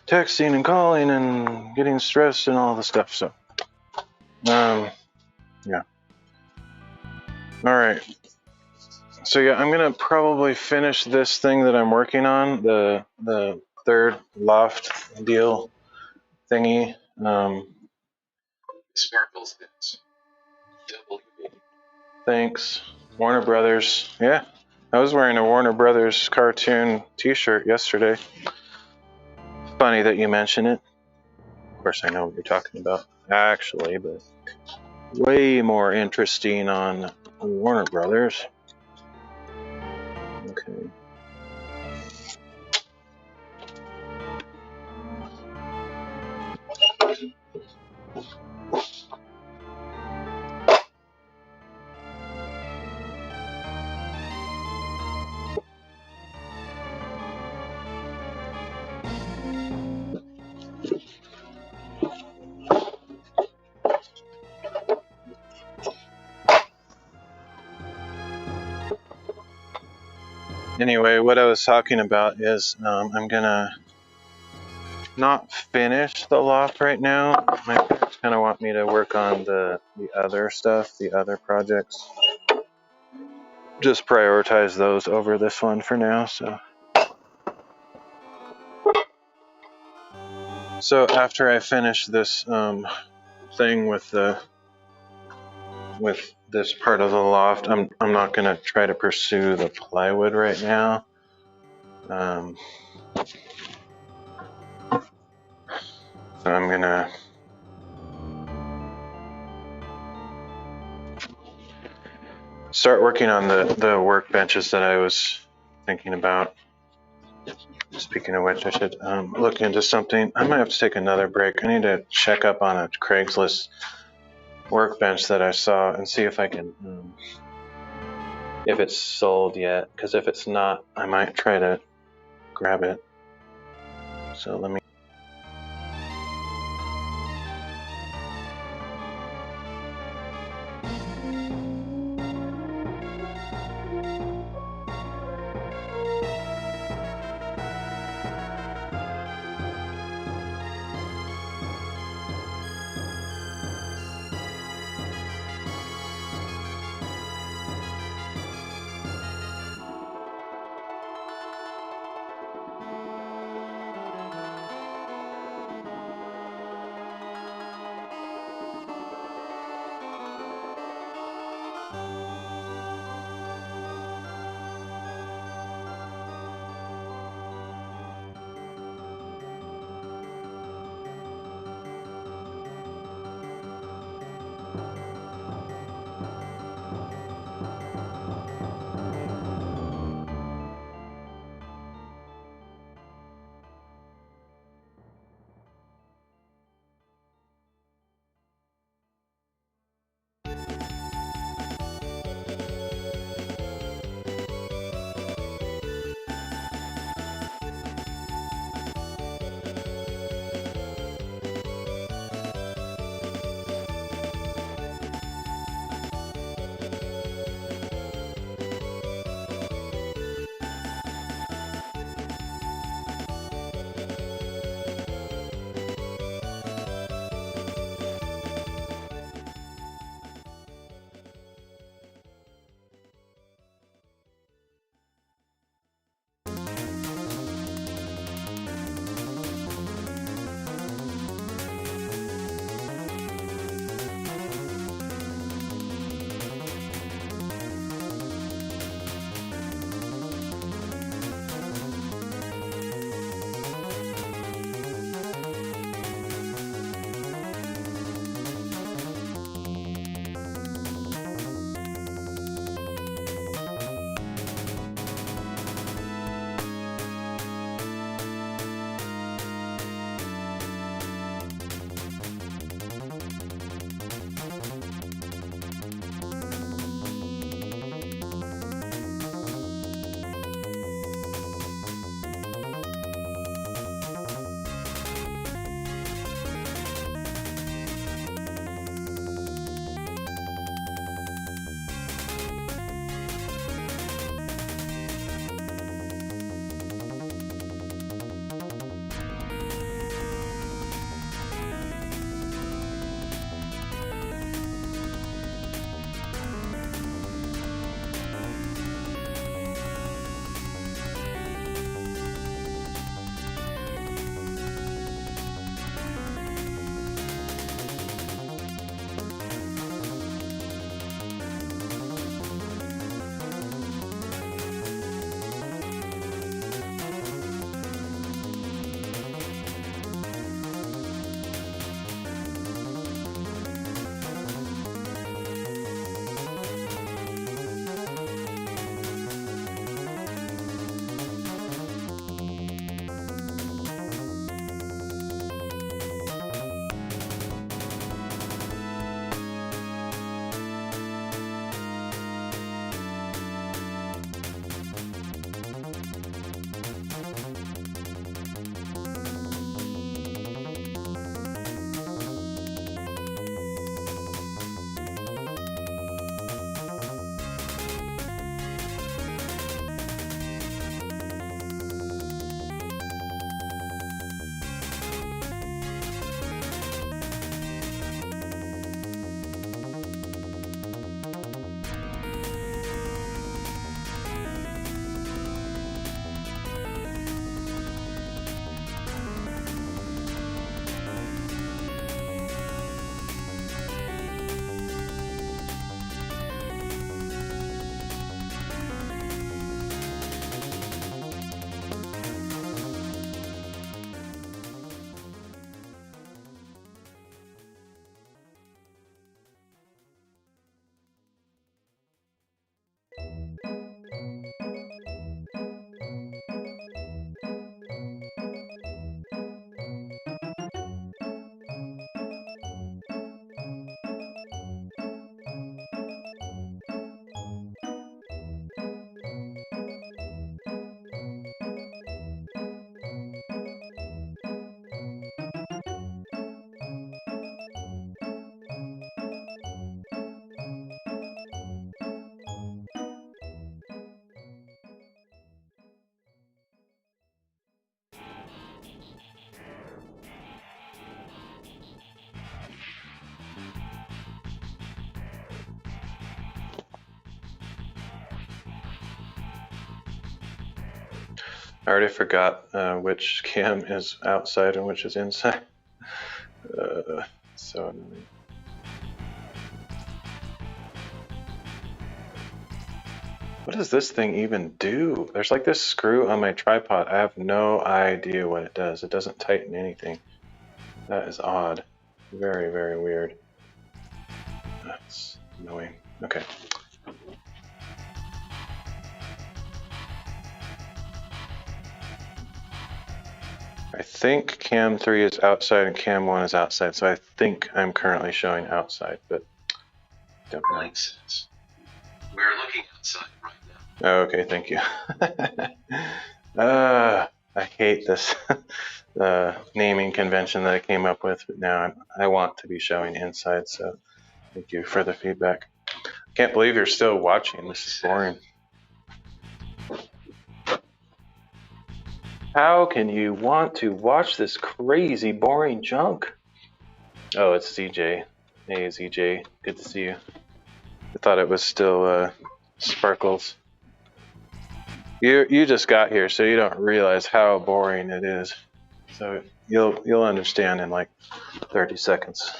texting and calling and getting stressed and all the stuff. So, yeah. All right. So yeah, I'm gonna probably finish this thing that I'm working on, the third loft deal thingy. Sparkles this. WB. Thanks, Warner Brothers. Yeah, I was wearing a Warner Brothers cartoon T-shirt yesterday. Funny that you mention it. Of course, I know what you're talking about, actually, but way more interesting on Warner Brothers. Okay. Anyway, what I was talking about is I'm gonna not finish the loft right now. My parents kind of want me to work on the other stuff, the other projects. Just prioritize those over this one for now. So after I finish this thing with this part of the loft, I'm not gonna try to pursue the plywood right now. So I'm gonna start working on the workbenches that I was thinking about. Speaking of which, I should look into something. I might have to take another break. I need to check up on a Craigslist workbench that I saw and see if I can, if it's sold yet. Because if it's not, I might try to grab it. So let me. I already forgot which cam is outside and which is inside. So annoying. What does this thing even do? There's like this screw on my tripod. I have no idea what it does. It doesn't tighten anything. That is odd. Very, very weird. That's annoying. Okay. I think cam 3 is outside and cam 1 is outside, so I think I'm currently showing outside, but don't know. Makes sense. We're looking outside right now. Oh, okay, thank you. I hate this naming convention that I came up with, but now I want to be showing inside, so thank you for the feedback. Can't believe you're still watching. This is boring. How can you want to watch this crazy, boring junk? Oh, it's ZJ. Hey, ZJ. Good to see you. I thought it was still Sparkles. You just got here, so you don't realize how boring it is. So you'll understand in like 30 seconds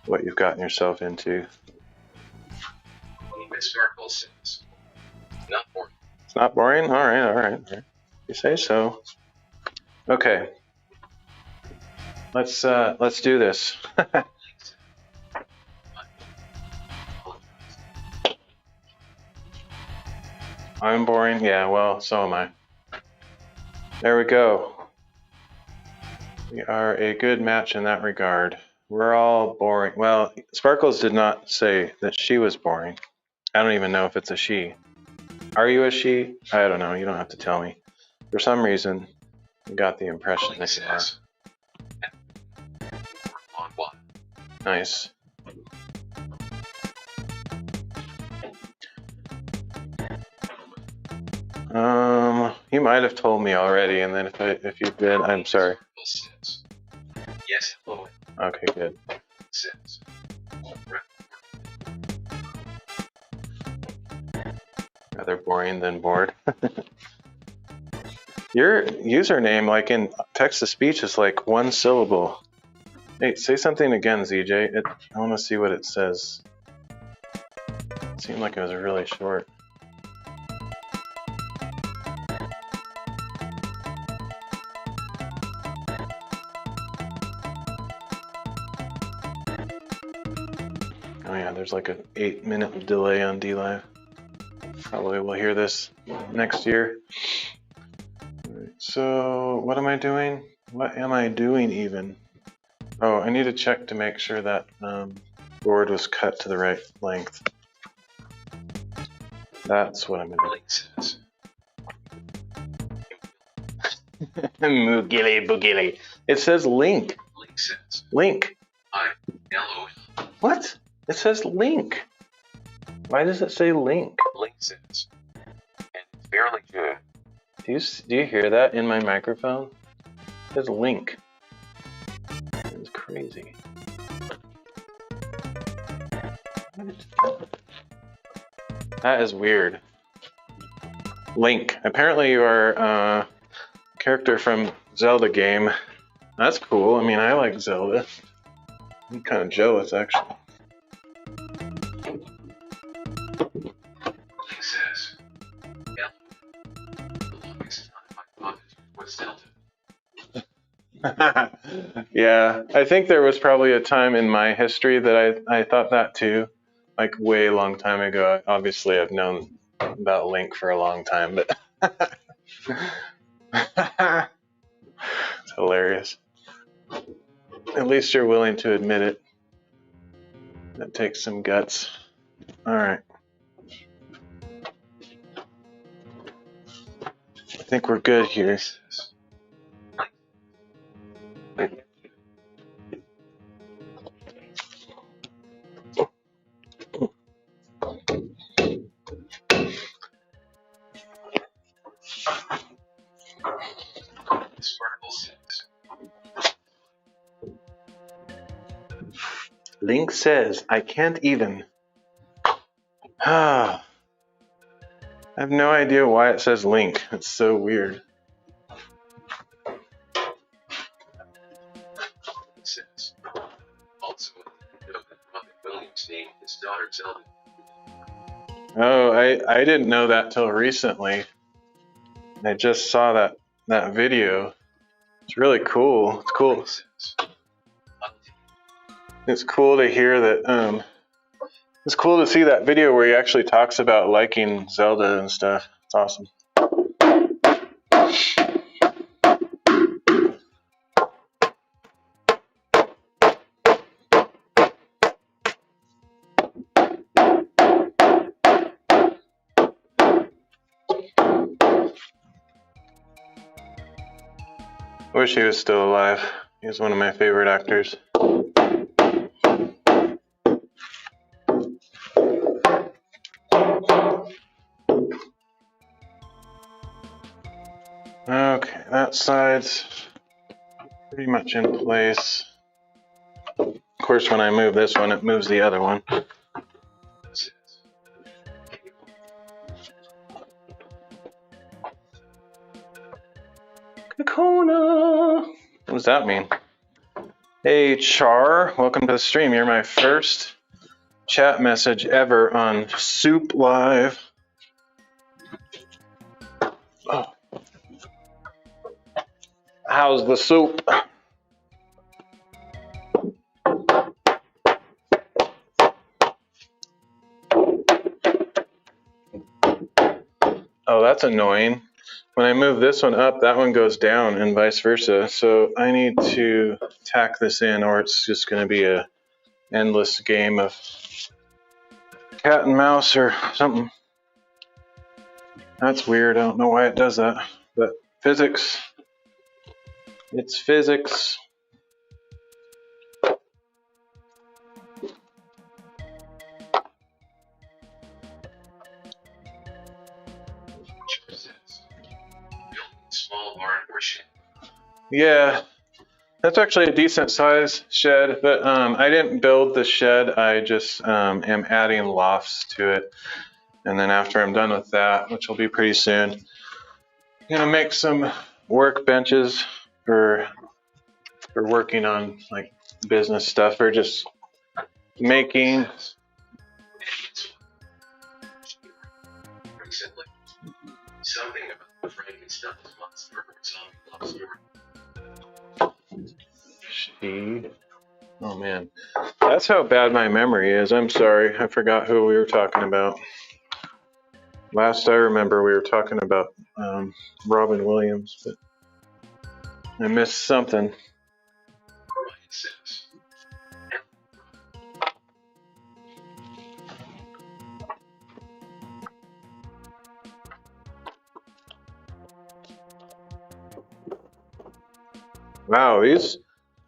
what you've gotten yourself into. Sparkles says, not boring. It's not boring? All right. You say so. Okay. Let's do this. I'm boring? Yeah, well, so am I. There we go. We are a good match in that regard. We're all boring. Well, Sparkles did not say that she was boring. I don't even know if it's a she. Are you a she? I don't know. You don't have to tell me. For some reason, I got the impression that you are. Nice. You might have told me already, and then if you did, I'm sorry. Yes, hello. Okay, good. Rather boring than bored. Your username, like in text-to-speech, is like one syllable. Hey, say something again, ZJ. I want to see what it says. It seemed like it was really short. Oh yeah, there's like an 8-minute delay on DLive. Probably we'll hear this next year. Right, so what am I doing? What am I doing even? Oh, I need to check to make sure that board was cut to the right length. That's what I'm going to do. Moogily boogily. It says link. Link says. Link. LOL. What? It says link. Why does it say link? Link says. And it's fairly good. Do you hear that in my microphone? It says link. It's crazy. That is weird. Link. Apparently you are a character from Zelda game. That's cool. I mean, I like Zelda. I'm kind of jealous, actually. Link says. Yeah. The longest time I thought it was Zelda. Yeah, I think there was probably a time in my history that I thought that too. Like way long time ago. Obviously, I've known about Link for a long time, but it's hilarious. At least you're willing to admit it. That takes some guts. All right. I think we're good here. Link says, I can't even. I have no idea why it says link. It's so weird. says. Also, you know that Robin Williams named his daughter Zelda. Oh, I didn't know that till recently. I just saw that video. It's really cool. It's cool. Says, It's cool to hear that. It's cool to see that video where he actually talks about liking Zelda and stuff. It's awesome. I wish he was still alive. He's one of my favorite actors. Okay, that side's pretty much in place. Of course, when I move this one, it moves the other one. says, Kakona! What does that mean? Hey, Char, welcome to the stream. You're my first chat message ever on Soup Live. Oh. How's the soup? Oh, that's annoying. When I move this one up, that one goes down and vice versa. So I need to tack this in or it's just going to be a endless game of cat and mouse or something. That's weird. I don't know why it does that. But physics. It's physics. says, building a small barn or shed. Yeah. That's actually a decent size shed, but I didn't build the shed. I just am adding lofts to it. And then after I'm done with that, which will be pretty soon, I'm gonna make some workbenches for working on like business stuff or just making. Says, recently, something about the Frankenstein's monster or zombie love story. She. Oh man, that's how bad my memory is. I'm sorry, I forgot who we were talking about. Last I remember, we were talking about Robin Williams, but I missed something. Ryan says, Wow, these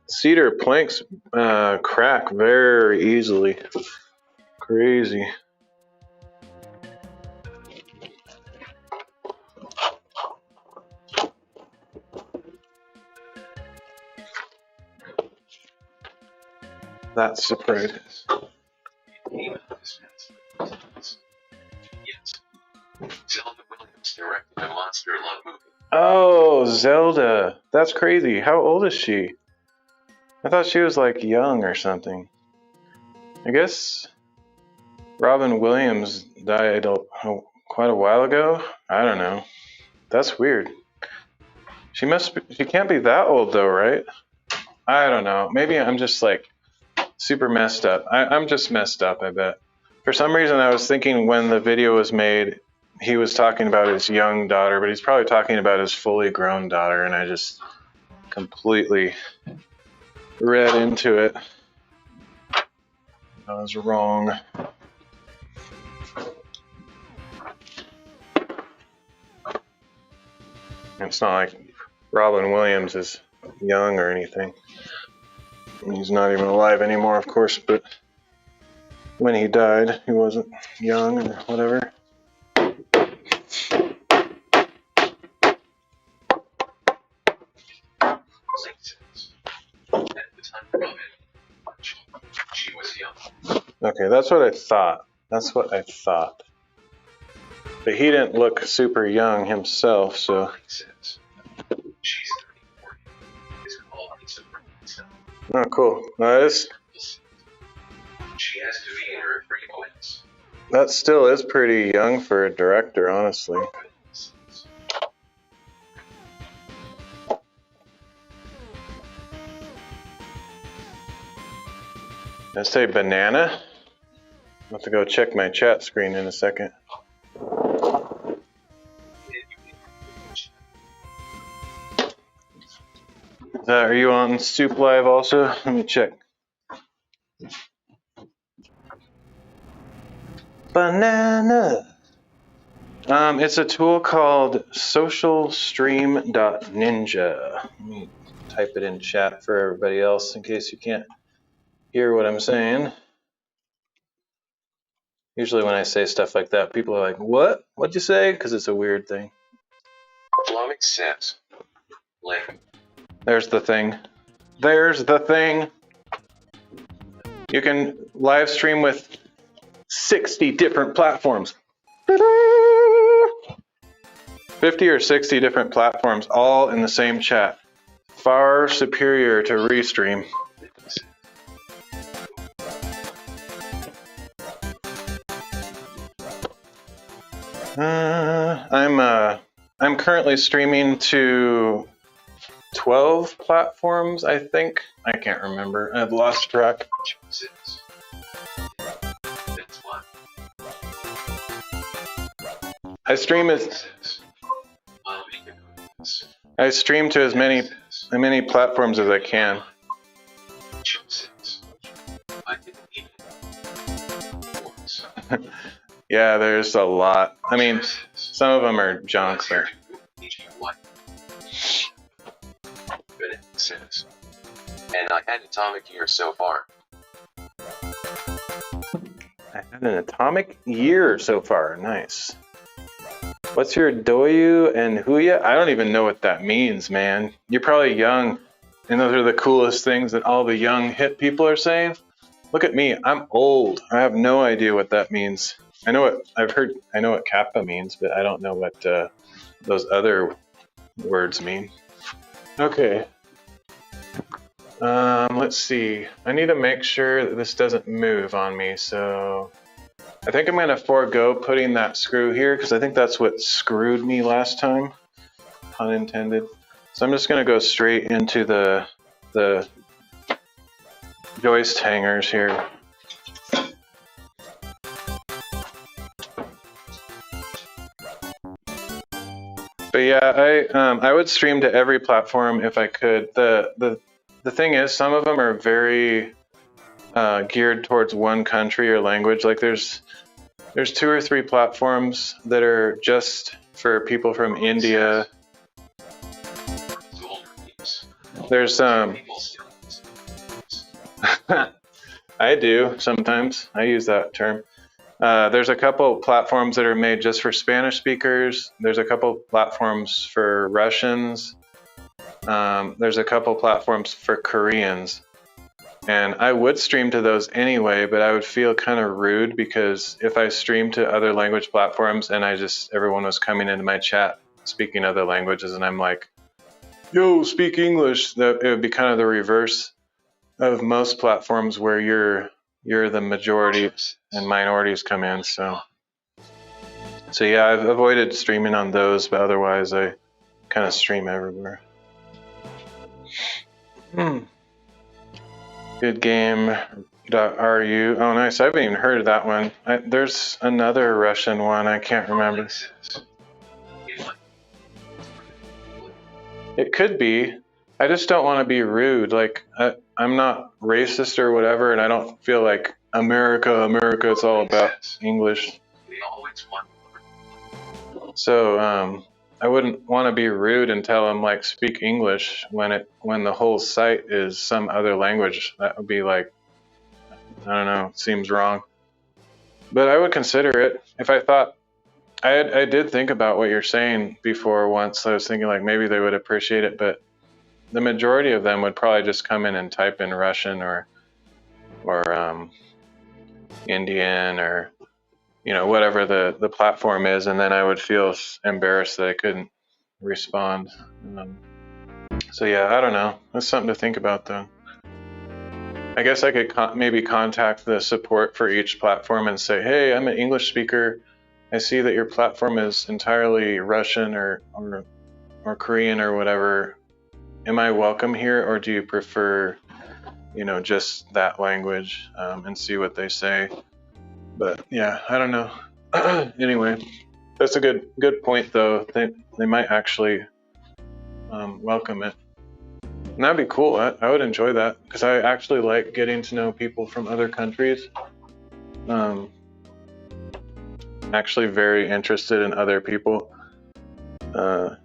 cedar planks crack very easily. Crazy. That's surprising. name of this man's yes. Zelda Williams directed a monster love movie. Oh, Zelda. That's crazy. How old is she? I thought she was like young or something. I guess Robin Williams died quite a while ago. I don't know. That's weird. She can't be that old though, right? I don't know. Maybe I'm just like super messed up. I'm just messed up, I bet. For some reason, I was thinking when the video was made, he was talking about his young daughter, but he's probably talking about his fully grown daughter, and I just completely read into it. I was wrong. It's not like Robin Williams is young or anything. He's not even alive anymore, of course, but when he died, he wasn't young or whatever. Says, at the time Robin, she was young. Okay, that's what I thought. But he didn't look super young himself, so. Says, she's 34. Is called Lisa Frankenstein. Oh, cool. She has to be in her 3 points. That still is pretty young for a director, honestly. Did I say banana? I'll have to go check my chat screen in a second. Are you on Soup Live also? Let me check. Banana. It's a tool called socialstream.ninja. Let me type it in chat for everybody else in case you can't hear what I'm saying. Usually when I say stuff like that, people are like, what? What'd you say? Because it's a weird thing. Flummox says, link. There's the thing. There's the thing. You can live stream with 60 different platforms. 50 or 60 different platforms all in the same chat. Far superior to Restream. I'm currently streaming to 12 platforms, I think. I can't remember. I've lost track. I stream to as many platforms as I can. Yeah, there's a lot. I mean, some of them are junk. And I had Atomic Year so far. I had an Atomic Year so far. Nice. What's your Doyu and Huya? I don't even know what that means, man. You're probably young, and those are the coolest things that all the young hip people are saying. Look at me. I'm old. I have no idea what that means. I know what Kappa means, but I don't know what those other words mean. Okay. Let's see. I need to make sure that this doesn't move on me, so I think I'm going to forego putting that screw here because I think that's what screwed me last time, pun intended. So I'm just going to go straight into the joist hangers here. But yeah, I would stream to every platform if I could. The thing is, some of them are very geared towards one country or language. Like there's 2 or 3 platforms that are just for people from India. There's I do sometimes. I use that term. There's a couple platforms that are made just for Spanish speakers. There's a couple platforms for Russians. There's a couple platforms for Koreans. And I would stream to those anyway, but I would feel kind of rude because if I stream to other language platforms and everyone was coming into my chat speaking other languages and I'm like, yo, speak English, that it would be kind of the reverse of most platforms where you're the majority and minorities come in. So yeah, I've avoided streaming on those, but otherwise I kind of stream everywhere. Good game. .ru. Oh, nice. I haven't even heard of that one. There's another Russian one. I can't remember. It could be. I just don't want to be rude. Like, I'm not racist or whatever, and I don't feel like America, it's all about English. So, I wouldn't want to be rude and tell them like speak English when the whole site is some other language. That would be like, I don't know, seems wrong. But I would consider it if I thought I did think about what you're saying before once. I was thinking like maybe they would appreciate it, but the majority of them would probably just come in and type in Russian or Indian or whatever the platform is, and then I would feel embarrassed that I couldn't respond. So yeah, I don't know. That's something to think about though. I guess I could maybe contact the support for each platform and say, hey, I'm an English speaker. I see that your platform is entirely Russian or Korean or whatever. Am I welcome here, or do you prefer, you know, just that language, and see what they say? But yeah, I don't know. Anyway, that's a good point though. They might actually welcome it. And that'd be cool. I would enjoy that because I actually like getting to know people from other countries. Actually very interested in other people. And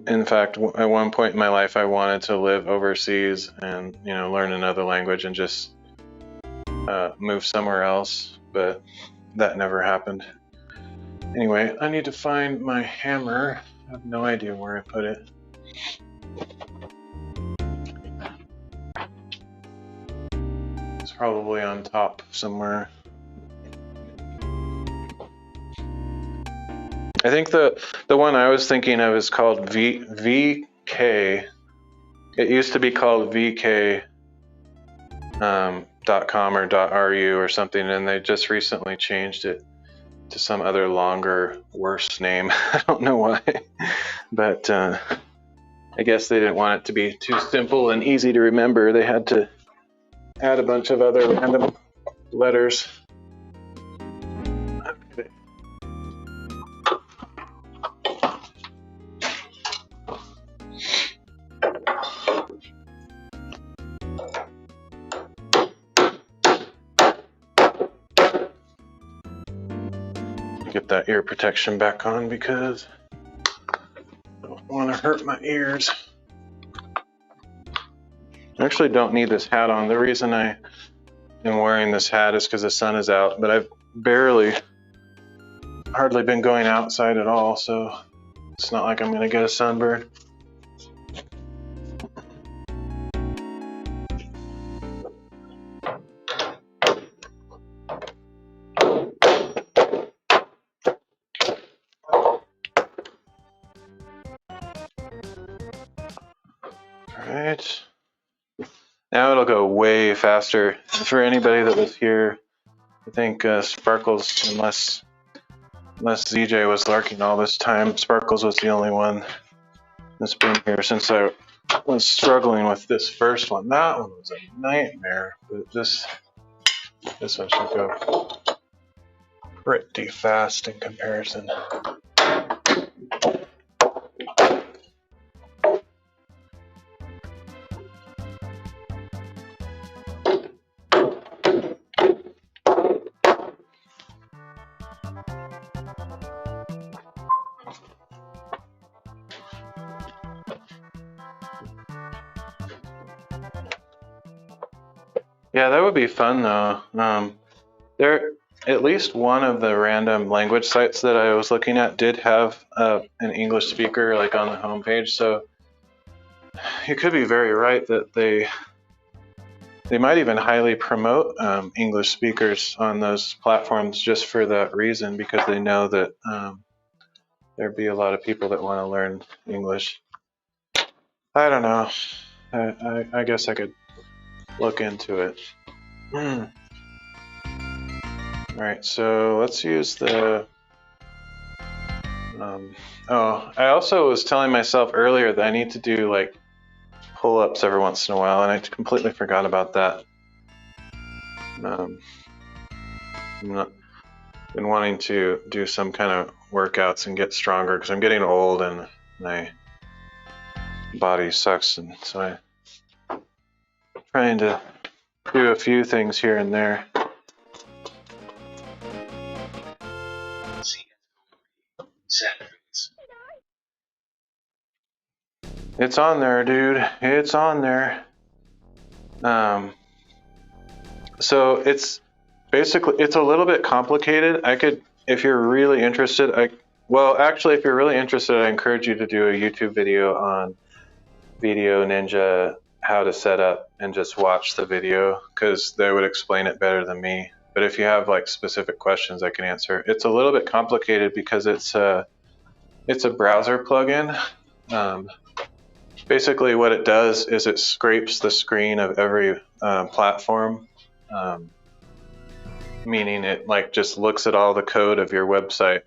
in fact, at one point in my life, I wanted to live overseas and, you know, learn another language and just move somewhere else, but that never happened. Anyway, I need to find my hammer. I have no idea where I put it. It's probably on top somewhere. I think the one I was thinking of is called VK. It used to be called VK .com or .ru or something, and they just recently changed it to some other longer, worse name. I don't know why, but I guess they didn't want it to be too simple and easy to remember. They had to add a bunch of other random letters. Okay. Get that ear protection back on because I don't want to hurt my ears. I actually don't need this hat on. The reason I am wearing this hat is because the sun is out, but I've hardly been going outside at all, so it's not like I'm going to get a sunburn. Alright, now it'll go way faster. For anybody that was here, I think Sparkles, unless ZJ was lurking all this time, Sparkles was the only one that's been here since I was struggling with this first one. That one was a nightmare, but this one should go pretty fast in comparison. Yeah, that would be fun though. At least one of the random language sites that I was looking at did have an English speaker like on the homepage, so you could be very right that they might even highly promote English speakers on those platforms just for that reason, because they know that there'd be a lot of people that want to learn English. I don't know. I guess I could look into it. Alright, so let's use the... I also was telling myself earlier that I need to do like pull-ups every once in a while, and I completely forgot about that. I've been wanting to do some kind of workouts and get stronger because I'm getting old and my body sucks, and so I'm trying to do a few things here and there. It's on there, dude. It's on there. So it's basically, it's a little bit complicated. I could, if you're really interested, if you're really interested, I encourage you to do a YouTube video on Video Ninja, how to set up, and just watch the video because they would explain it better than me. But if you have like specific questions, I can answer. It's a little bit complicated because it's a browser plugin. Basically what it does is it scrapes the screen of every platform, meaning it like just looks at all the code of your website,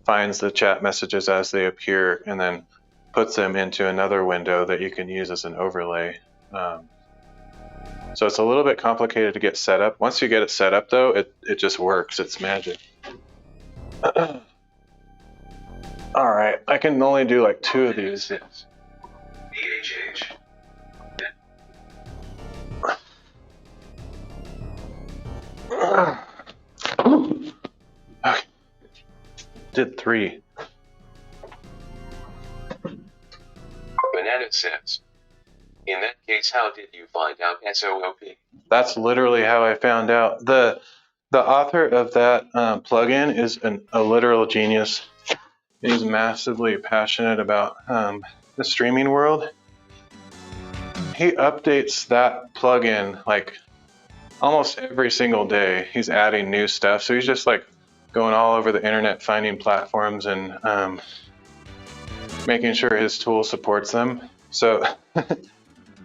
finds the chat messages as they appear, and then puts them into another window that you can use as an overlay. So it's a little bit complicated to get set up. Once you get it set up though, it just works. It's magic. All right, I can only do like 2 of these. BHH. Okay. Did 3. Banana says, in that case, how did you find out SOOP? That's literally how I found out. The author of that plugin is a literal genius. He's massively passionate about the streaming world. He updates that plugin like almost every single day. He's adding new stuff. So he's just like going all over the internet, finding platforms and making sure his tool supports them. So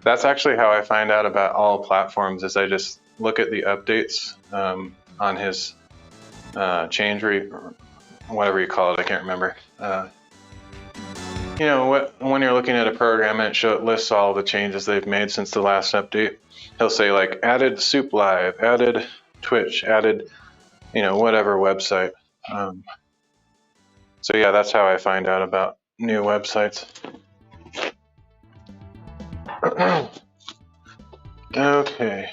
that's actually how I find out about all platforms, is I just look at the updates on his whatever you call it, I can't remember. You know, when you're looking at a program and it lists all the changes they've made since the last update, he'll say like added Soup Live, added Twitch, added, you know, whatever website. So yeah, that's how I find out about new websites. Okay.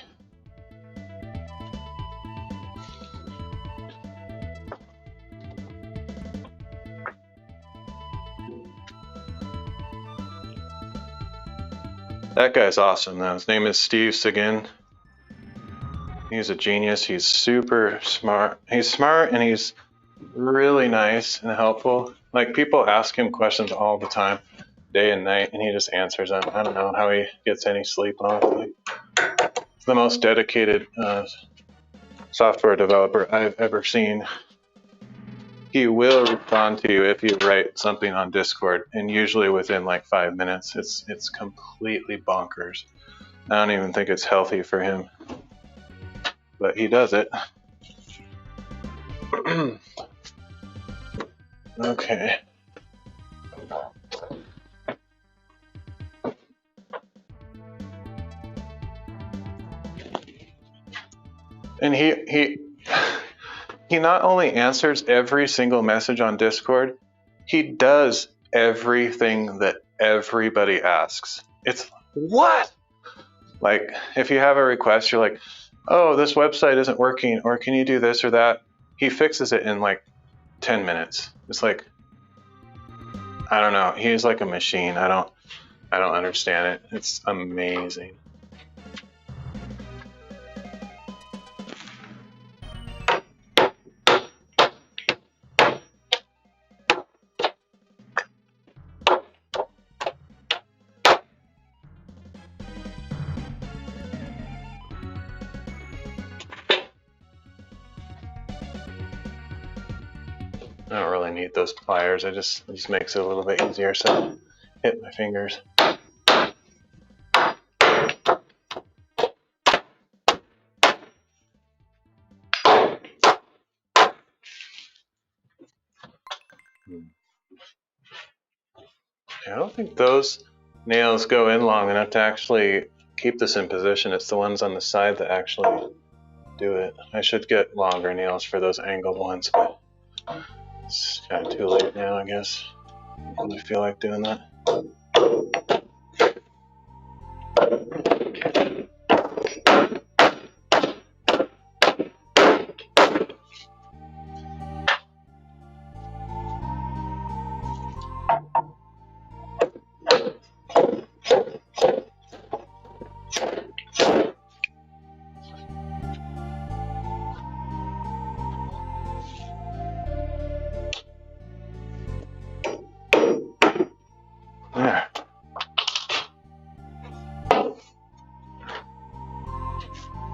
That guy's awesome though. His name is Steve Seguin. He's a genius. He's super smart. He's smart and he's really nice and helpful. Like, people ask him questions all the time, day and night, and he just answers them. I don't know how he gets any sleep, honestly. He's the most dedicated software developer I've ever seen. He will respond to you if you write something on Discord, and usually within like 5 minutes. It's completely bonkers. I don't even think it's healthy for him, but he does it. Okay. And he not only answers every single message on Discord, he does everything that everybody asks. It's what? Like, if you have a request, you're like, oh, this website isn't working, or can you do this or that? He fixes it in like 10 minutes. It's like, I don't know. He's like a machine. I don't understand it. It's amazing. I don't really need those pliers. It just makes it a little bit easier, so I hit my fingers. I don't think those nails go in long enough to actually keep this in position. It's the ones on the side that actually do it. I should get longer nails for those angled ones, but it's kind of too late now, I guess. I don't really feel like doing that.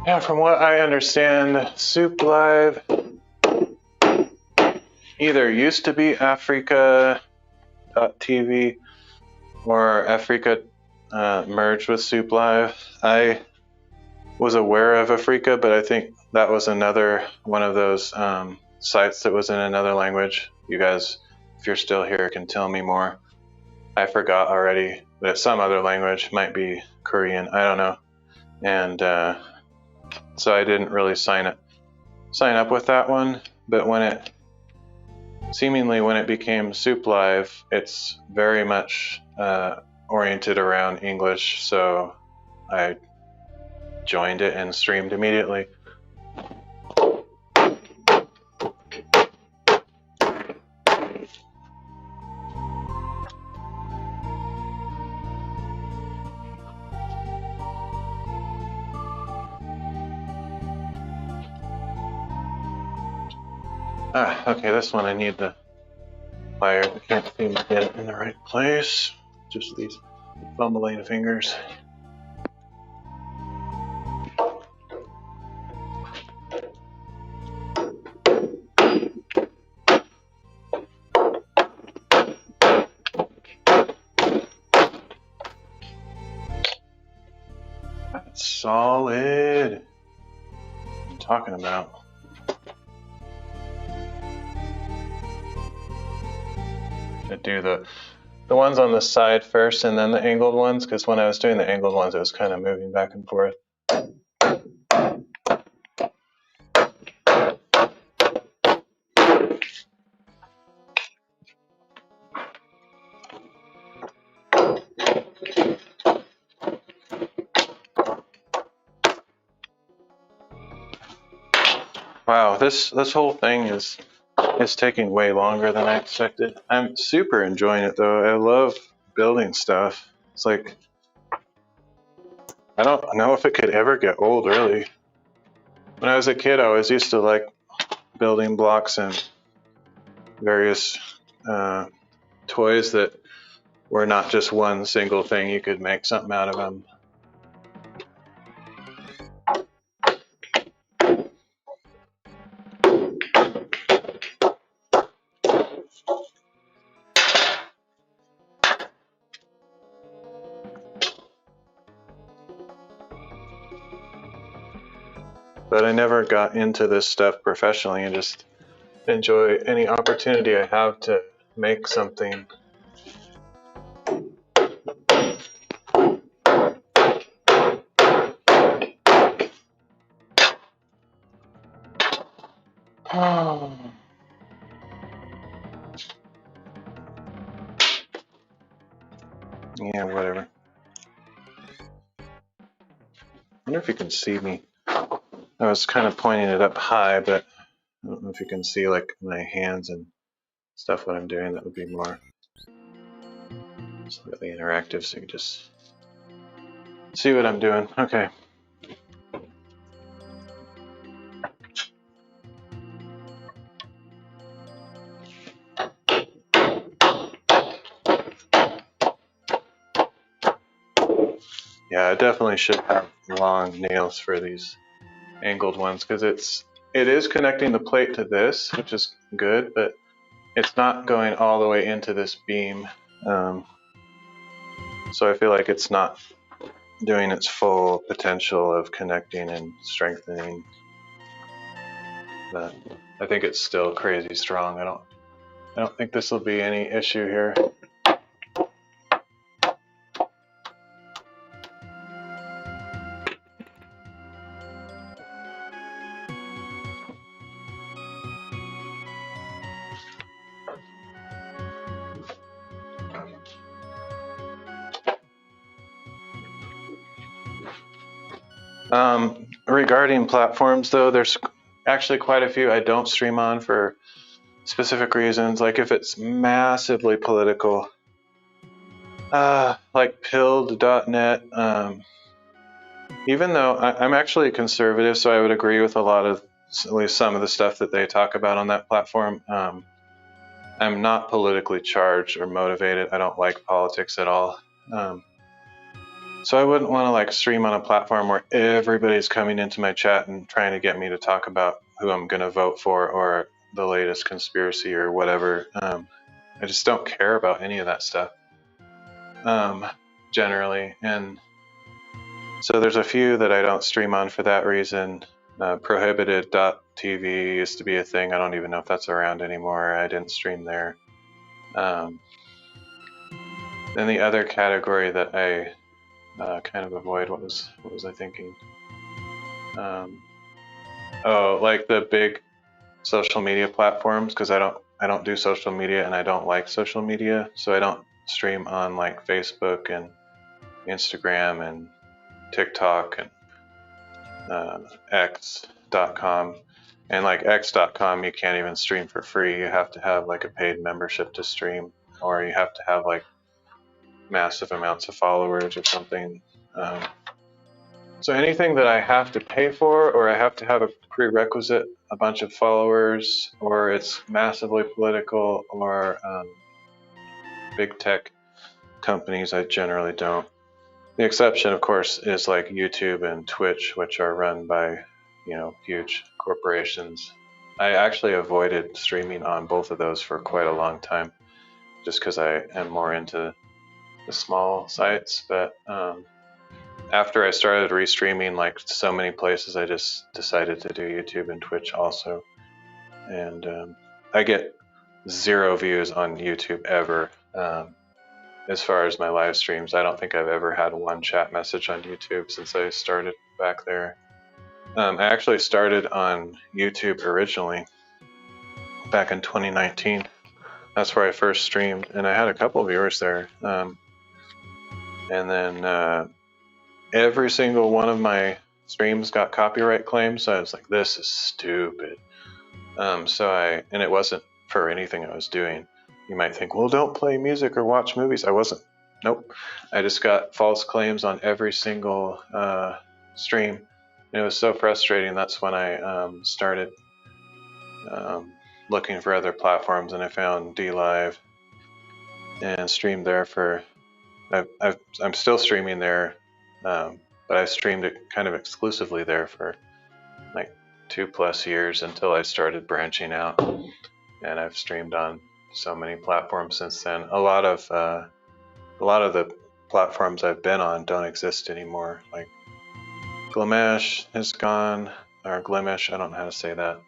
Yeah, from what I understand, Soup Live either used to be Africa.tv or Africa merged with Soup Live. I was aware of Africa, but I think that was another one of those sites that was in another language. You guys, if you're still here, can tell me more. I forgot already, but it's some other language, might be Korean, I don't know. And so I didn't really sign up with that one. But when it became Soup Live, it's very much oriented around English. So I joined it and streamed immediately. Okay, this one I need the pliers. I can't seem to get it in the right place. Just these fumbling fingers. That's solid. What I'm talking about. I do the ones on the side first and then the angled ones, because when I was doing the angled ones, it was kind of moving back and forth. Wow, this whole thing is taking way longer than I expected. I'm super enjoying it though. I love building stuff. It's like, I don't know if it could ever get old, really. When I was a kid, I always used to like building blocks and various toys that were not just one single thing. You could make something out of them. But I never got into this stuff professionally, and just enjoy any opportunity I have to make something. Yeah, whatever. I wonder if you can see me. I was kind of pointing it up high, but I don't know if you can see like my hands and stuff what I'm doing. That would be more slightly interactive, so you can just see what I'm doing. Okay. Yeah, I definitely should have long nails for these angled ones, because it is connecting the plate to this, which is good, but it's not going all the way into this beam. So I feel like it's not doing its full potential of connecting and strengthening. But I think it's still crazy strong. I don't think this will be any issue here. Regarding platforms, though, there's actually quite a few I don't stream on for specific reasons. Like if it's massively political, like pilled.net, even though I'm actually conservative, so I would agree with a lot of, at least some of the stuff that they talk about on that platform. I'm not politically charged or motivated. I don't like politics at all. So I wouldn't want to like stream on a platform where everybody's coming into my chat and trying to get me to talk about who I'm going to vote for or the latest conspiracy or whatever. I just don't care about any of that stuff. generally. And so there's a few that I don't stream on for that reason. Prohibited.tv used to be a thing. I don't even know if that's around anymore. I didn't stream there. Then the other category that I kind of avoid, what was I thinking? Oh, like the big social media platforms, because I don't do social media and I don't like social media, so I don't stream on like Facebook and Instagram and TikTok and X.com. And like X.com, you can't even stream for free. You have to have like a paid membership to stream, or you have to have like massive amounts of followers or something. So anything that I have to pay for, or I have to have a prerequisite, a bunch of followers, or it's massively political, or big tech companies, I generally don't. The exception, of course, is like YouTube and Twitch, which are run by, huge corporations. I actually avoided streaming on both of those for quite a long time, just because I am more into the small sites. But after I started restreaming like so many places, I just decided to do YouTube and Twitch also. And I get 0 views on YouTube ever. As far as my live streams, I don't think I've ever had one chat message on YouTube since I started back there. I actually started on YouTube originally back in 2019. That's where I first streamed, and I had a couple of viewers there. And then every single one of my streams got copyright claims, so I was like, this is stupid. And it wasn't for anything I was doing. You might think, well, don't play music or watch movies. I wasn't. Nope. I just got false claims on every single stream. And it was so frustrating. That's when I started looking for other platforms, and I found DLive and streamed there for. I'm still streaming there, but I streamed it kind of exclusively there for like 2+ years until I started branching out, and I've streamed on so many platforms since then. A lot of the platforms I've been on don't exist anymore. Like Glimesh is gone, or Glimesh, I don't know how to say that.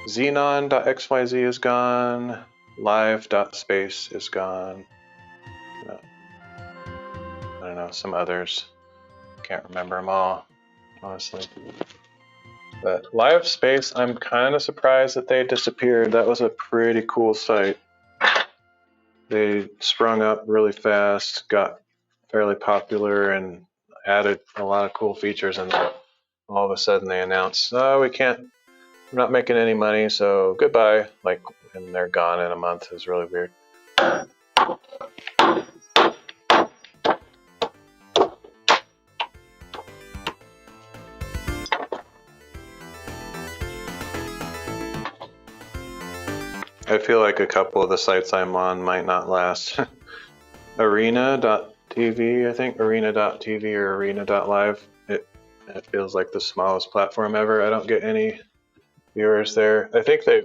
Xenon.xyz is gone. Live.space is gone. I don't know, some others. Can't remember them all, honestly. But LiveSpace, I'm kind of surprised that they disappeared. That was a pretty cool site. They sprung up really fast, got fairly popular, and added a lot of cool features. And then all of a sudden they announced, "Oh, we're not making any money, so goodbye." And they're gone in a month. It was really weird. I feel like a couple of the sites I'm on might not last. Arena.tv, I think, Arena.tv or Arena.live. It feels like the smallest platform ever. I don't get any viewers there. I think they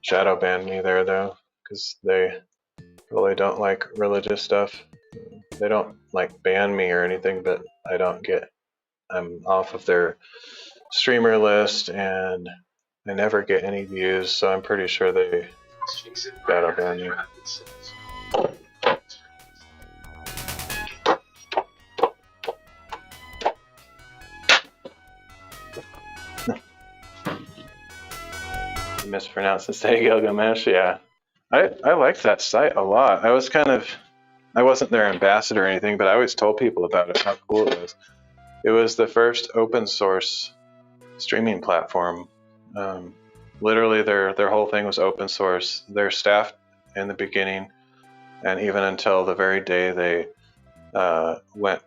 shadow banned me there though, because they really don't like religious stuff. They don't like ban me or anything, but I'm off of their streamer list and I never get any views, so I'm pretty sure they shadow ban you. You mispronounced the say Gilgamesh, yeah. I liked that site a lot. I wasn't their ambassador or anything, but I always told people about it, how cool it was. It was the first open source streaming platform. Literally their whole thing was open source. Their staff in the beginning, and even until the very day they went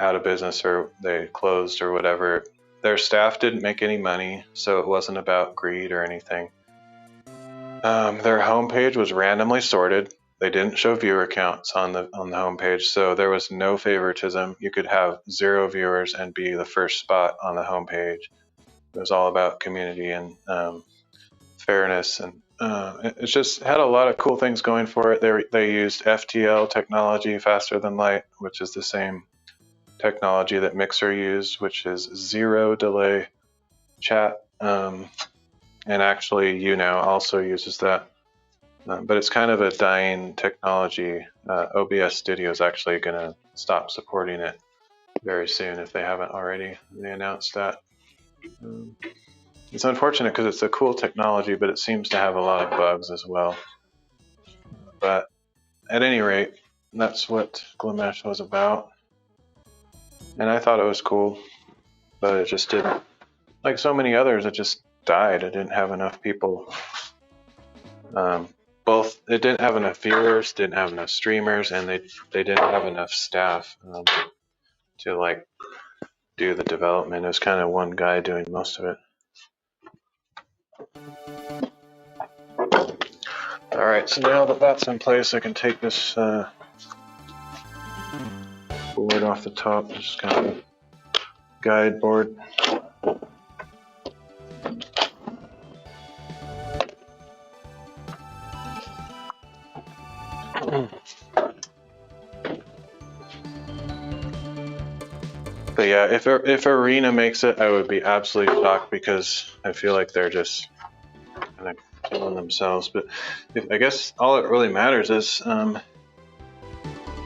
out of business or they closed or whatever, their staff didn't make any money, so it wasn't about greed or anything. Their homepage was randomly sorted. They didn't show viewer counts on the homepage, so there was no favoritism. You could have 0 viewers and be the first spot on the homepage. It was all about community and fairness, and It's just had a lot of cool things going for it. They used FTL technology, faster than light, which is the same technology that Mixer used, which is zero delay chat. And actually, YouNow also uses that. But it's kind of a dying technology. OBS Studio is actually going to stop supporting it very soon if they haven't already. They announced that. It's unfortunate because it's a cool technology, but it seems to have a lot of bugs as well. But at any rate, that's what Glimesh was about. And I thought it was cool, but it just didn't. Like so many others, it just died. It didn't have enough people. It didn't have enough viewers, didn't have enough streamers, and they didn't have enough staff to like do the development. It was kind of one guy doing most of it. All right, so now that that's in place, I can take this board off the top. Just kind of guide board. But yeah, if Arena makes it, I would be absolutely shocked because I feel like they're just kind of killing themselves. But I guess all it really matters is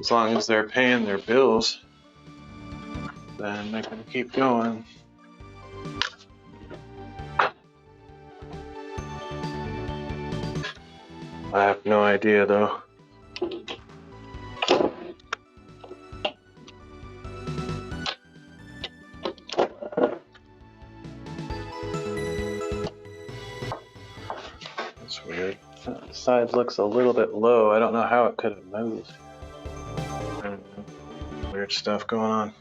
as long as they're paying their bills, then they can keep going. I have no idea though. That's weird. The side looks a little bit low. I don't know how it could have moved. Weird stuff going on.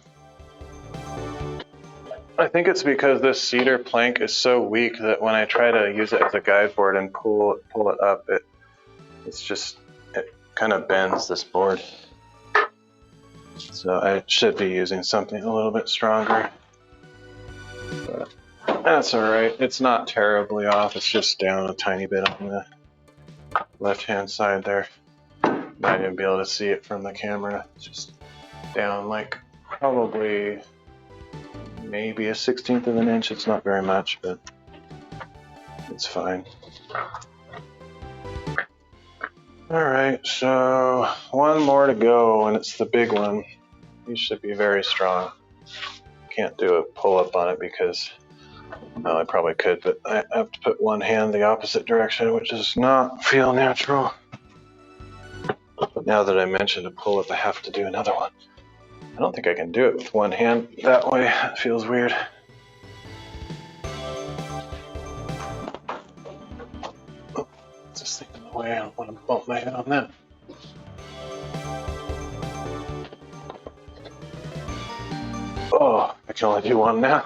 I think it's because this cedar plank is so weak that when I try to use it as a guide board and pull it up, it kind of bends this board. So I should be using something a little bit stronger. But that's alright. It's not terribly off. It's just down a tiny bit on the left-hand side there. Might even be able to see it from the camera. It's just down like probably maybe a 1/16 of an inch. It's not very much, but it's fine. Alright, so one more to go, and it's the big one. These should be very strong. Can't do a pull-up on it because, well, I probably could, but I have to put one hand the opposite direction, which does not feel natural. But now that I mentioned a pull-up, I have to do another one. I don't think I can do it with one hand that way. It feels weird. Oh, it's this thing in the way. I don't want to bump my head on that. Oh, I can only do one now.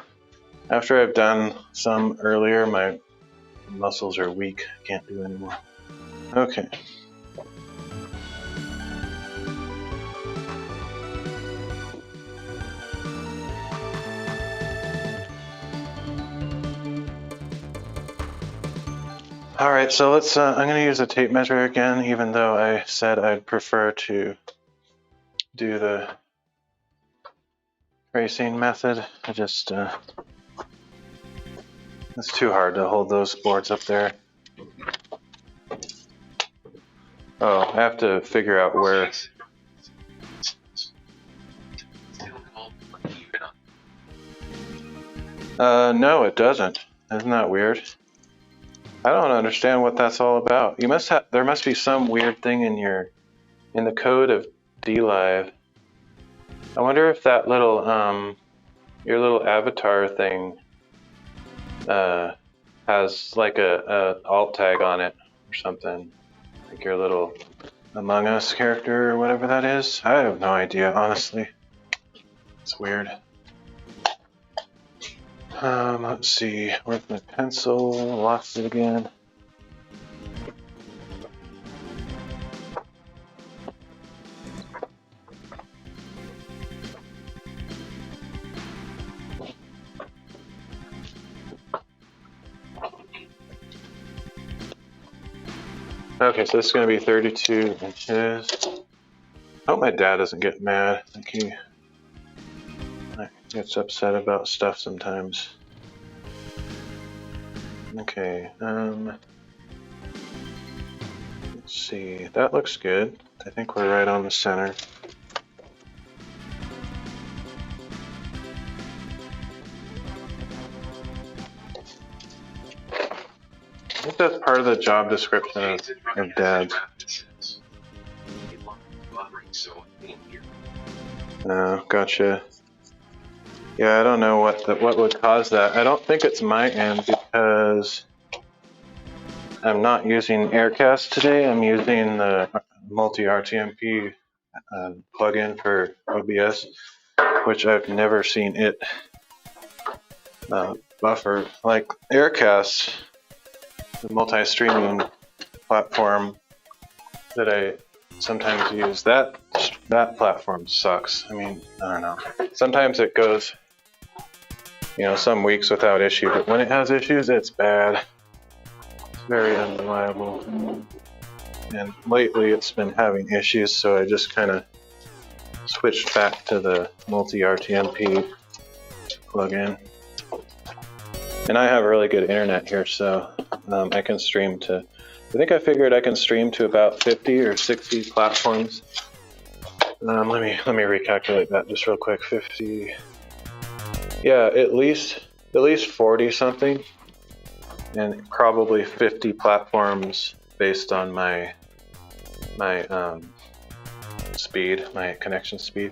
After I've done some earlier, my muscles are weak. I can't do anymore. Okay. Alright, so let's, I'm going to use a tape measure again, even though I said I'd prefer to do the tracing method. I just, it's too hard to hold those boards up there. Oh, I have to figure out where. No, it doesn't. Isn't that weird? I don't understand what that's all about. There must be some weird thing in the code of DLive. I wonder if that little, your little avatar thing, has like a alt tag on it or something. Like your little Among Us character or whatever that is. I have no idea, honestly. It's weird. Let's see, where's my pencil? Lost it again. Okay, so this is going to be 32 inches. I hope my dad doesn't get mad. I think he gets upset about stuff sometimes. Okay, let's see. That looks good. I think we're right on the center. I think that's part of the job description of Dad's. Gotcha. Yeah, I don't know what would cause that. I don't think it's my end because I'm not using Aircast today. I'm using the multi-RTMP plugin for OBS, which I've never seen it buffer. Like Aircast, the multi-streaming platform that I sometimes use, that platform sucks. I mean, I don't know. Sometimes it goes, some weeks without issue, but when it has issues, it's bad. It's very unreliable. And lately it's been having issues, so I just kind of switched back to the multi-RTMP plugin. And I have really good internet here, so I can stream to, I think I figured I can stream to about 50 or 60 platforms. Let me recalculate that just real quick. 50, yeah, at least 40 something, and probably 50 platforms based on my speed, my connection speed.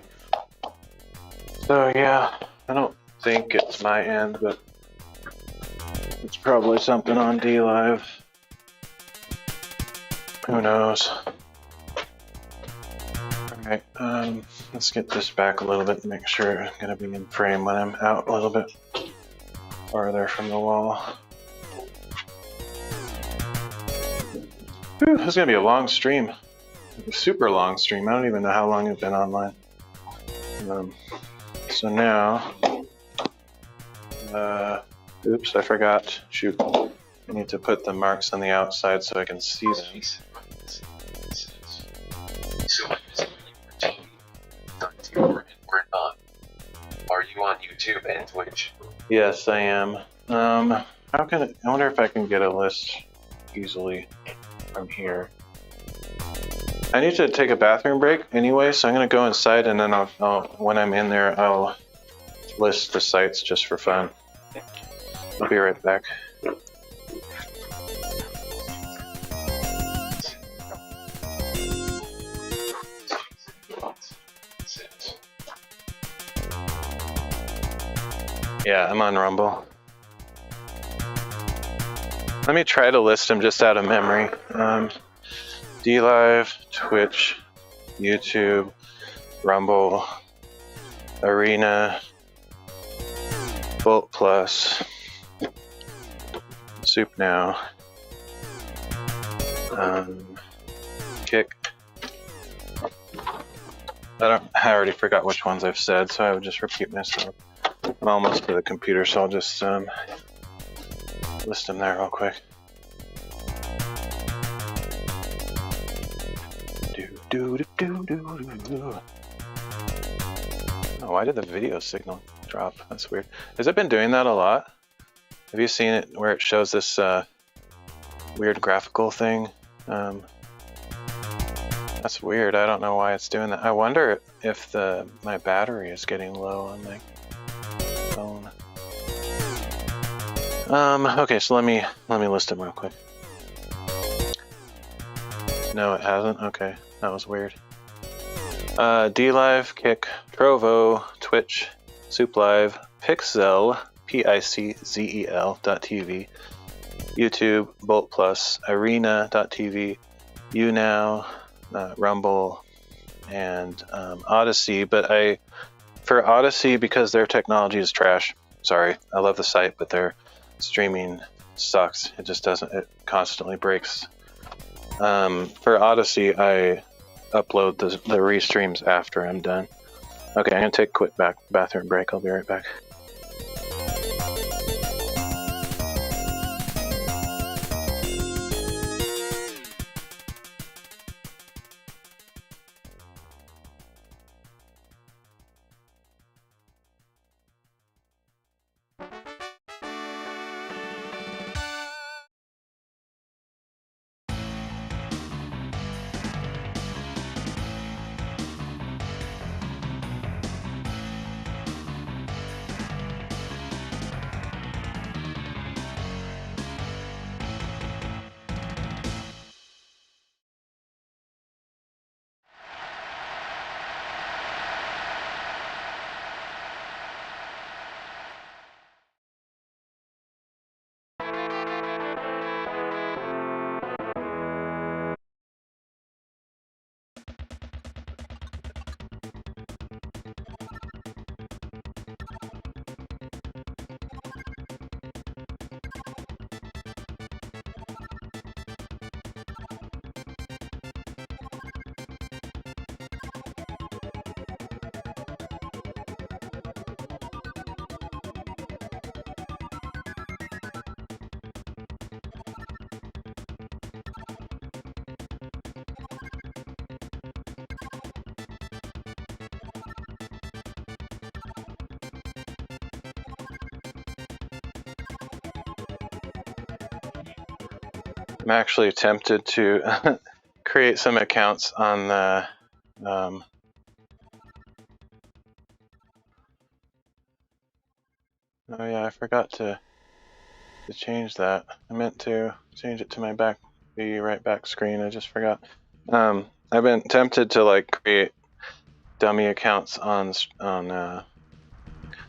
So yeah, I don't think it's my end, but it's probably something on DLive. Who knows? Alright, let's get this back a little bit and make sure I'm gonna be in frame when I'm out a little bit farther from the wall. Whew, this is gonna be a long stream. A super long stream. I don't even know how long I've been online. So now, oops, I forgot. Shoot. I need to put the marks on the outside so I can see them. Are you on YouTube and Twitch? Yes, I am. I wonder if I can get a list easily from here. I need to take a bathroom break anyway, so I'm gonna go inside, and then I'll when I'm in there, I'll list the sites just for fun. I'll be right back. Yeah, I'm on Rumble. Let me try to list them just out of memory. DLive, Twitch, YouTube, Rumble, Arena, Bolt Plus, Soup Now, Kick. I already forgot which ones I've said, so I would just repeat myself. I'm almost to the computer, so I'll just list them there real quick. Oh, why did the video signal drop? That's weird. Has it been doing that a lot? Have you seen it where it shows this weird graphical thing? That's weird. I don't know why it's doing that. I wonder if my battery is getting low on my phone. Okay, so let me list them real quick. No, it hasn't. Okay, that was weird. DLive, Kick, Trovo, Twitch, SoupLive, Pixel, PICZEL.tv, YouTube, Bolt Plus, Arena.tv, YouNow, Rumble, and Odyssey. But for Odyssey, because their technology is trash. Sorry, I love the site, but their streaming sucks. It just doesn't. It constantly breaks. For Odyssey, I upload the restreams after I'm done. Okay, I'm gonna take a quick bathroom break. I'll be right back. I'm actually tempted to create some accounts on the oh yeah, I forgot to change that. I meant to change it to my right back screen. I just forgot. I've been tempted to like create dummy accounts on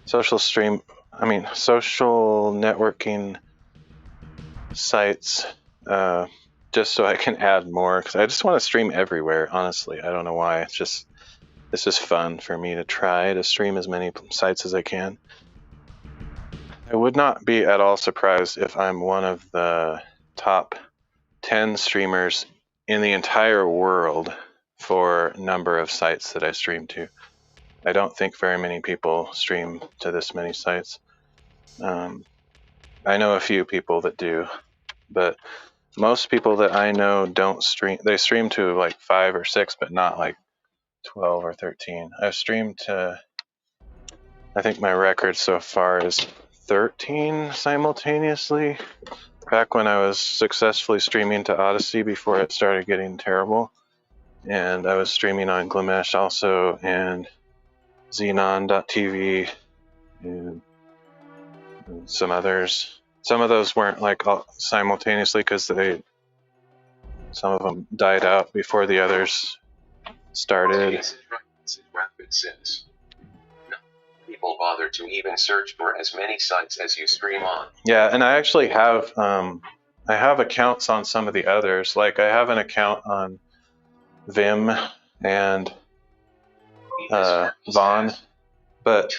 social networking sites, just so I can add more, because I just want to stream everywhere. Honestly, I don't know why. It's just fun for me to try to stream as many sites as I can. I would not be at all surprised if I'm one of the top 10 streamers in the entire world for number of sites that I stream to. I don't think very many people stream to this many sites. I know a few people that do, but most people that I know don't stream. They stream to like 5 or 6, but not like 12 or 13. I've streamed to, I think my record so far is 13 simultaneously. Back when I was successfully streaming to Odyssey before it started getting terrible. And I was streaming on Glimesh also, and Xenon.tv, and some others. Some of those weren't like simultaneously because some of them died out before the others started. Rapid says, no, people bother to even search for as many sites as you stream on. Yeah, and I actually have accounts on some of the others. Like I have an account on Vim and Vaughn, but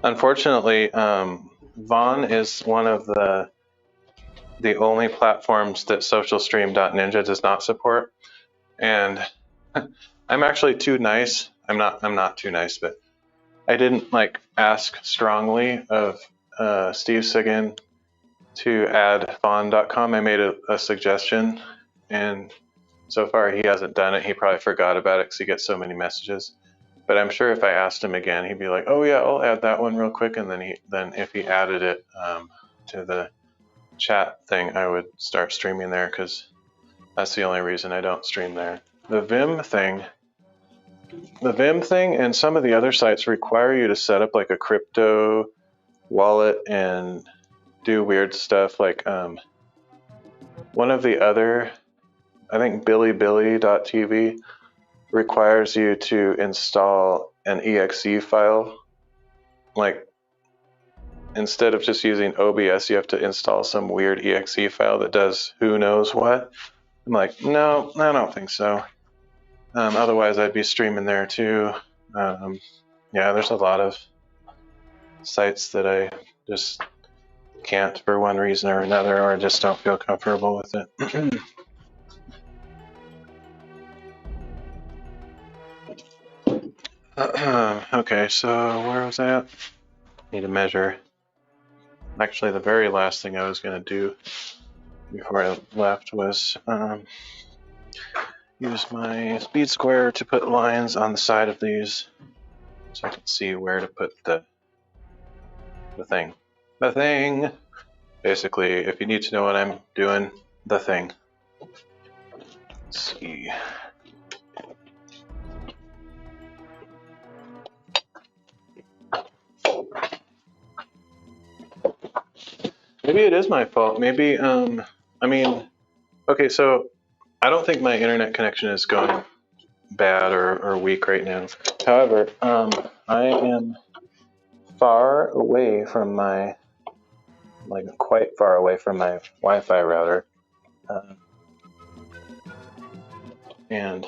unfortunately, Vaughn is one of the only platforms that SocialStream.ninja does not support, and I'm actually too nice. I'm not too nice, but I didn't like ask strongly of Steve Sigan to add Vaughn.com. I made a suggestion, and so far he hasn't done it. He probably forgot about it because he gets so many messages. But I'm sure if I asked him again, he'd be like, "Oh yeah, I'll add that one real quick." And then if he added it to the chat thing, I would start streaming there, because that's the only reason I don't stream there. The Vim thing and some of the other sites require you to set up like a crypto wallet and do weird stuff. Like one of the other, I think Bilibili.tv requires you to install an exe file. Like instead of just using OBS, you have to install some weird exe file that does who knows what. I'm like, no, I don't think so. Otherwise, I'd be streaming there too. Yeah, there's a lot of sites that I just can't for one reason or another, or just don't feel comfortable with it. Okay, so where was I at? Need to measure. Actually, the very last thing I was going to do before I left was use my speed square to put lines on the side of these so I can see where to put the thing. The thing! Basically, if you need to know what I'm doing, the thing. Let's see. Maybe it is my fault. Maybe, I mean, okay, so I don't think my internet connection is going bad or weak right now. However, I am far away from my, like quite far away from my Wi-Fi router. And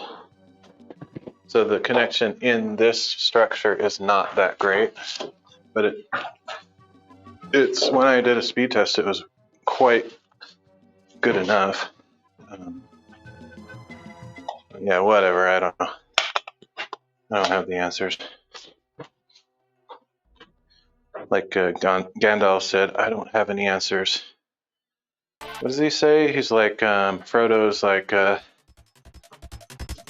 so the connection in this structure is not that great, but it's when I did a speed test, it was quite good enough. Yeah, whatever, I don't know. I don't have the answers. Like Gandalf said, I don't have any answers. What does he say? He's like, Frodo's like,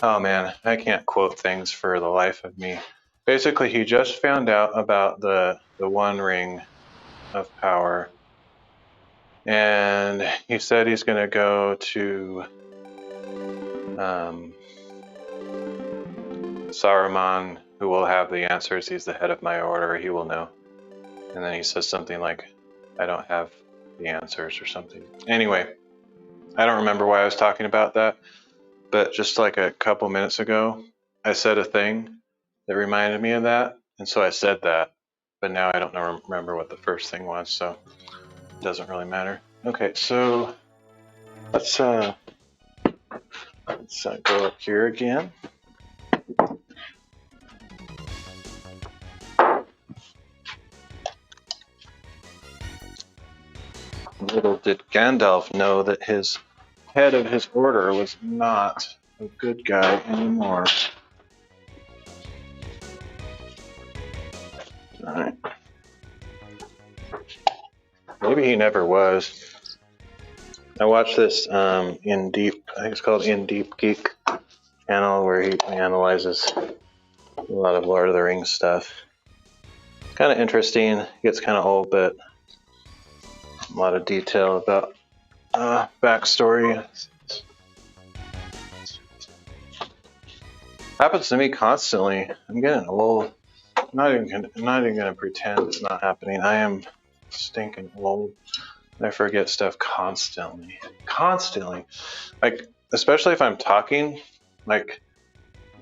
oh man, I can't quote things for the life of me. Basically, he just found out about the One Ring of Power, And he said he's going to go to Saruman, who will have the answers. He's the head of my order. He will know. And then he says something like, I don't have the answers or something. Anyway, I don't remember why I was talking about that, but just like a couple minutes ago, I said a thing that reminded me of that. And so I said that, but now I don't remember what the first thing was, so it doesn't really matter. Okay, so let's go up here again. Little did Gandalf know that his head of his order was not a good guy anymore. Alright. Maybe he never was. I watched this In Deep, I think it's called In Deep Geek channel, where he analyzes a lot of Lord of the Rings stuff. Kind of interesting. It gets kind of old, but a lot of detail about backstory. Happens to me constantly. I'm getting old. I'm not even gonna pretend it's not happening. I am stinking old. I forget stuff constantly. Like, especially if I'm talking, like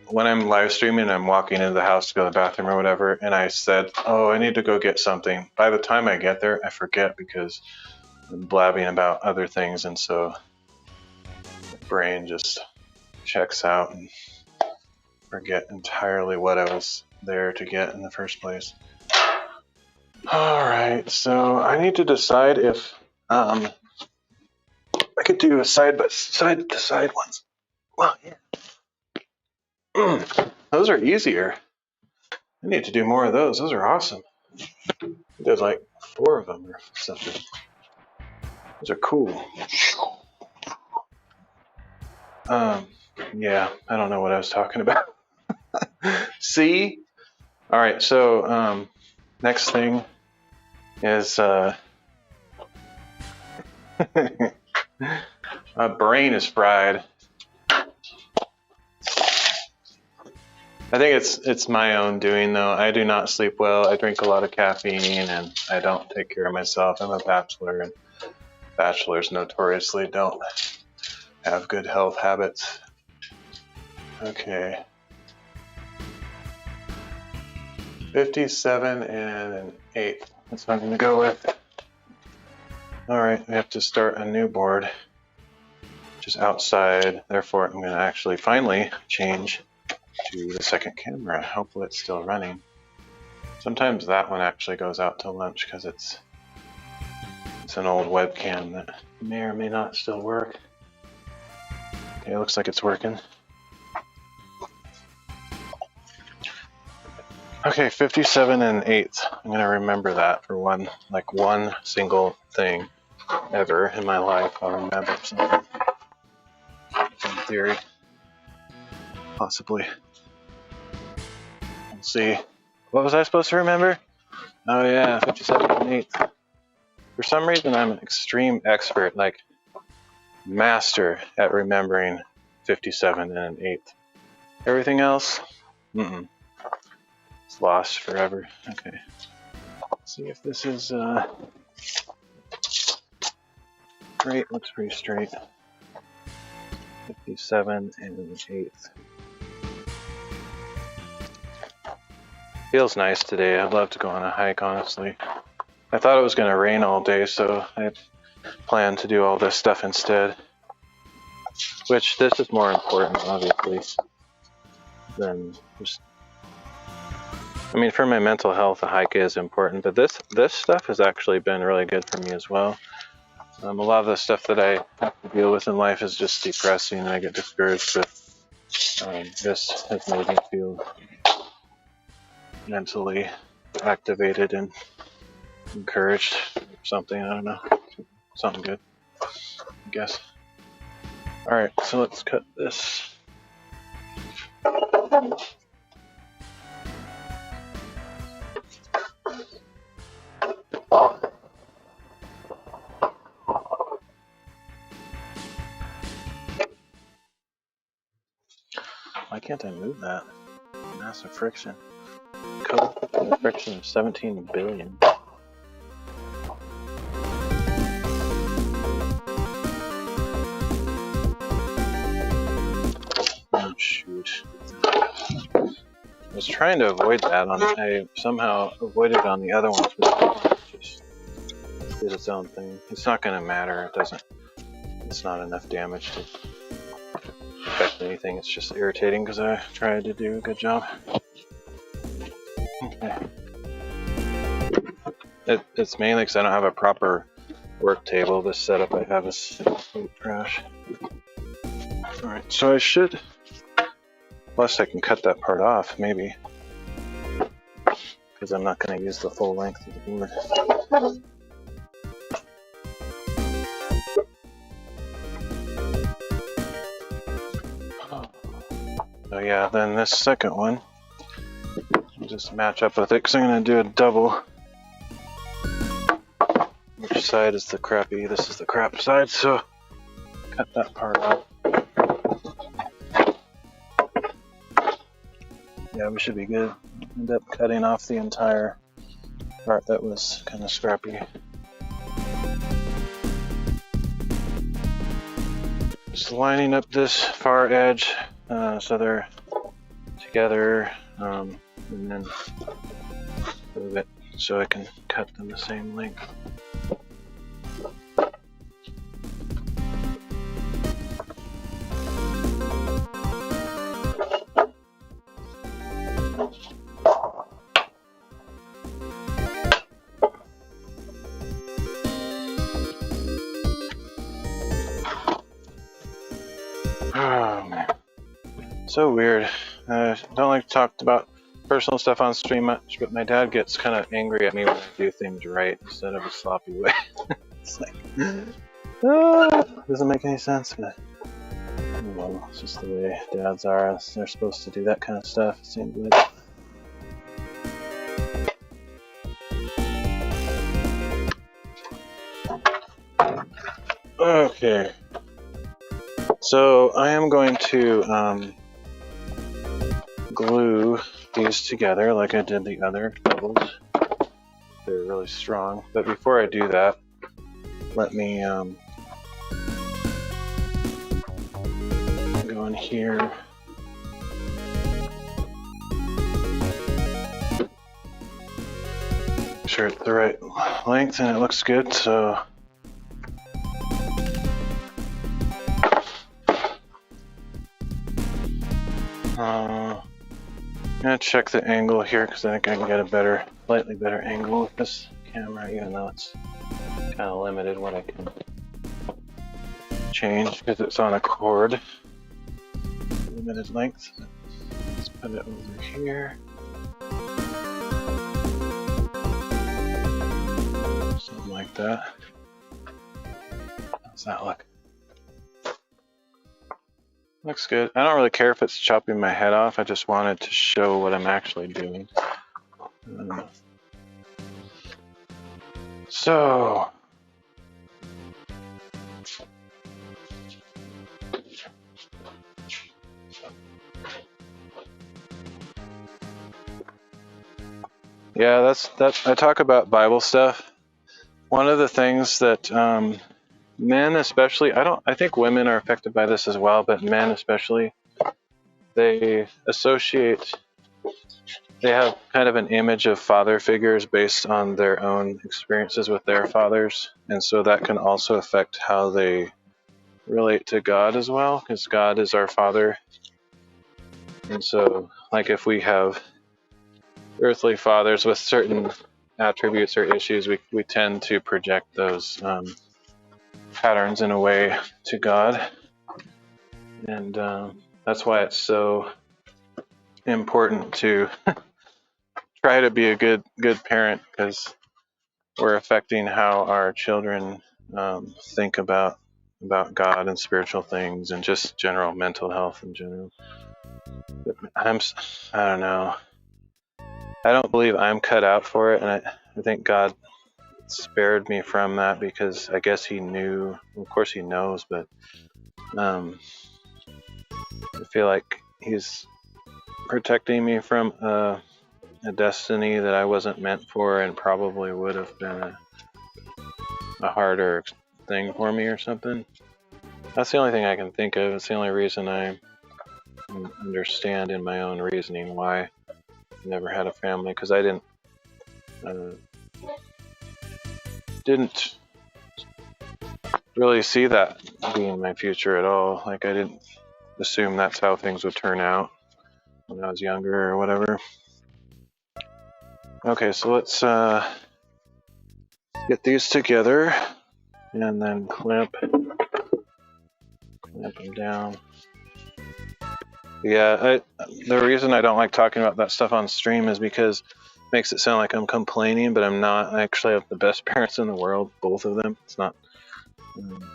when I'm live streaming and I'm walking into the house to go to the bathroom or whatever, and I said, oh, I need to go get something. By the time I get there, I forget because I'm blabbing about other things, and so the brain just checks out and forget entirely what I was there to get in the first place. Alright, so I need to decide if I could do a side-to-side ones. Wow, yeah. Those are easier. I need to do more of those. Those are awesome. There's like 4 of them or something. Those are cool. Yeah, I don't know what I was talking about. See? Alright, so next thing is my brain is fried. I think it's my own doing, though. I do not sleep well. I drink a lot of caffeine, and I don't take care of myself. I'm a bachelor, and bachelors notoriously don't have good health habits. Okay. 57 and an 8. That's what I'm going to go with. Alright, we have to start a new board, which is outside. Therefore, I'm going to actually finally change to the second camera. Hopefully it's still running. Sometimes that one actually goes out to lunch because it's an old webcam that may or may not still work. Okay, it looks like it's working. Okay, 57 and 8. I'm going to remember that for one single thing ever in my life. I'll remember something. In theory. Possibly. Let's see. What was I supposed to remember? Oh yeah, 57 and 8. For some reason, I'm an extreme expert, like master at remembering 57 and an 8. Everything else, it's lost forever. Okay. Let's see if this is straight. Looks pretty straight. 57 and 8. Feels nice today. I'd love to go on a hike, honestly. I thought it was going to rain all day, so I planned to do all this stuff instead. Which, this is more important, obviously, than just... I mean, for my mental health, a hike is important, but this stuff has actually been really good for me as well. A lot of the stuff that I have to deal with in life is just depressing, and I get discouraged, but this has made me feel mentally activated and encouraged. Something, I don't know. Something good, I guess. Alright, so let's cut this. can't I move that? Massive friction. Coefficient of friction of 17 billion. Oh shoot. I was trying to avoid that I somehow avoided it on the other ones, but it just did its own thing. It's not gonna matter, it's not enough damage to affect anything. It's just irritating because I tried to do a good job. Okay. It's mainly because I don't have a proper work table. This setup I have is complete trash. Alright, so I should... Plus I can cut that part off, maybe. Because I'm not going to use the full length of the board. So yeah, then this second one, I'll just match up with it because I'm going to do a double. Which side is the crappy? This is the crap side, so cut that part out. Yeah, we should be good. End up cutting off the entire part that was kind of scrappy. Just lining up this far edge so they're together, and then move it so I can cut them the same length. Oh man, so weird. I don't like to talk about personal stuff on stream much, but my dad gets kind of angry at me when I do things right instead of a sloppy way. It's like, doesn't make any sense, but well, it's just the way dads are. They're supposed to do that kind of stuff, it seems like. Okay. So I am going to glue these together like I did the other doubles. They're really strong. But before I do that, let me go in here. Make sure it's the right length and it looks good. So I'm gonna check the angle here because I think I can get a slightly better angle with this camera, even though it's kind of limited what I can change because it's on a cord. Limited length. Let's put it over here. Something like that. How's that look? Looks good. I don't really care if it's chopping my head off. I just wanted to show what I'm actually doing. So yeah, that's I talk about Bible stuff. One of the things that men especially, I think women are affected by this as well, but men especially, they have kind of an image of father figures based on their own experiences with their fathers. And so that can also affect how they relate to God as well, because God is our father. And so, like, if we have earthly fathers with certain attributes or issues, we tend to project those patterns in a way to God. And that's why it's so important to try to be a good parent, because we're affecting how our children think about God and spiritual things and just general mental health in general. But I don't know. I don't believe I'm cut out for it, and I think God spared me from that because I guess he knew. Of course he knows, but I feel like he's protecting me from a destiny that I wasn't meant for and probably would have been a harder thing for me or something. That's the only thing I can think of. It's the only reason I understand in my own reasoning why I never had a family, because I didn't really see that being my future at all. Like, I didn't assume that's how things would turn out when I was younger or whatever. Okay, so let's get these together and then clamp them down. Yeah, the reason I don't like talking about that stuff on stream is because it makes it sound like I'm complaining, but I'm not. I actually have the best parents in the world, both of them. It's not.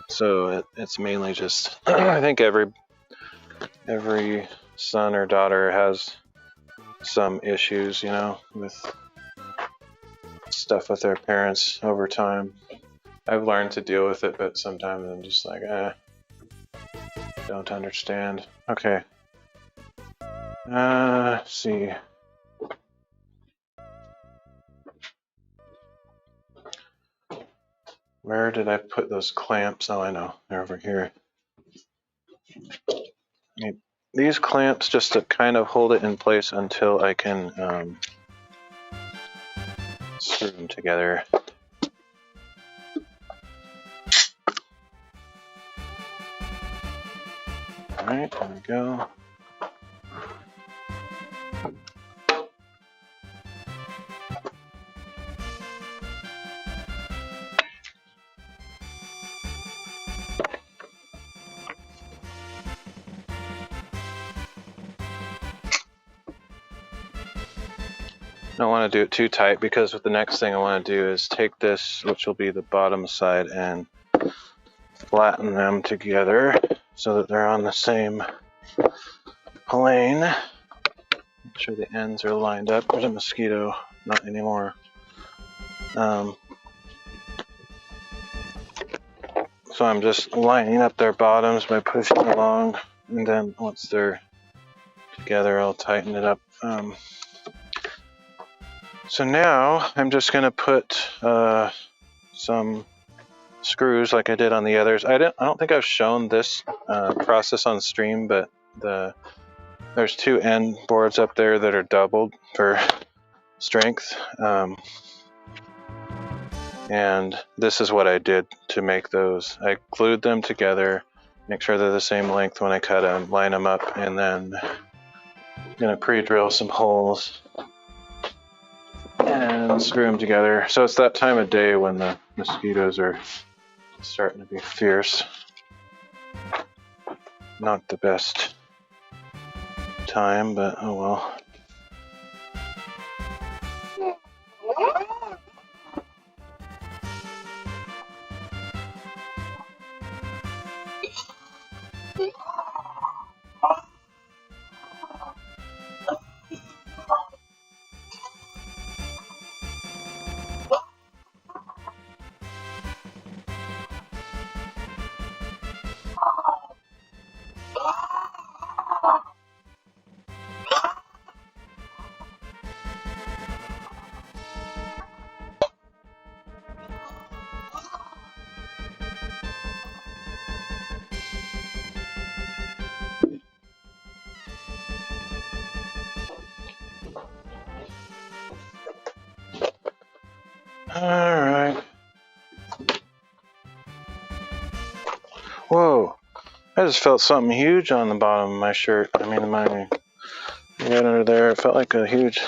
So it's mainly just I think every son or daughter has some issues, you know, with stuff with their parents over time. I've learned to deal with it, but sometimes I'm just like, don't understand. Okay. Let's see. Where did I put those clamps? Oh, I know. They're over here. These clamps just to kind of hold it in place until I can screw them together. Alright, there we go. I don't want to do it too tight because the next thing I want to do is take this, which will be the bottom side, and flatten them together so that they're on the same plane. Make sure the ends are lined up. There's a mosquito. Not anymore. So I'm just lining up their bottoms by pushing along, and then once they're together, I'll tighten it up. So now I'm just going to put some screws like I did on the others. I don't think I've shown this process on stream, but there's two end boards up there that are doubled for strength. And this is what I did to make those. I glued them together, make sure they're the same length when I cut them, line them up, and then I'm going to pre-drill some holes and screw them together. So it's that time of day when the mosquitoes are starting to be fierce. Not the best time, but oh well. Alright. Whoa. I just felt something huge on the bottom of my shirt. I mean, right under there. It felt like a huge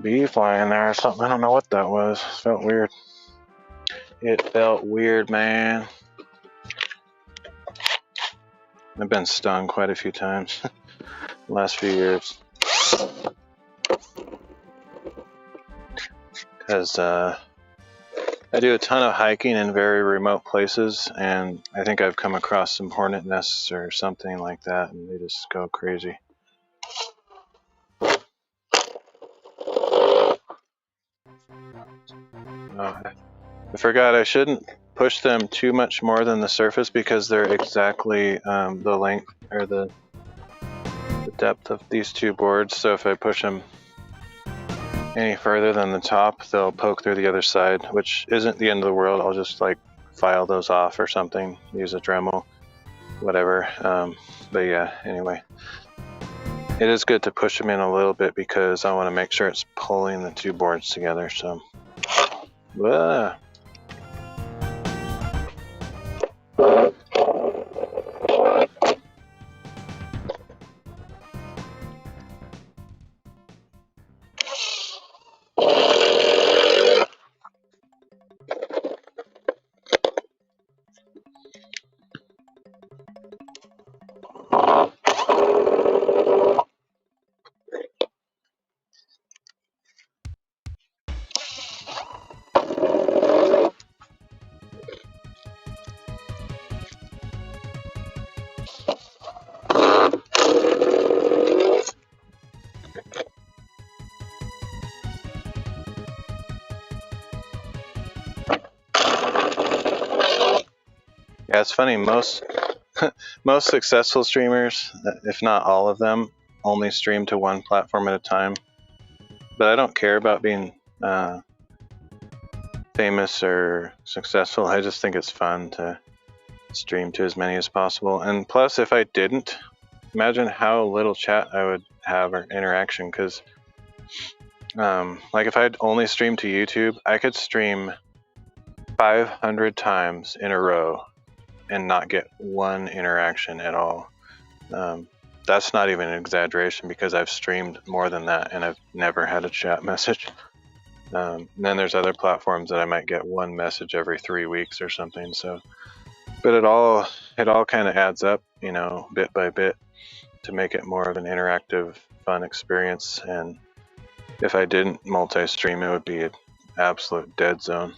bee flying there or something. I don't know what that was. It felt weird. It felt weird, man. I've been stung quite a few times the last few years. Because I do a ton of hiking in very remote places, and I think I've come across some hornet nests or something like that, and they just go crazy. I forgot I shouldn't push them too much more than the surface because they're exactly the length or the depth of these two boards, so if I push them any further than the top, they'll poke through the other side, which isn't the end of the world. I'll just like file those off or something, use a Dremel, whatever. But yeah, anyway, it is good to push them in a little bit because I want to make sure it's pulling the two boards together. So yeah, it's funny. Most successful streamers, if not all of them, only stream to one platform at a time. But I don't care about being famous or successful. I just think it's fun to stream to as many as possible. And plus, if I didn't, imagine how little chat I would have or interaction. Because like if I'd only streamed to YouTube, I could stream 500 times in a row and not get one interaction at all. That's not even an exaggeration because I've streamed more than that and I've never had a chat message. And then there's other platforms that I might get one message every 3 weeks or something. So, but it all kind of adds up, you know, bit by bit to make it more of an interactive, fun experience. And if I didn't multi-stream, it would be an absolute dead zone.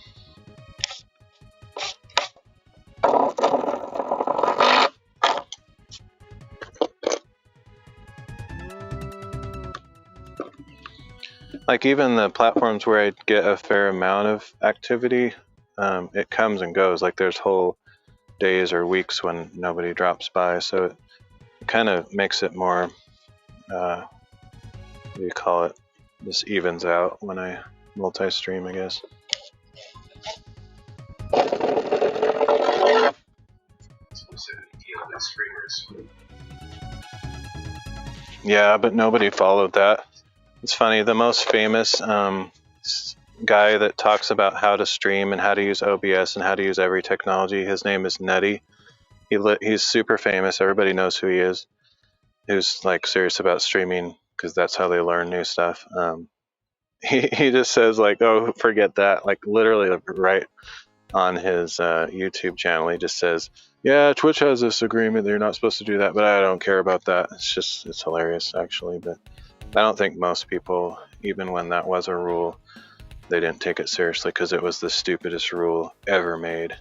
Like even the platforms where I get a fair amount of activity, it comes and goes. Like there's whole days or weeks when nobody drops by, so it kind of makes it more, what do you call it? This evens out when I multi-stream, I guess. Yeah, but nobody followed that. It's funny, the most famous guy that talks about how to stream and how to use OBS and how to use every technology, his name is Nutty. He's super famous, everybody knows who he is, who's like serious about streaming because that's how they learn new stuff. He just says like, oh, forget that, like literally right on his YouTube channel, he just says, yeah, Twitch has this agreement that you're not supposed to do that, but I don't care about that. It's hilarious actually, but I don't think most people, even when that was a rule, they didn't take it seriously because it was the stupidest rule ever made.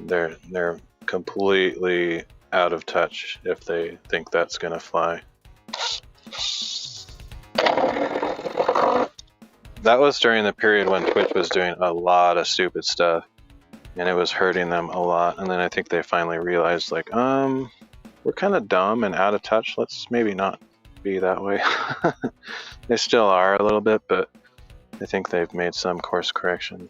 They're completely out of touch if they think that's gonna fly. That was during the period when Twitch was doing a lot of stupid stuff and it was hurting them a lot. And then I think they finally realized like, we're kind of dumb and out of touch. Let's maybe not be that way. They still are a little bit, but I think they've made some course correction.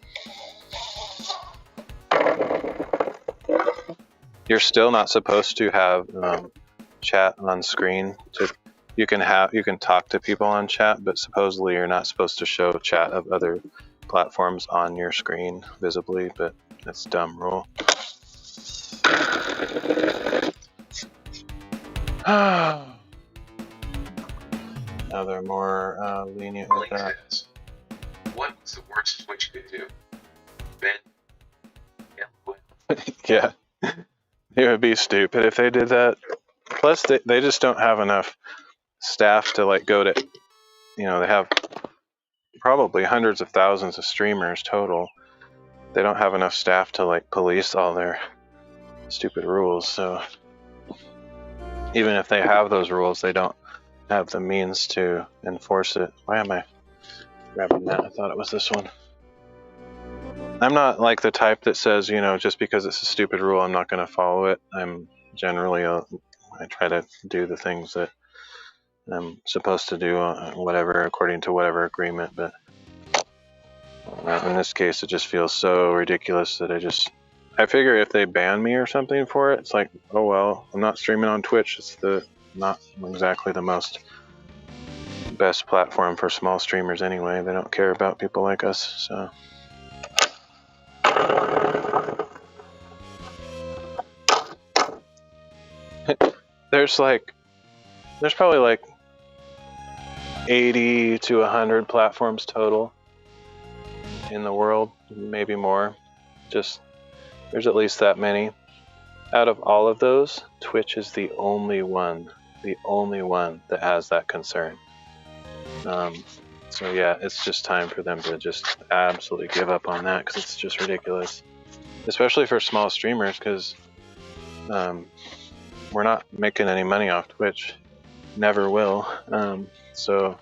You're still not supposed to have chat on screen. You can talk to people on chat, but supposedly you're not supposed to show chat of other platforms on your screen visibly, but that's a dumb rule. Now they're more lenient with that. What's the worst Twitch could do? Ben? Yeah. It would be stupid if they did that. Plus, they just don't have enough staff to like go to, you know, they have probably hundreds of thousands of streamers total. They don't have enough staff to like police all their stupid rules. So even if they have those rules, they don't have the means to enforce it. Why am I grabbing that? I thought it was this one. I'm not like the type that says, you know, just because it's a stupid rule, I'm not going to follow it. I'm generally a I try to do the things that I'm supposed to do, whatever, according to whatever agreement. But in this case, it just feels so ridiculous that I figure if they ban me or something for it, it's like, oh well, I'm not streaming on Twitch. It's not exactly the most best platform for small streamers anyway. They don't care about people like us, so. There's probably like 80 to 100 platforms total in the world, maybe more. Just there's at least that many. Out of all of those, Twitch is the only one that has that concern. So yeah, it's just time for them to just absolutely give up on that, because it's just ridiculous, especially for small streamers, because we're not making any money off Twitch, never will. So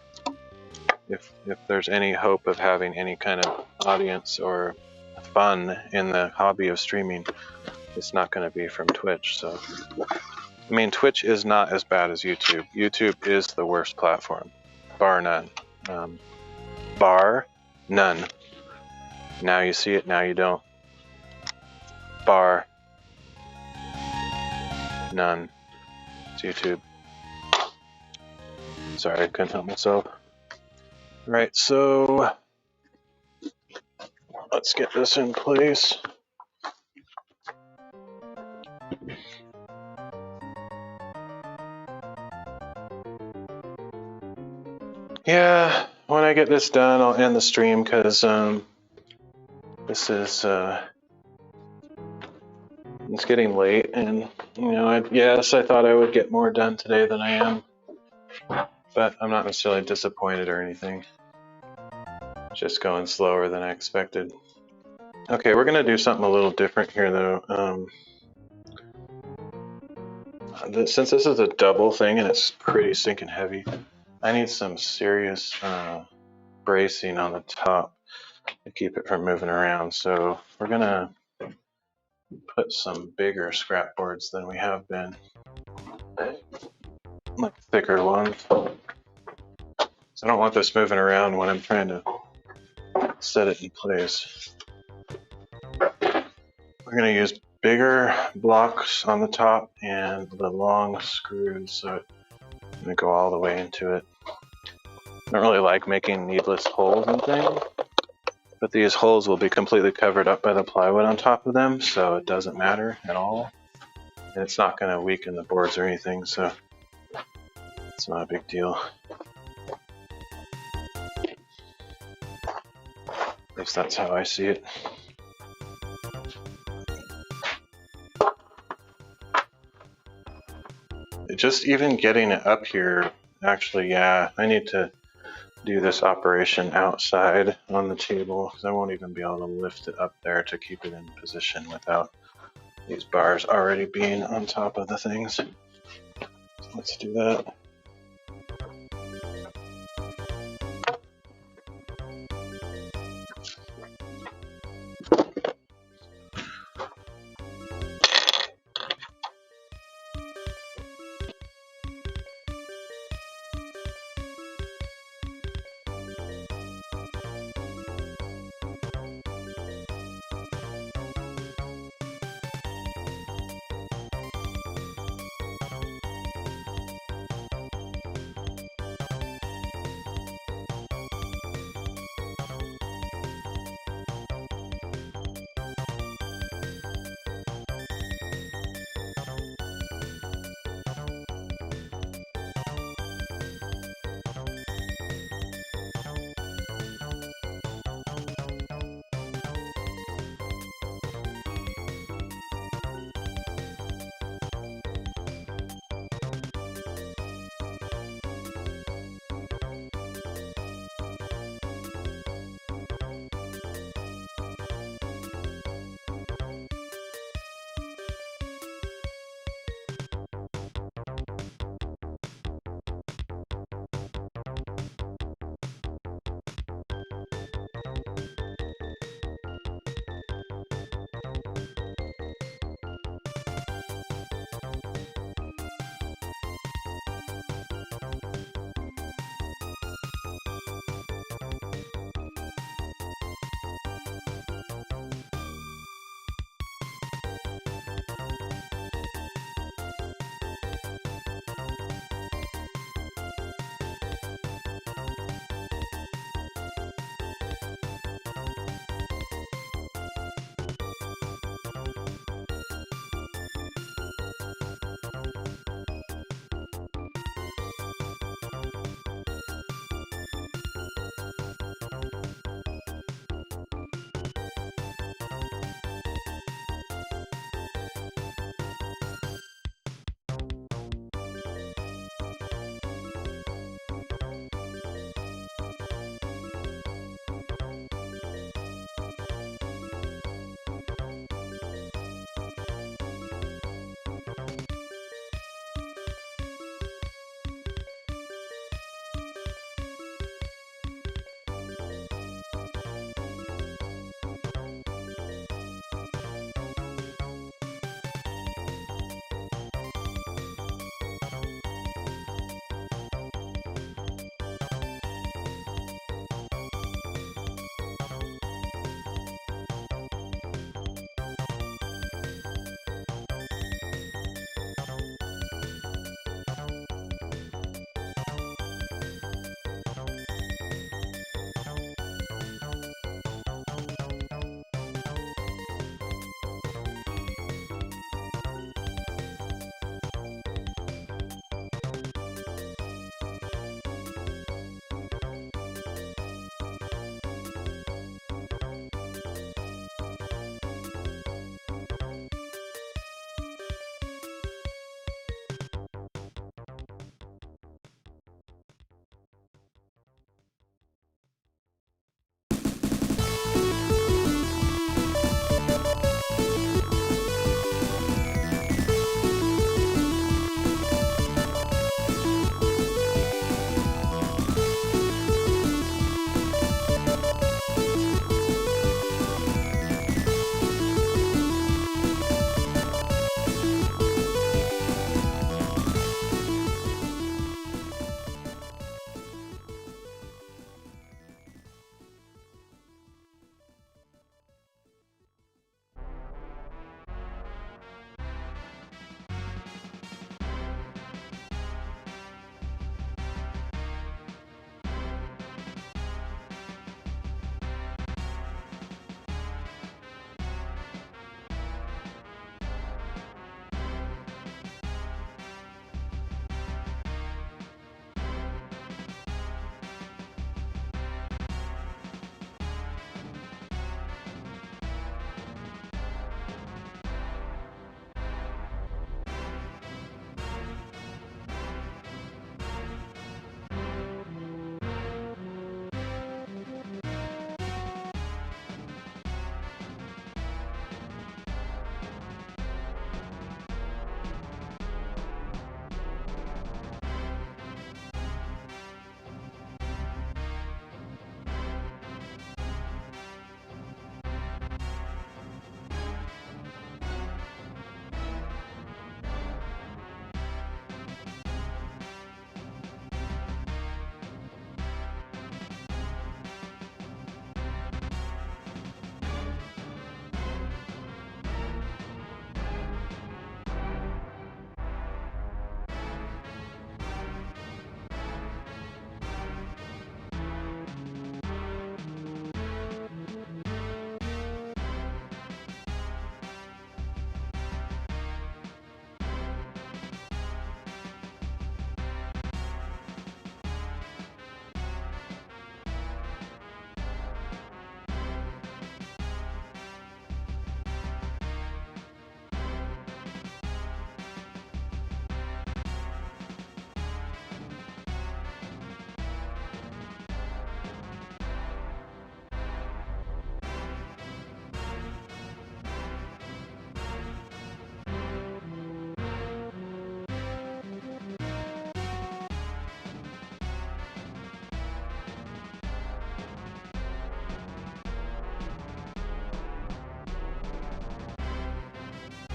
if there's any hope of having any kind of audience or fun in the hobby of streaming, it's not going to be from Twitch. So I mean, Twitch is not as bad as YouTube. YouTube is the worst platform, bar none. Bar none. Now you see it, now you don't. Bar none. It's YouTube. Sorry, I couldn't help myself. Right, so let's get this in place. Yeah, when I get this done, I'll end the stream, because this is it's getting late, and yes, I thought I would get more done today than I am, but I'm not necessarily disappointed or anything. Just going slower than I expected. Okay, we're gonna do something a little different here, though. Since this is a double thing and it's pretty stinking heavy, I need some serious bracing on the top to keep it from moving around. So we're gonna put some bigger scrap boards than we have been, like thicker ones. So I don't want this moving around when I'm trying to set it in place. We're gonna use bigger blocks on the top and the long screws, so I'm gonna go all the way into it. I don't really like making needless holes and things, but these holes will be completely covered up by the plywood on top of them, so it doesn't matter at all. And it's not going to weaken the boards or anything, so it's not a big deal. At least that's how I see it. Just even getting it up here, actually, yeah, I need to do this operation outside on the table, because I won't even be able to lift it up there to keep it in position without these bars already being on top of the things. So let's do that.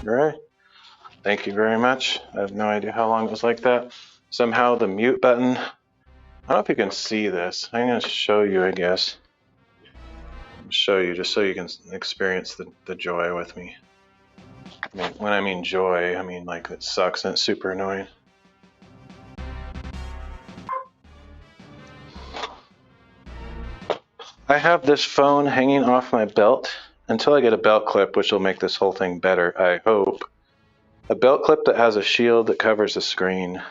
All right. Thank you very much. I have no idea how long it was like that. Somehow the mute button, I don't know if you can see this. I'm going to show you, I guess. Show you just so you can experience the joy with me. I mean, when I mean joy, I mean like it sucks and it's super annoying. I have this phone hanging off my belt until I get a belt clip, which will make this whole thing better, I hope. A belt clip that has a shield that covers the screen.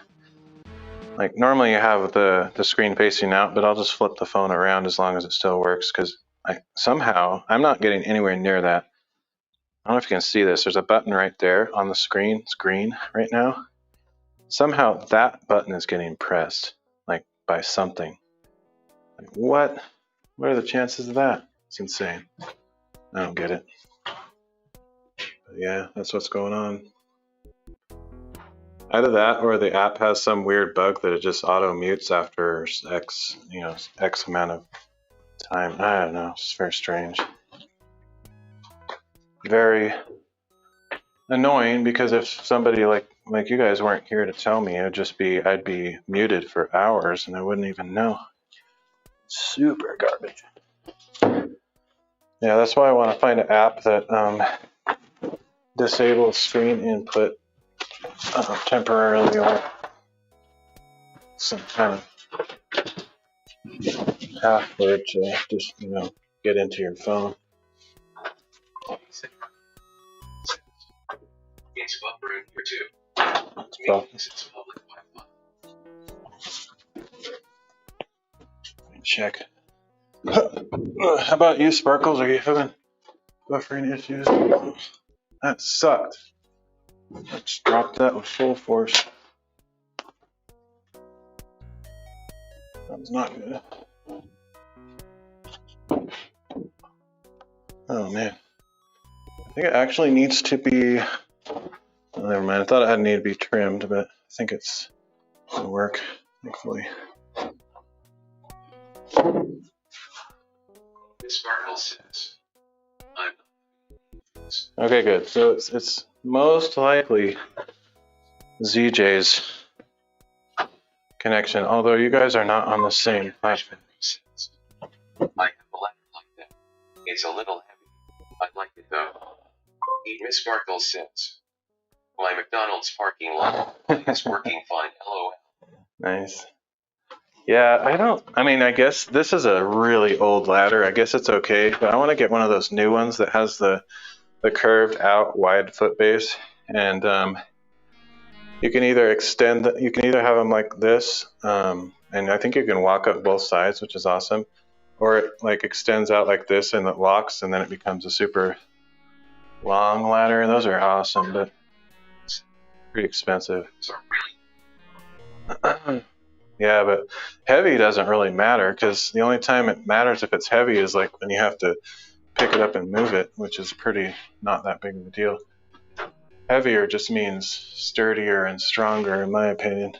Like normally you have the screen facing out, but I'll just flip the phone around as long as it still works because somehow I'm not getting anywhere near that. I don't know if you can see this. There's a button right there on the screen. It's green right now. Somehow that button is getting pressed, like by something. Like what? What are the chances of that? It's insane. I don't get it. But yeah, that's what's going on. Either that or the app has some weird bug that it just auto mutes after X amount of time. I don't know. It's very strange. Very annoying because if somebody like you guys weren't here to tell me, I'd be muted for hours and I wouldn't even know. Super garbage. Yeah, that's why I want to find an app that disables screen input temporarily or some kind of password to just get into your phone. It's buffering here too. Which means it's public Wi-Fi. Check. How about you, Sparkles? Are you having buffering issues? That sucked. Let's drop that with full force. That was not good. Oh man. I think it actually needs to be. Oh, never mind. I thought it had need to be trimmed, but I think it's gonna work, thankfully. Sparkles says, okay, good. So it's most likely ZJ's connection, although you guys are not on the same platform. I have a letter like that. It's a little heavy. I like it though. Miss Sparkles says, my McDonald's parking lot is working fine. LOL. Nice. Yeah, I guess this is a really old ladder. I guess it's okay, but I want to get one of those new ones that has the curved out wide foot base. And you can either have them like this, and I think you can walk up both sides, which is awesome. Or it like extends out like this and it locks and then it becomes a super long ladder. Those are awesome, but pretty expensive. Yeah, but heavy doesn't really matter because the only time it matters if it's heavy is like when you have to pick it up and move it, which is pretty not that big of a deal. Heavier just means sturdier and stronger, in my opinion.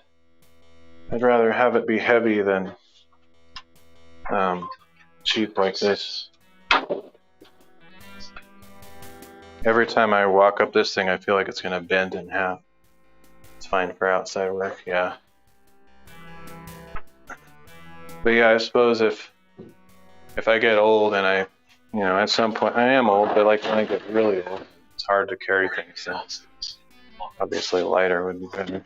I'd rather have it be heavy than cheap like this. Every time I walk up this thing, I feel like it's going to bend in half. It's fine for outside work, yeah. But yeah, I suppose if I get old and I, at some point, I am old, but like when I get really old, it's hard to carry things, so obviously lighter would be better.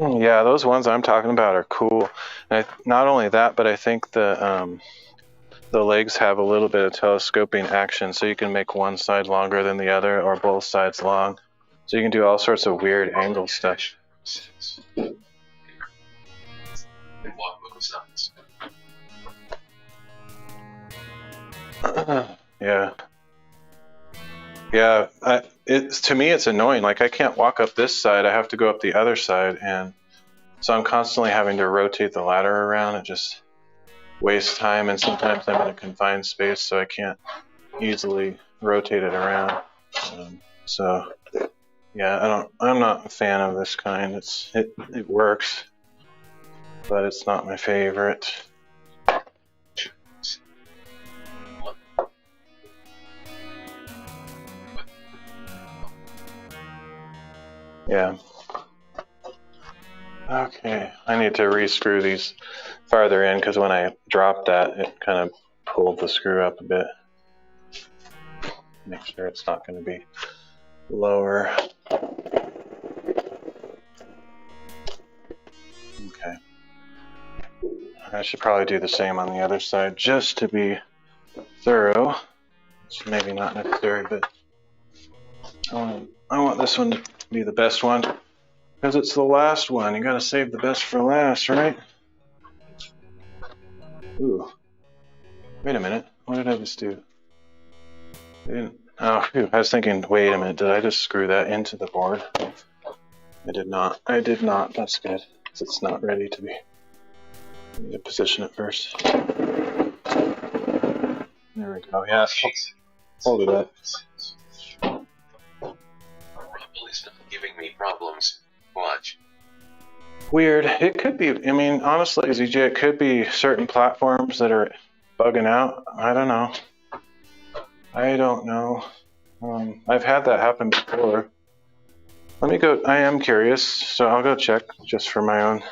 Yeah, those ones I'm talking about are cool. And not only that, but I think the legs have a little bit of telescoping action, so you can make one side longer than the other or both sides long. So you can do all sorts of weird angle stuff. Yeah. To me it's annoying. Like I can't walk up this side. I have to go up the other side, and so I'm constantly having to rotate the ladder around. It just wastes time, and sometimes I'm in a confined space, so I can't easily rotate it around. So yeah, I'm not a fan of this kind. It works, but it's not my favorite. Yeah. Okay, I need to re-screw these farther in because when I dropped that, it kind of pulled the screw up a bit. Make sure it's not going to be lower. Okay. I should probably do the same on the other side just to be thorough. It's maybe not necessary, but I want this one to be the best one because it's the last one. You got to save the best for last, right? Ooh. Wait a minute. What did I just do? I didn't. Oh, phew. I was thinking, wait a minute. Did I just screw that into the board? I did not. I did not. That's good. Because it's not ready to be. I need to position it first. There we go. Yeah. Hold it up. Rumble is not giving me problems. Watch. Weird. It could be. I mean, honestly, ZJ, it could be certain platforms that are bugging out. I don't know. I've had that happen before. Let me go. I am curious, so I'll go check just for my own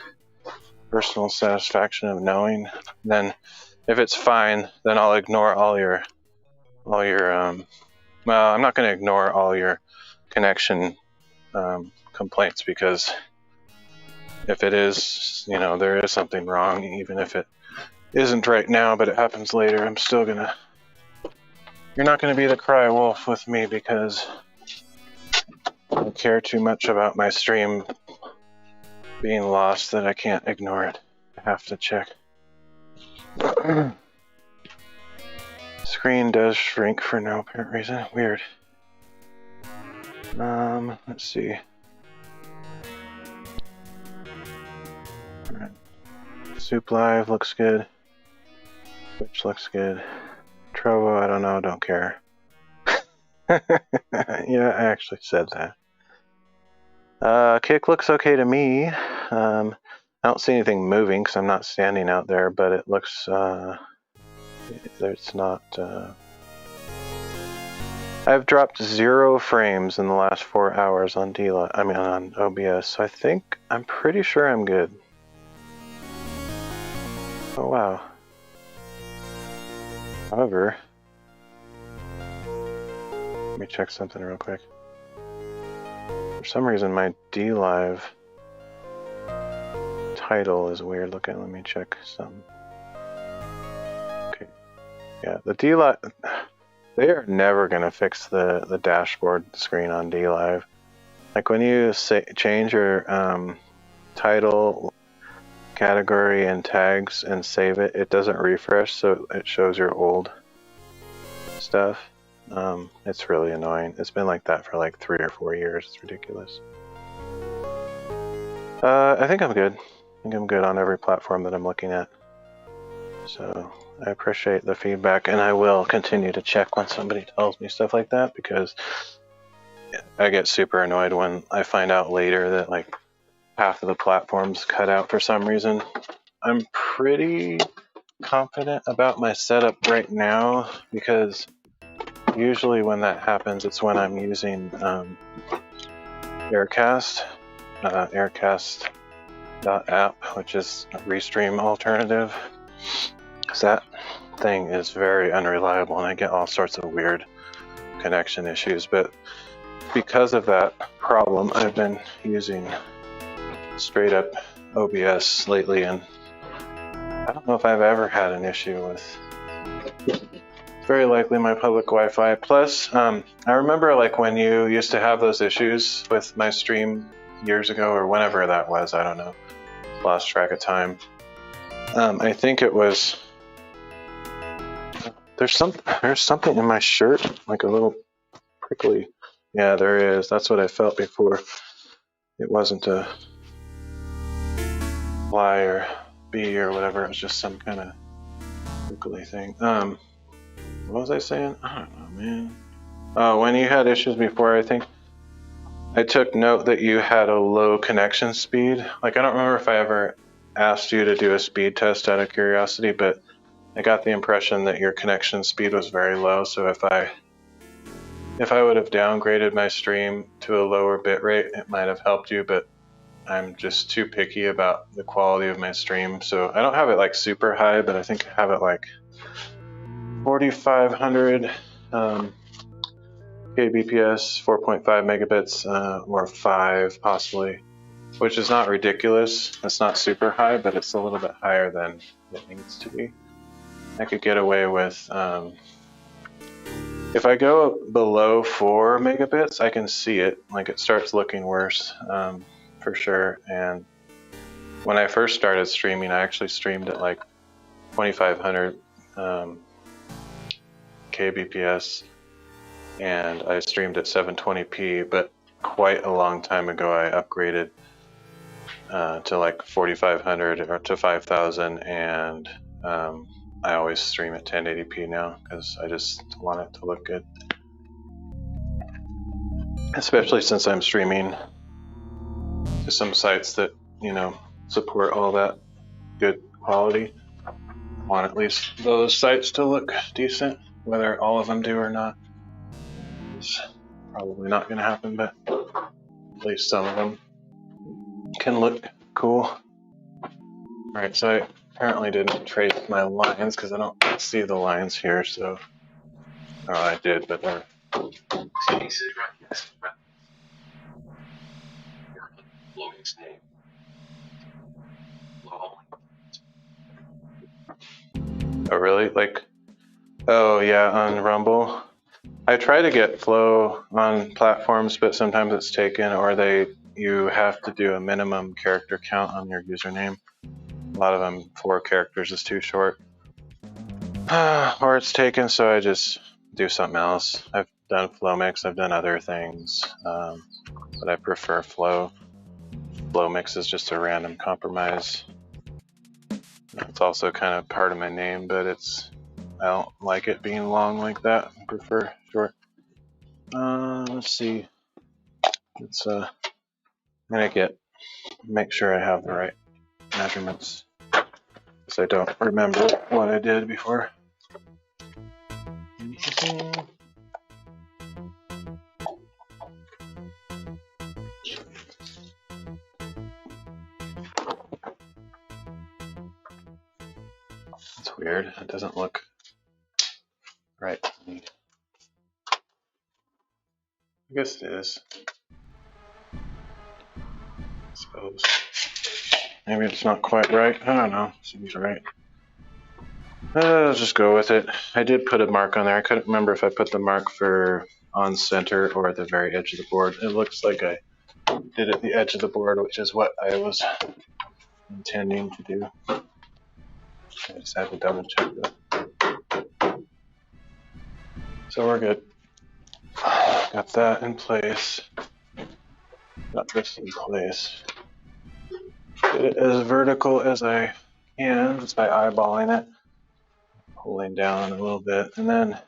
personal satisfaction of knowing. Then, if it's fine, then I'll ignore all your. Well, I'm not going to ignore all your connection complaints because if it is, there is something wrong, even if it isn't right now, but it happens later, I'm still gonna. You're not going to be the cry wolf with me because I care too much about my stream being lost that I can't ignore it. I have to check. Screen does shrink for no apparent reason. Weird. Let's see. Alright. Soup Live looks good. Twitch looks good. Trovo, I don't know, don't care. Yeah, I actually said that. Kick looks okay to me. I don't see anything moving because I'm not standing out there, but it looks, it's not, I've dropped 0 frames in the last 4 hours on on OBS, so I think, I'm pretty sure I'm good. Oh wow. However, let me check something real quick. For some reason my DLive title is weird looking. Let me check some. Okay. Yeah, the DLive, they are never going to fix the dashboard screen on DLive. Like when you change your title, category, and tags and save it, it doesn't refresh, so it shows your old stuff. It's really annoying. It's been like that for like 3 or 4 years. It's ridiculous. I think I'm good. I think I'm good on every platform that I'm looking at. So I appreciate the feedback, and I will continue to check when somebody tells me stuff like that because I get super annoyed when I find out later that like half of the platforms cut out for some reason. I'm pretty confident about my setup right now because usually when that happens, it's when I'm using Aircast, Aircast.app, which is a Restream alternative. Because that thing is very unreliable and I get all sorts of weird connection issues. But because of that problem, I've been using straight up OBS lately, and I don't know if I've ever had an issue with. Very likely my public Wi-Fi. Plus, I remember like when you used to have those issues with my stream years ago or whenever that was, I don't know. Lost track of time. I think it was. There's something in my shirt, like a little prickly. Yeah, there is. That's what I felt before. It wasn't a fly or bee or whatever. It was just some kind of prickly thing. What was I saying? I don't know, man. Oh, when you had issues before, I think I took note that you had a low connection speed. Like, I don't remember if I ever asked you to do a speed test out of curiosity, but I got the impression that your connection speed was very low. So if If I would have downgraded my stream to a lower bit rate, it might have helped you, but I'm just too picky about the quality of my stream. So I don't have it like super high, but I think I have it like 4,500 kbps, 4.5 megabits, or 5 possibly, which is not ridiculous. It's not super high, but it's a little bit higher than it needs to be. I could get away with, if I go below 4 megabits, I can see it, like it starts looking worse, for sure. And when I first started streaming, I actually streamed at like 2,500 kbps, and I streamed at 720p, but quite a long time ago I upgraded to like 4,500 or to 5,000, and I always stream at 1080p now because I just want it to look good. Especially since I'm streaming to some sites that, you know, support all that good quality. I want at least those sites to look decent, whether all of them do or not. It's probably not going to happen, but at least some of them can look cool. Alright, so I apparently didn't trace my lines because I don't see the lines here, so... Oh, I did, but they're... Oh, really? Like... Oh, yeah, on Rumble. I try to get Flow on platforms, but sometimes it's taken, or you have to do a minimum character count on your username. A lot of them, 4 characters is too short. Or it's taken, so I just do something else. I've done FlowMix, I've done other things, but I prefer Flow. FlowMix is just a random compromise. It's also kind of part of my name, but I don't like it being long like that. I prefer short. Let's see. It's I'm gonna make sure I have the right measurements, because I don't remember what I did before. It's weird. It doesn't look right to me. I guess it is. I suppose. Maybe it's not quite right. I don't know. Seems right. Let's just go with it. I did put a mark on there. I couldn't remember if I put the mark for on center or at the very edge of the board. It looks like I did it at the edge of the board, which is what I was intending to do. I just had to double check that. So we're good. Got that in place. Got this in place. Get it as vertical as I can just by eyeballing it. Pulling down a little bit. And then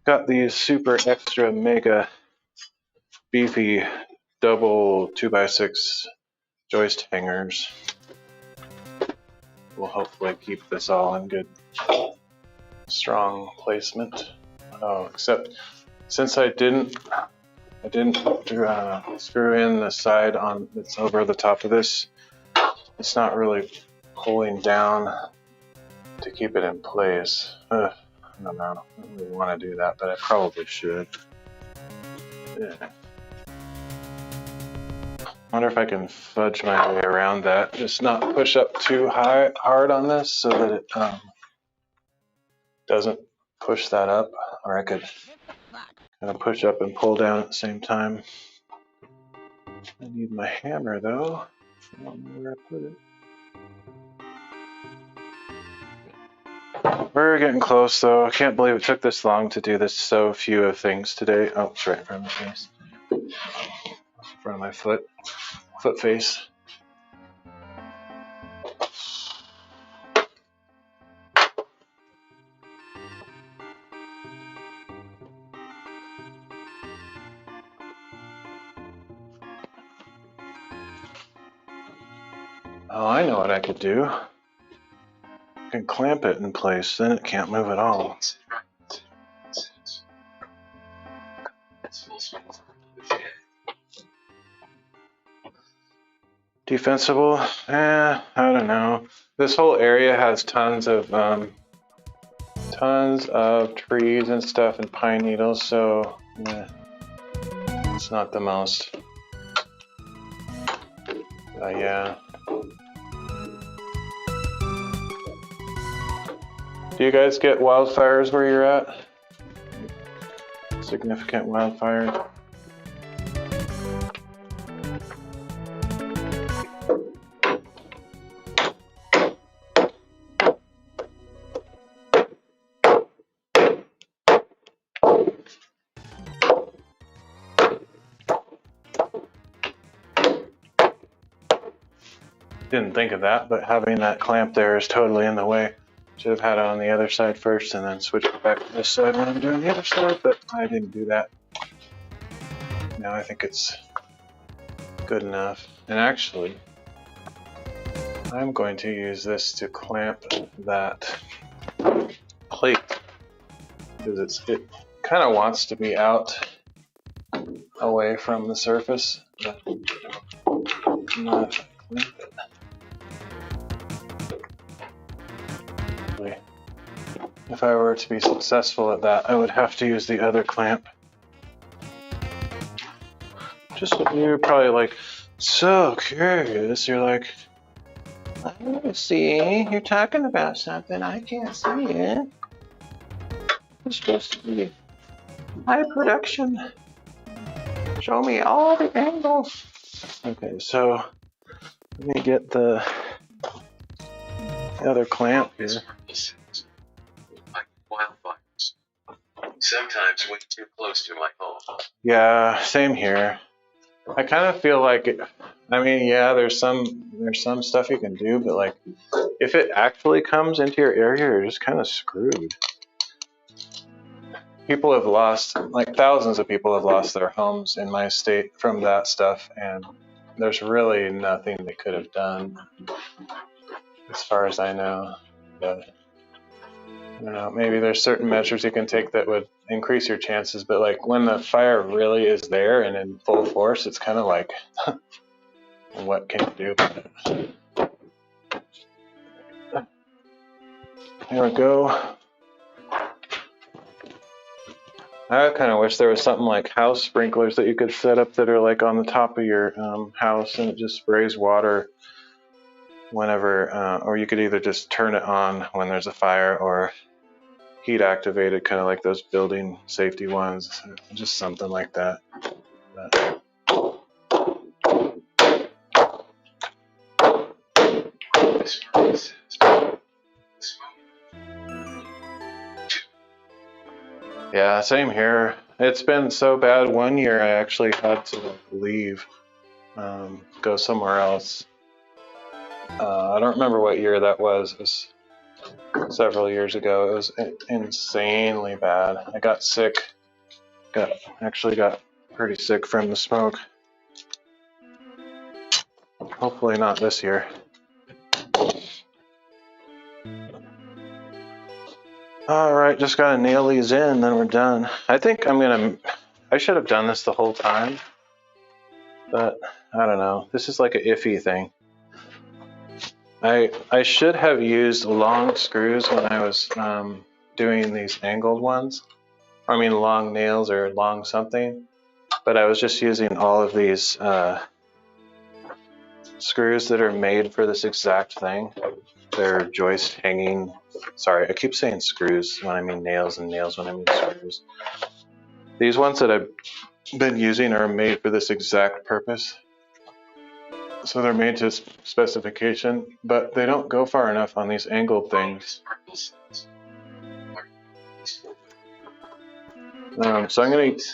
got these super extra mega beefy double 2x6 joist hangers. Will hopefully keep this all in good strong placement. Oh, except since I didn't screw in the side on that's over the top of this, it's not really pulling down to keep it in place. I don't know. I don't really want to do that, but I probably should. Yeah. I wonder if I can fudge my way around that. Just not push up too hard on this so that it doesn't push that up. Or I could kind of push up and pull down at the same time. I need my hammer though. I don't know where I put it. We're getting close though. I can't believe it took this long to do this so few of things today. Oh, it's right in front of my face. In front of my foot face. Oh, I know what I could do. I can clamp it in place, then it can't move at all. Defensible? I don't know. This whole area has tons of trees and stuff and pine needles, so it's not the most. Yeah. Do you guys get wildfires where you're at? Significant wildfires? Didn't think of that, but having that clamp there is totally in the way. Should have had it on the other side first and then switch it back to this side when I'm doing the other side, but I didn't do that. Now I think it's good enough. And actually, I'm going to use this to clamp that plate because it kind of wants to be out away from the surface, but not clamp it. If I were to be successful at that, I would have to use the other clamp. Just you're probably like so curious. You're like, I don't see. You're talking about something I can't see it. It's supposed to be high production. Show me all the angles. Okay, so let me get the other clamp here. Sometimes way too close to my home. Yeah, same here. I kind of feel like I mean, yeah, there's some stuff you can do, but like if it actually comes into your area, you're just kind of screwed. People have lost, like thousands of people have lost their homes in my state from that stuff, and there's really nothing they could have done as far as I know. But I don't know, maybe there's certain measures you can take that would increase your chances, but like when the fire really is there and in full force, it's kind of like, what can you do? There we go. I kind of wish there was something like house sprinklers that you could set up that are like on the top of your house and it just sprays water whenever, or you could either just turn it on when there's a fire or heat activated, kind of like those building safety ones, just something like that. Yeah, same here. It's been so bad. One year I actually had to leave, go somewhere else. I don't remember what year that was. It was several years ago. It was insanely bad. I got sick. Actually got pretty sick from the smoke. Hopefully not this year. All right, just gotta nail these in, then we're done. I think I should have done this the whole time, but I don't know. This is like an iffy thing. I should have used long screws when I was doing these angled ones. I mean long nails or long something, but I was just using all of these screws that are made for this exact thing. They're joist hanging. Sorry, I keep saying screws when I mean nails and nails when I mean screws. These ones that I've been using are made for this exact purpose. So they're made to specification, but they don't go far enough on these angled things. So I'm going to,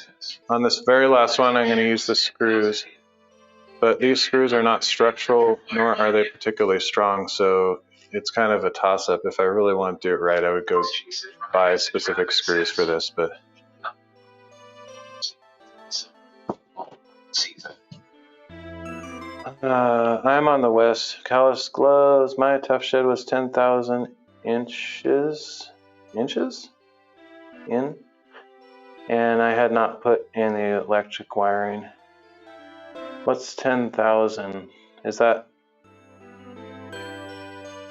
on this very last one, I'm going to use the screws. But these screws are not structural, nor are they particularly strong, so it's kind of a toss-up. If I really want to do it right, I would go buy specific screws for this, but I'm on the west. Callus gloves. My tough shed was 10,000 inches. And I had not put in the electric wiring. What's 10,000? Is that?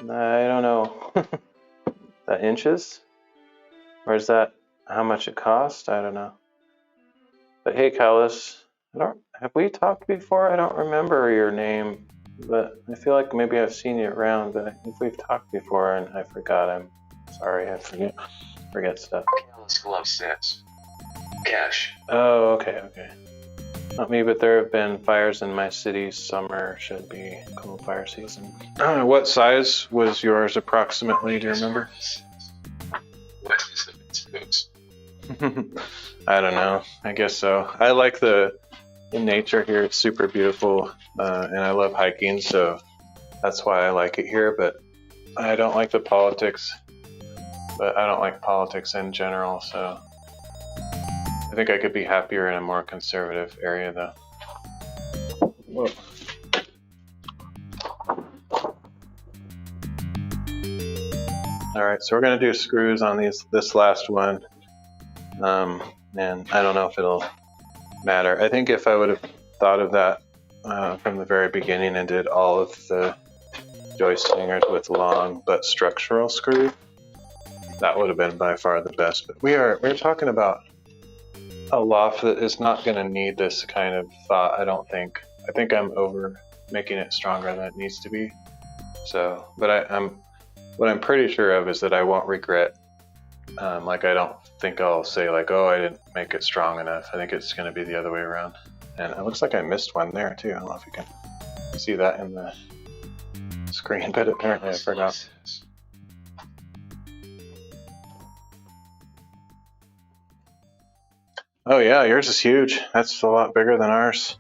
I don't know. That inches? Or is that how much it cost? I don't know. But hey, Callis, have we talked before? I don't remember your name, but I feel like maybe I've seen you around. But if we've talked before and I forgot, I'm sorry. I forget stuff. Callus Glove says. Cash. Oh, okay. Not me, but there have been fires in my city. Summer should be cool fire season. What size was yours approximately? Do you remember? What is the best boots? I don't know. I guess so. I like the nature here. It's super beautiful, and I love hiking, so that's why I like it here. But I don't like the politics. But I don't like politics in general, so I think I could be happier in a more conservative area, though. Whoa. All right, so we're gonna do screws on this last one, and I don't know if it'll matter. I think if I would have thought of that from the very beginning and did all of the joist hangers with long but structural screws, that would have been by far the best. But we're talking about a loft that is not going to need this kind of thought, I don't think. I think I'm over making it stronger than it needs to be. So, but what I'm pretty sure of is that I won't regret. Like, I don't think I'll say like, oh, I didn't make it strong enough. I think it's going to be the other way around. And it looks like I missed one there too. I don't know if you can see that in the screen, but apparently I forgot. Oh yeah, yours is huge. That's a lot bigger than ours.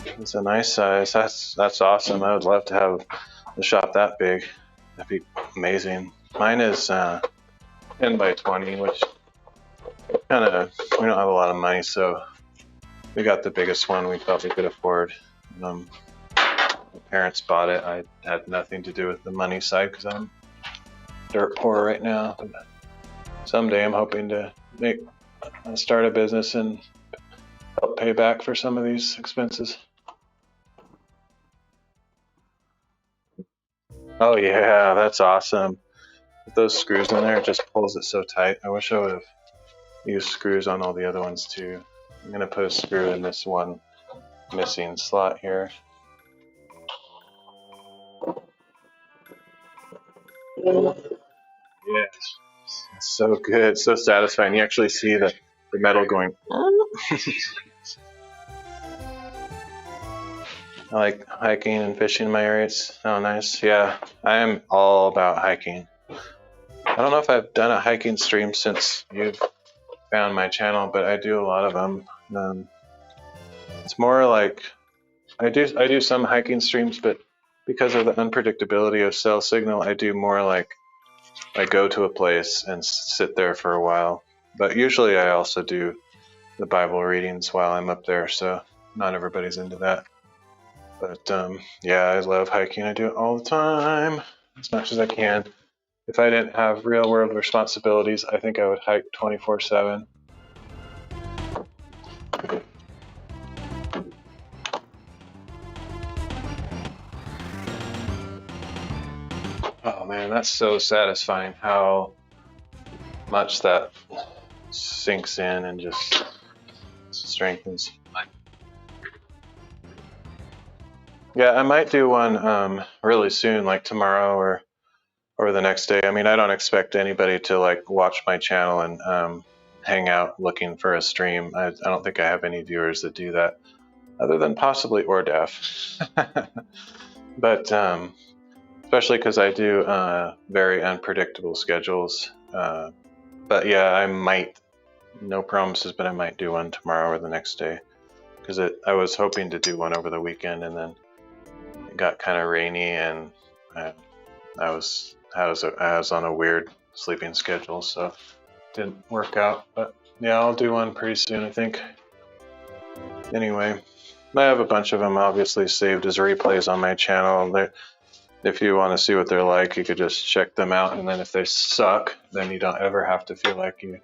It's a nice size. That's awesome. I would love to have the shop that big. That'd be amazing. Mine is 10 by 20, which we don't have a lot of money, so we got the biggest one we felt we could afford. My parents bought it. I had nothing to do with the money side because I'm dirt poor right now. But someday I'm hoping to start a business and help pay back for some of these expenses. Oh yeah, that's awesome. With those screws in there, it just pulls it so tight. I wish I would have used screws on all the other ones too. I'm gonna put a screw in this one missing slot here. Yes, it's so good, so satisfying. You actually see the metal going. I like hiking and fishing in my area. It's nice. Yeah, I am all about hiking. I don't know if I've done a hiking stream since you've found my channel, but I do a lot of them. It's more like I do some hiking streams, but because of the unpredictability of cell signal, I do more like I go to a place and sit there for a while. But usually I also do the Bible readings while I'm up there, so not everybody's into that. But yeah, I love hiking. I do it all the time, as much as I can. If I didn't have real world responsibilities, I think I would hike 24/7. Oh man, that's so satisfying how much that sinks in and just strengthens. Yeah, I might do one really soon, like tomorrow or the next day. I mean, I don't expect anybody to like watch my channel and hang out looking for a stream. I don't think I have any viewers that do that, other than possibly Ordaf. But especially because I do very unpredictable schedules. But yeah, I might, no promises, but I might do one tomorrow or the next day. Because I was hoping to do one over the weekend, and then it got kind of rainy, and I was on a weird sleeping schedule, so it didn't work out. But yeah, I'll do one pretty soon, I think. Anyway, I have a bunch of them obviously saved as replays on my channel. If you want to see what they're like, you could just check them out, and then if they suck, then you don't ever have to feel like you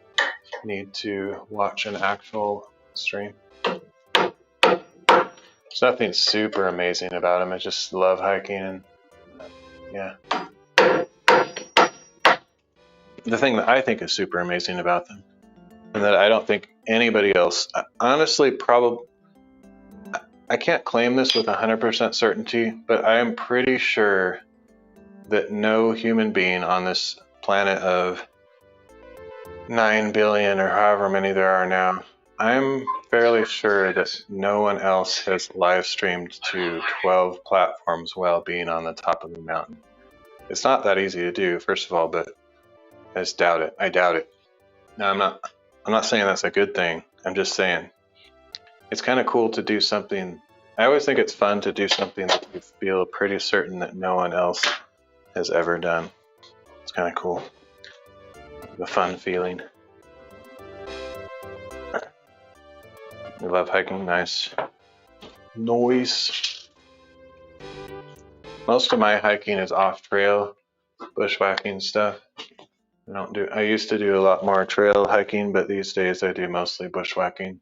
need to watch an actual stream. There's nothing super amazing about them. I just love hiking, and yeah. The thing that I think is super amazing about them, and that I don't think anybody else, honestly, probably, I can't claim this with 100% certainty, but I am pretty sure that no human being on this planet of 9 billion or however many there are now, I'm fairly sure that no one else has live streamed to 12 platforms while being on the top of the mountain. It's not that easy to do, first of all, but I just doubt it. I doubt it. Now, I'm not saying that's a good thing. I'm just saying it's kind of cool to do something. I always think it's fun to do something that you feel pretty certain that no one else has ever done. It's kind of cool. A fun feeling. I love hiking. Nice noise. Most of my hiking is off trail, bushwhacking stuff. I used to do a lot more trail hiking, but these days I do mostly bushwhacking.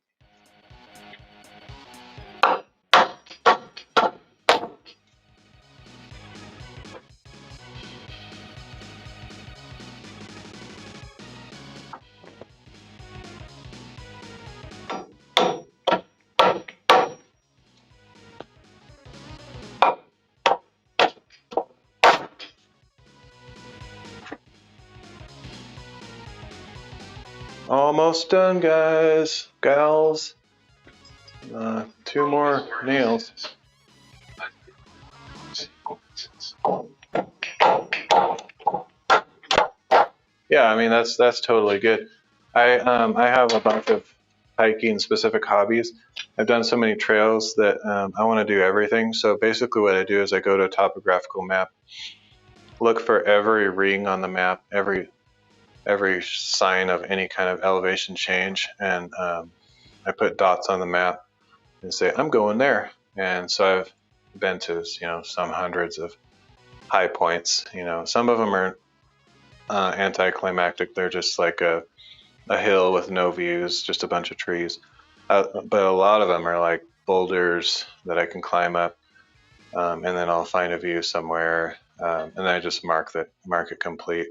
Almost done, guys, gals. 2 more nails. Yeah, I mean that's totally good. I have a bunch of hiking specific hobbies. I've done so many trails that I want to do everything. So basically, what I do is I go to a topographical map, look for every ring on the map, every sign of any kind of elevation change, and I put dots on the map and say I'm going there. And so I've been to some hundreds of high points. Some of them are anticlimactic. They're just like a hill with no views, just a bunch of trees. But a lot of them are like boulders that I can climb up, and then I'll find a view somewhere, and then I just mark it complete.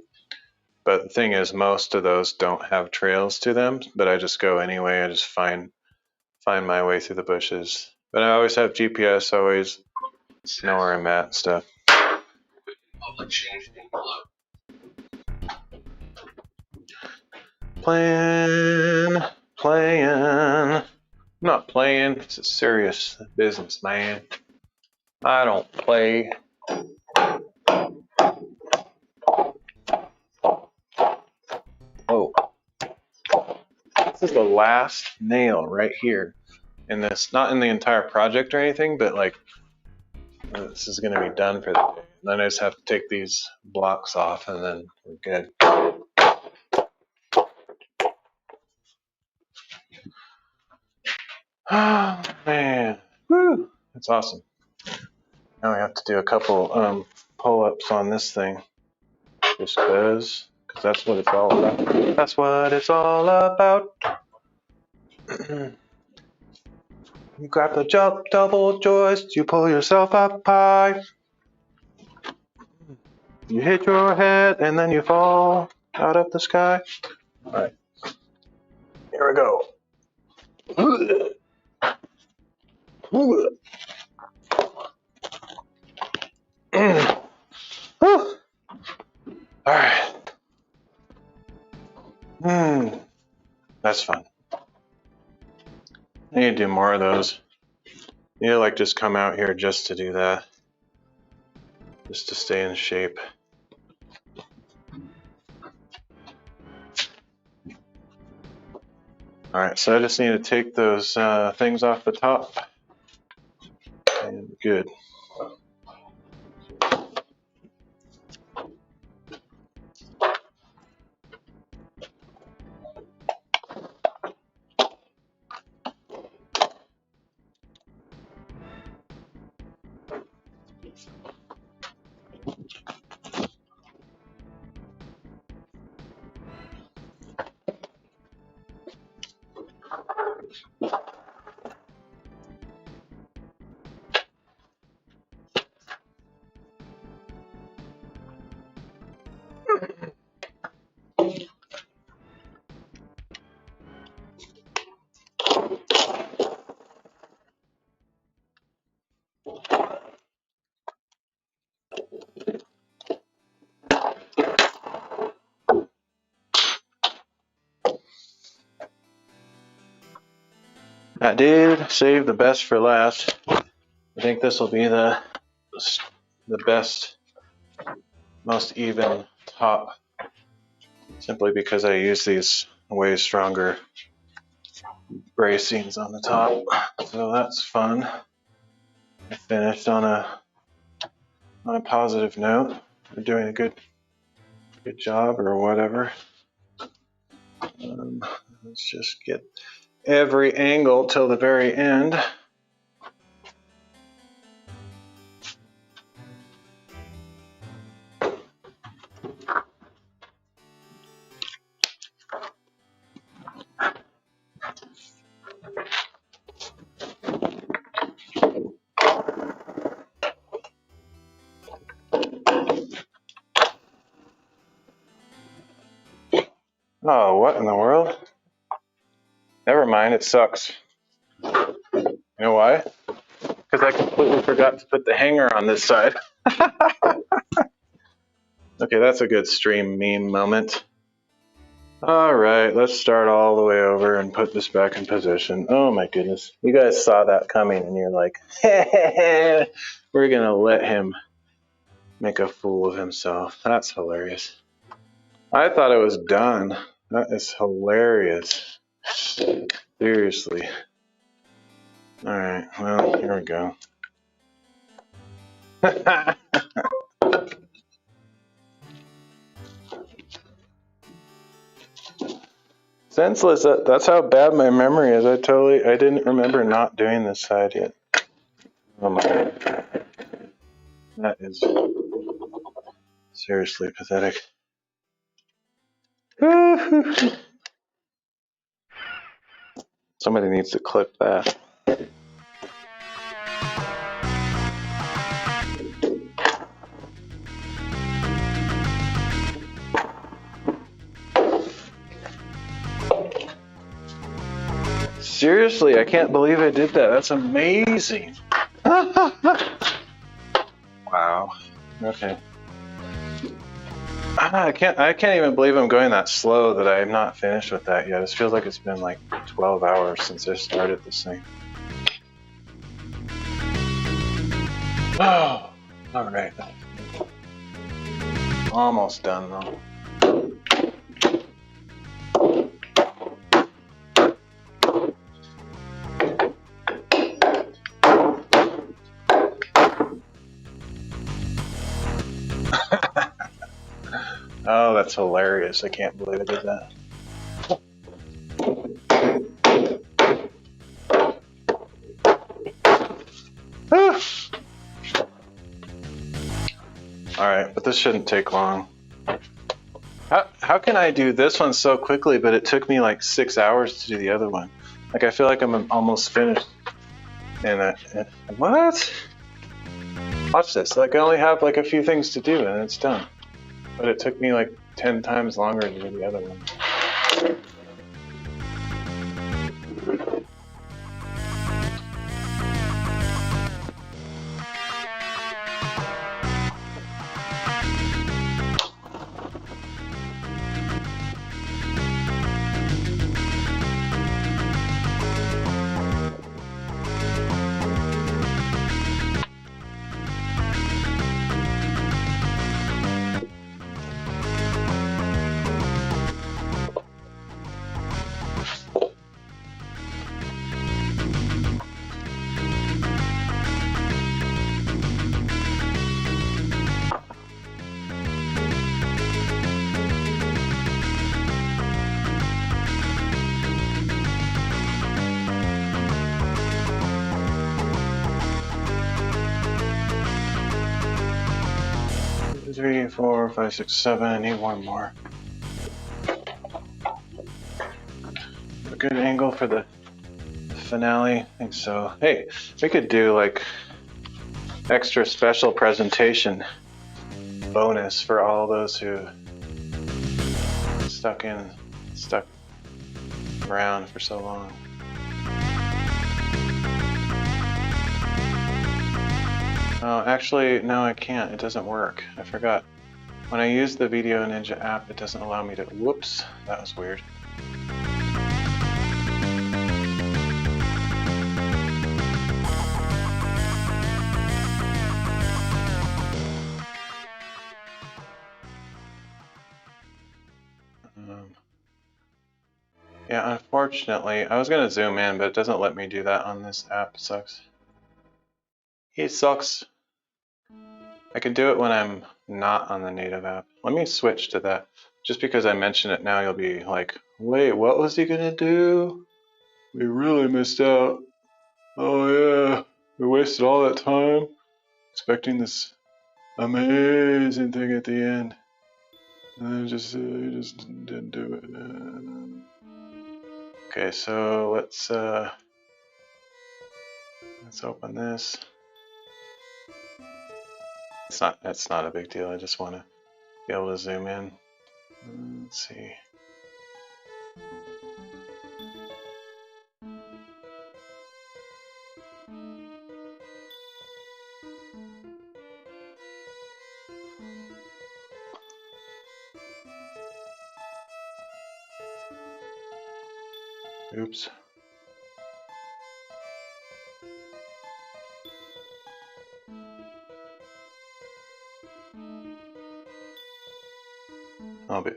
But the thing is, most of those don't have trails to them, but I just go anyway. I just find my way through the bushes. But I always have GPS, always know where I'm at and stuff. Playing. I'm not playing. It's a serious business, man. I don't play. Oh, this is the last nail right here in this. Not in the entire project or anything, but like this is going to be done for the day. And then I just have to take these blocks off, and then we're good. Oh man, woo! That's awesome. Now we have to do a couple pull-ups on this thing, just because that's what it's all about. That's what it's all about. You grab the double joist, you pull yourself up high. You hit your head and then you fall out of the sky. All right, here we go. All right. That's fun. I need to do more of those. I need to just come out here just to do that. Just to stay in shape. All right, so I just need to take those things off the top. And good. I did save the best for last. I think this will be the best, most even top, simply because I use these way stronger bracings on the top. So that's fun. I finished on a positive note. We're doing a good job or whatever. Let's just get every angle till the very end. Oh, what in the world? Never mind, it sucks. You know why? Because I completely forgot to put the hanger on this side. Okay, that's a good stream meme moment. All right, let's start all the way over and put this back in position. Oh my goodness. You guys saw that coming and you're like, hey, we're going to let him make a fool of himself. That's hilarious. I thought it was done. That is hilarious. Seriously. All right, well, here we go. Senseless. That's how bad my memory is. I didn't remember not doing this side yet. Oh my God. That is seriously pathetic. Somebody needs to clip that. Seriously, I can't believe I did that. That's amazing. Wow. Okay. I can't even believe I'm going that slow that I'm not finished with that yet. It feels like it's been like 12 hours since I started this thing. Oh, all right. Almost done though. Oh, that's hilarious. I can't believe I did that. All right, but this shouldn't take long. How can I do this one so quickly, but it took me like 6 hours to do the other one? Like I feel like I'm almost finished. And what? Watch this. Like I only have like a few things to do and it's done. But it took me like 10 times longer to do the other one. Three, 4, 5, 6, 7. I need one more. A good angle for the finale. I think so. Hey, we could do like extra special presentation bonus for all those who stuck around for so long. Oh, actually, no, I can't. It doesn't work. I forgot. When I use the Video Ninja app, it doesn't allow me to. Whoops, that was weird. Yeah, unfortunately, I was gonna zoom in, but it doesn't let me do that on this app. It sucks. It sucks. I can do it when I'm not on the native app. Let me switch to that. Just because I mention it now, you'll be like, wait, what was he gonna do? We really missed out. Oh yeah, we wasted all that time expecting this amazing thing at the end. And then he just didn't do it. Okay, so let's open this. It's not a big deal. I just want to be able to zoom in. Let's see. Oops.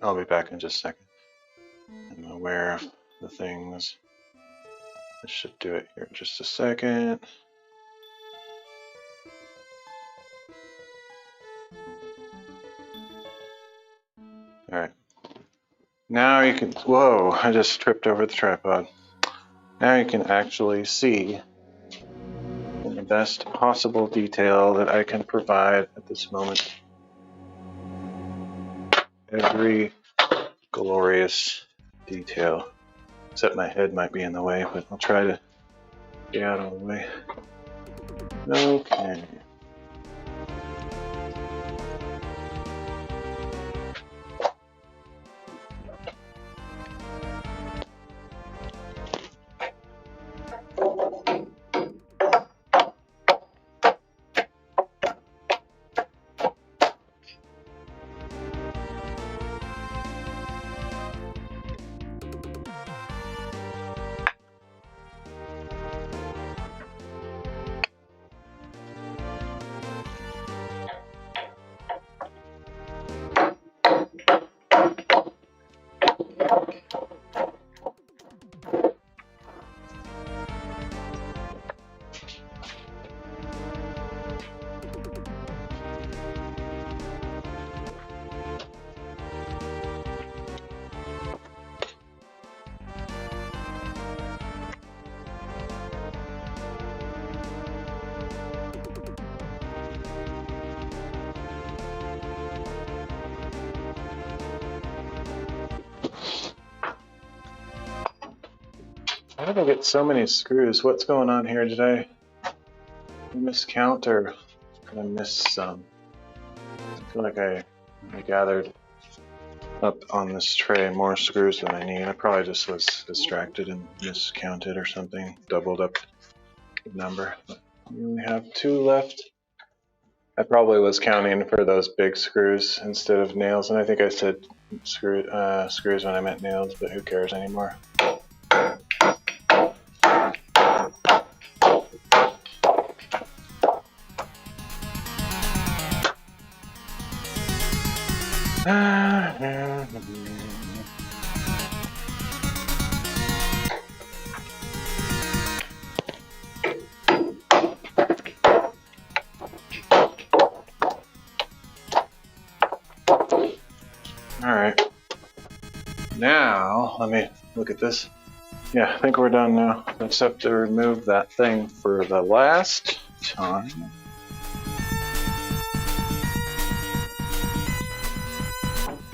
I'll be back in just a second. I'm aware of the things. I should do it here in just a second. All right. Now you can, whoa, I just tripped over the tripod. Now you can actually see in the best possible detail that I can provide at this moment. Every glorious detail. Except my head might be in the way, but I'll try to get out of the way. Okay. How did I get so many screws? What's going on here? Did I miscount or did I miss some? I feel like I gathered up on this tray more screws than I need. I probably just was distracted and miscounted or something. Doubled up the number. But we only have 2 left. I probably was counting for those big screws instead of nails, and I think I said screws when I meant nails, but who cares anymore? Alright, now let me look at this. Yeah, I think we're done now. I just have to remove that thing for the last time.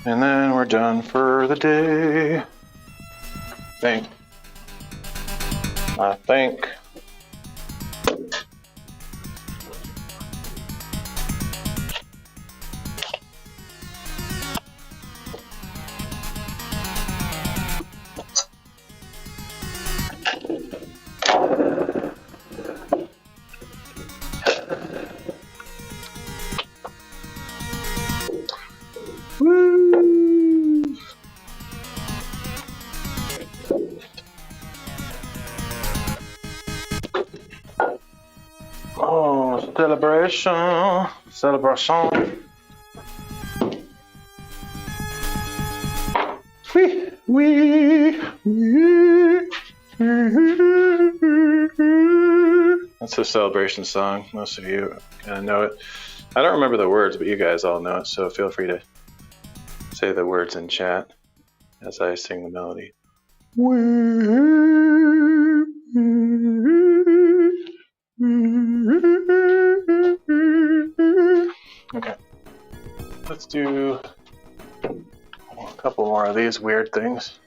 And then we're done for the day. I think. celebration, celebration. We. That's a celebration song. Most of you kind of know it. I don't remember the words, but you guys all know it, so feel free to say the words in chat as I sing the melody. Okay, let's do a couple more of these weird things.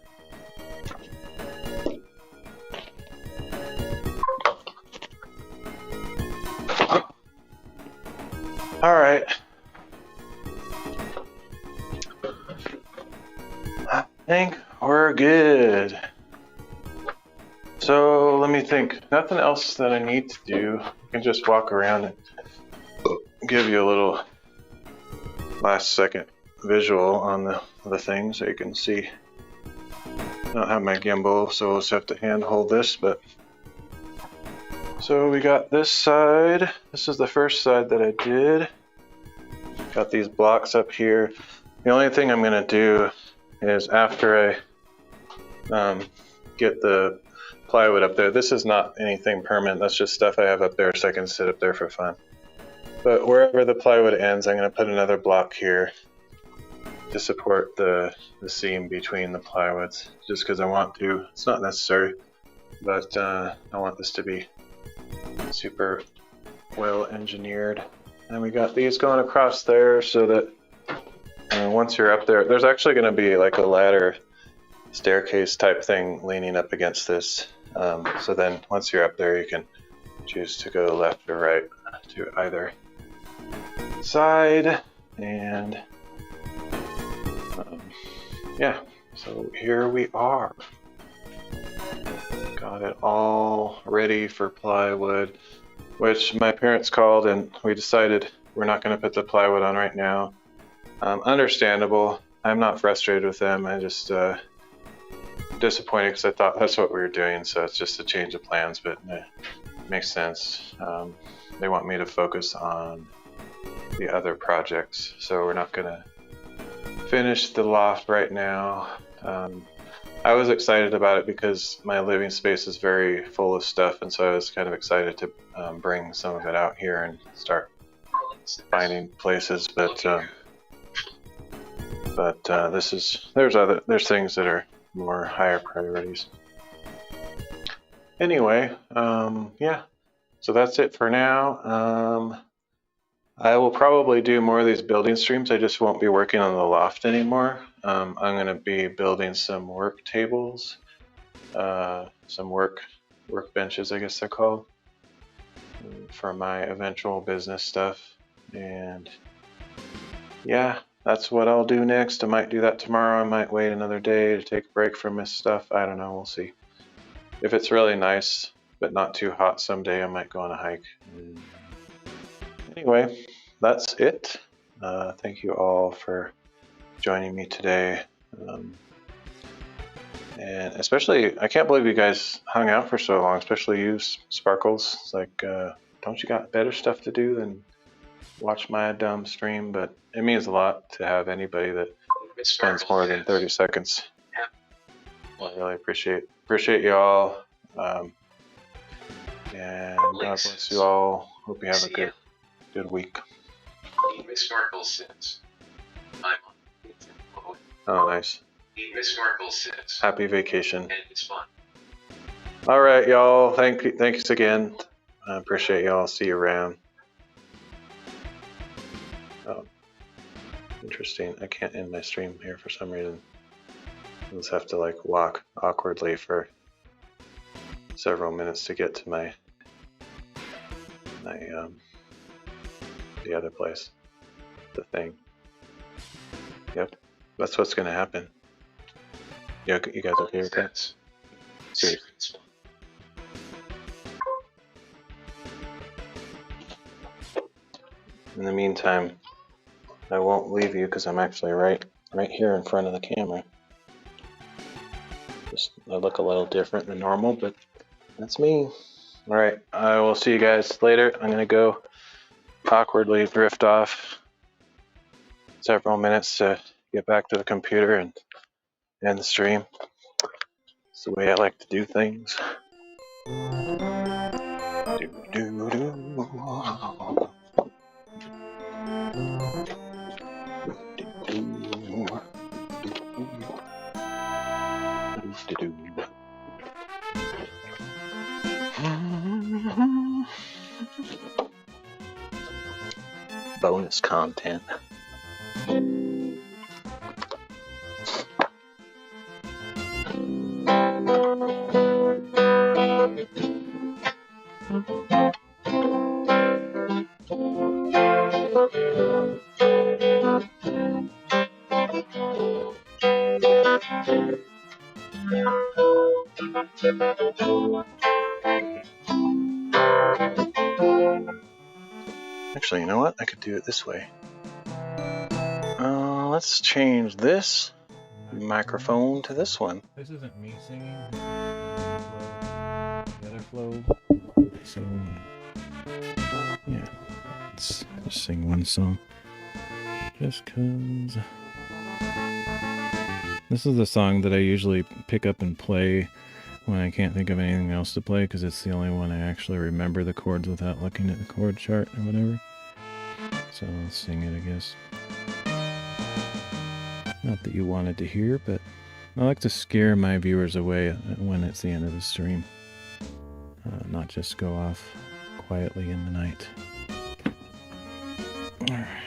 All right. I think we're good. So let me think. Nothing else that I need to do. I can just walk around and give you a little last second visual on the thing so you can see. I don't have my gimbal, so we'll just have to hand hold this, but so we got this side. This is the first side that I did. Got these blocks up here. The only thing I'm gonna do is after I get the plywood up there, this is not anything permanent, that's just stuff I have up there so I can sit up there for fun. But wherever the plywood ends, I'm gonna put another block here to support the seam between the plywoods, just because I want to. It's not necessary, but I want this to be super well engineered. And we got these going across there so that once you're up there, there's actually going to be like a ladder staircase type thing leaning up against this. So then once you're up there, you can choose to go left or right to either side. And yeah, so here we are. Got it all ready for plywood, which my parents called and we decided we're not going to put the plywood on right now. Understandable. I'm not frustrated with them. I just disappointed because I thought that's what we were doing, so it's just a change of plans, but it makes sense. They want me to focus on the other projects, so we're not going to finish the loft right now. I was excited about it because my living space is very full of stuff, and so I was kind of excited to bring some of it out here and start finding places. But there's things that are more higher priorities. Anyway, yeah. So that's it for now. I will probably do more of these building streams. I just won't be working on the loft anymore. I'm going to be building some work tables, some workbenches, I guess they're called, for my eventual business stuff. And yeah, that's what I'll do next. I might do that tomorrow. I might wait another day to take a break from this stuff. I don't know. We'll see. If it's really nice but not too hot someday, I might go on a hike. Anyway, that's it. Thank you all for joining me today. And especially, I can't believe you guys hung out for so long, especially you, Sparkles. It's like, don't you got better stuff to do than watch my dumb stream? But it means a lot to have anybody that spends more than 30 seconds. I really appreciate you all. And God bless you all. Hope you have a good week. Miss Sparkle says, I'm on. Oh, nice. Miss Sparkle says, happy vacation. And it's fun. All right, y'all. Thanks again. I appreciate y'all. See you around. Oh, interesting. I can't end my stream here for some reason. I just have to like walk awkwardly for several minutes to get to my the other place, the thing. Yep, that's what's gonna happen. You guys okay with that? Sweet. In the meantime, I won't leave you because I'm actually right here in front of the camera. Just I look a little different than normal, but that's me. All right, I will see you guys later. I'm gonna go awkwardly drift off several minutes to get back to the computer and end the stream. It's the way I like to do things. Bonus content. Actually, you know what? I could do it this way. Let's change this microphone to this one. This isn't me singing. The other flow. So, yeah. Let's just sing one song. Just 'cause. This is the song that I usually pick up and play when I can't think of anything else to play, because it's the only one I actually remember the chords without looking at the chord chart or whatever. So I'll sing it, I guess. Not that you wanted to hear, but I like to scare my viewers away when it's the end of the stream. Not just go off quietly in the night. Alright.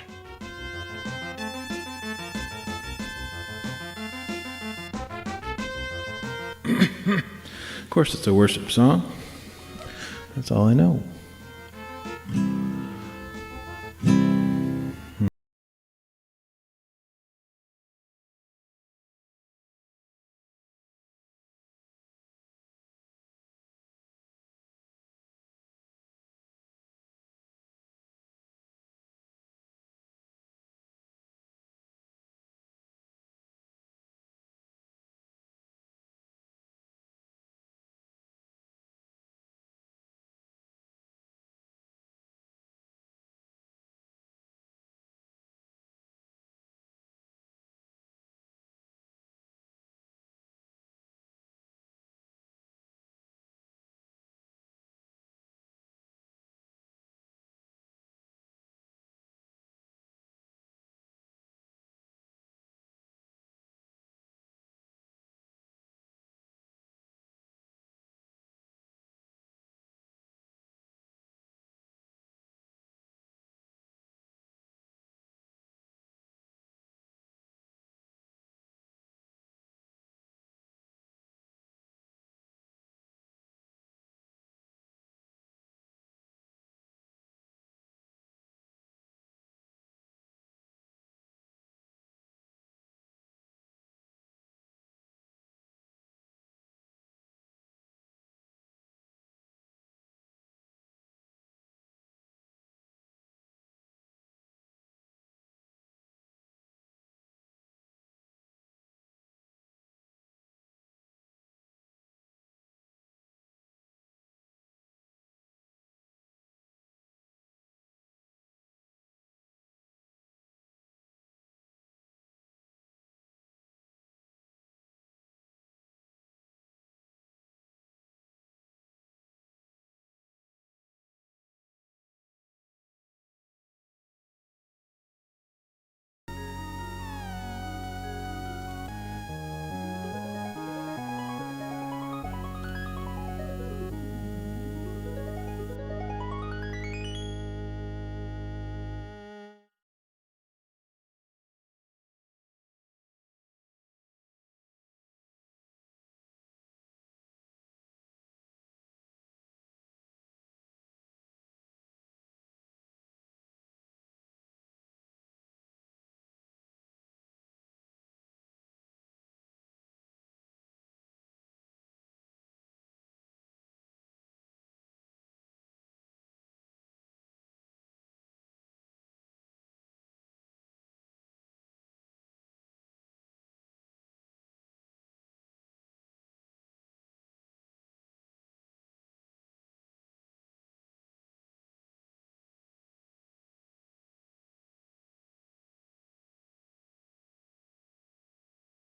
Of course, it's a worship song. That's all I know.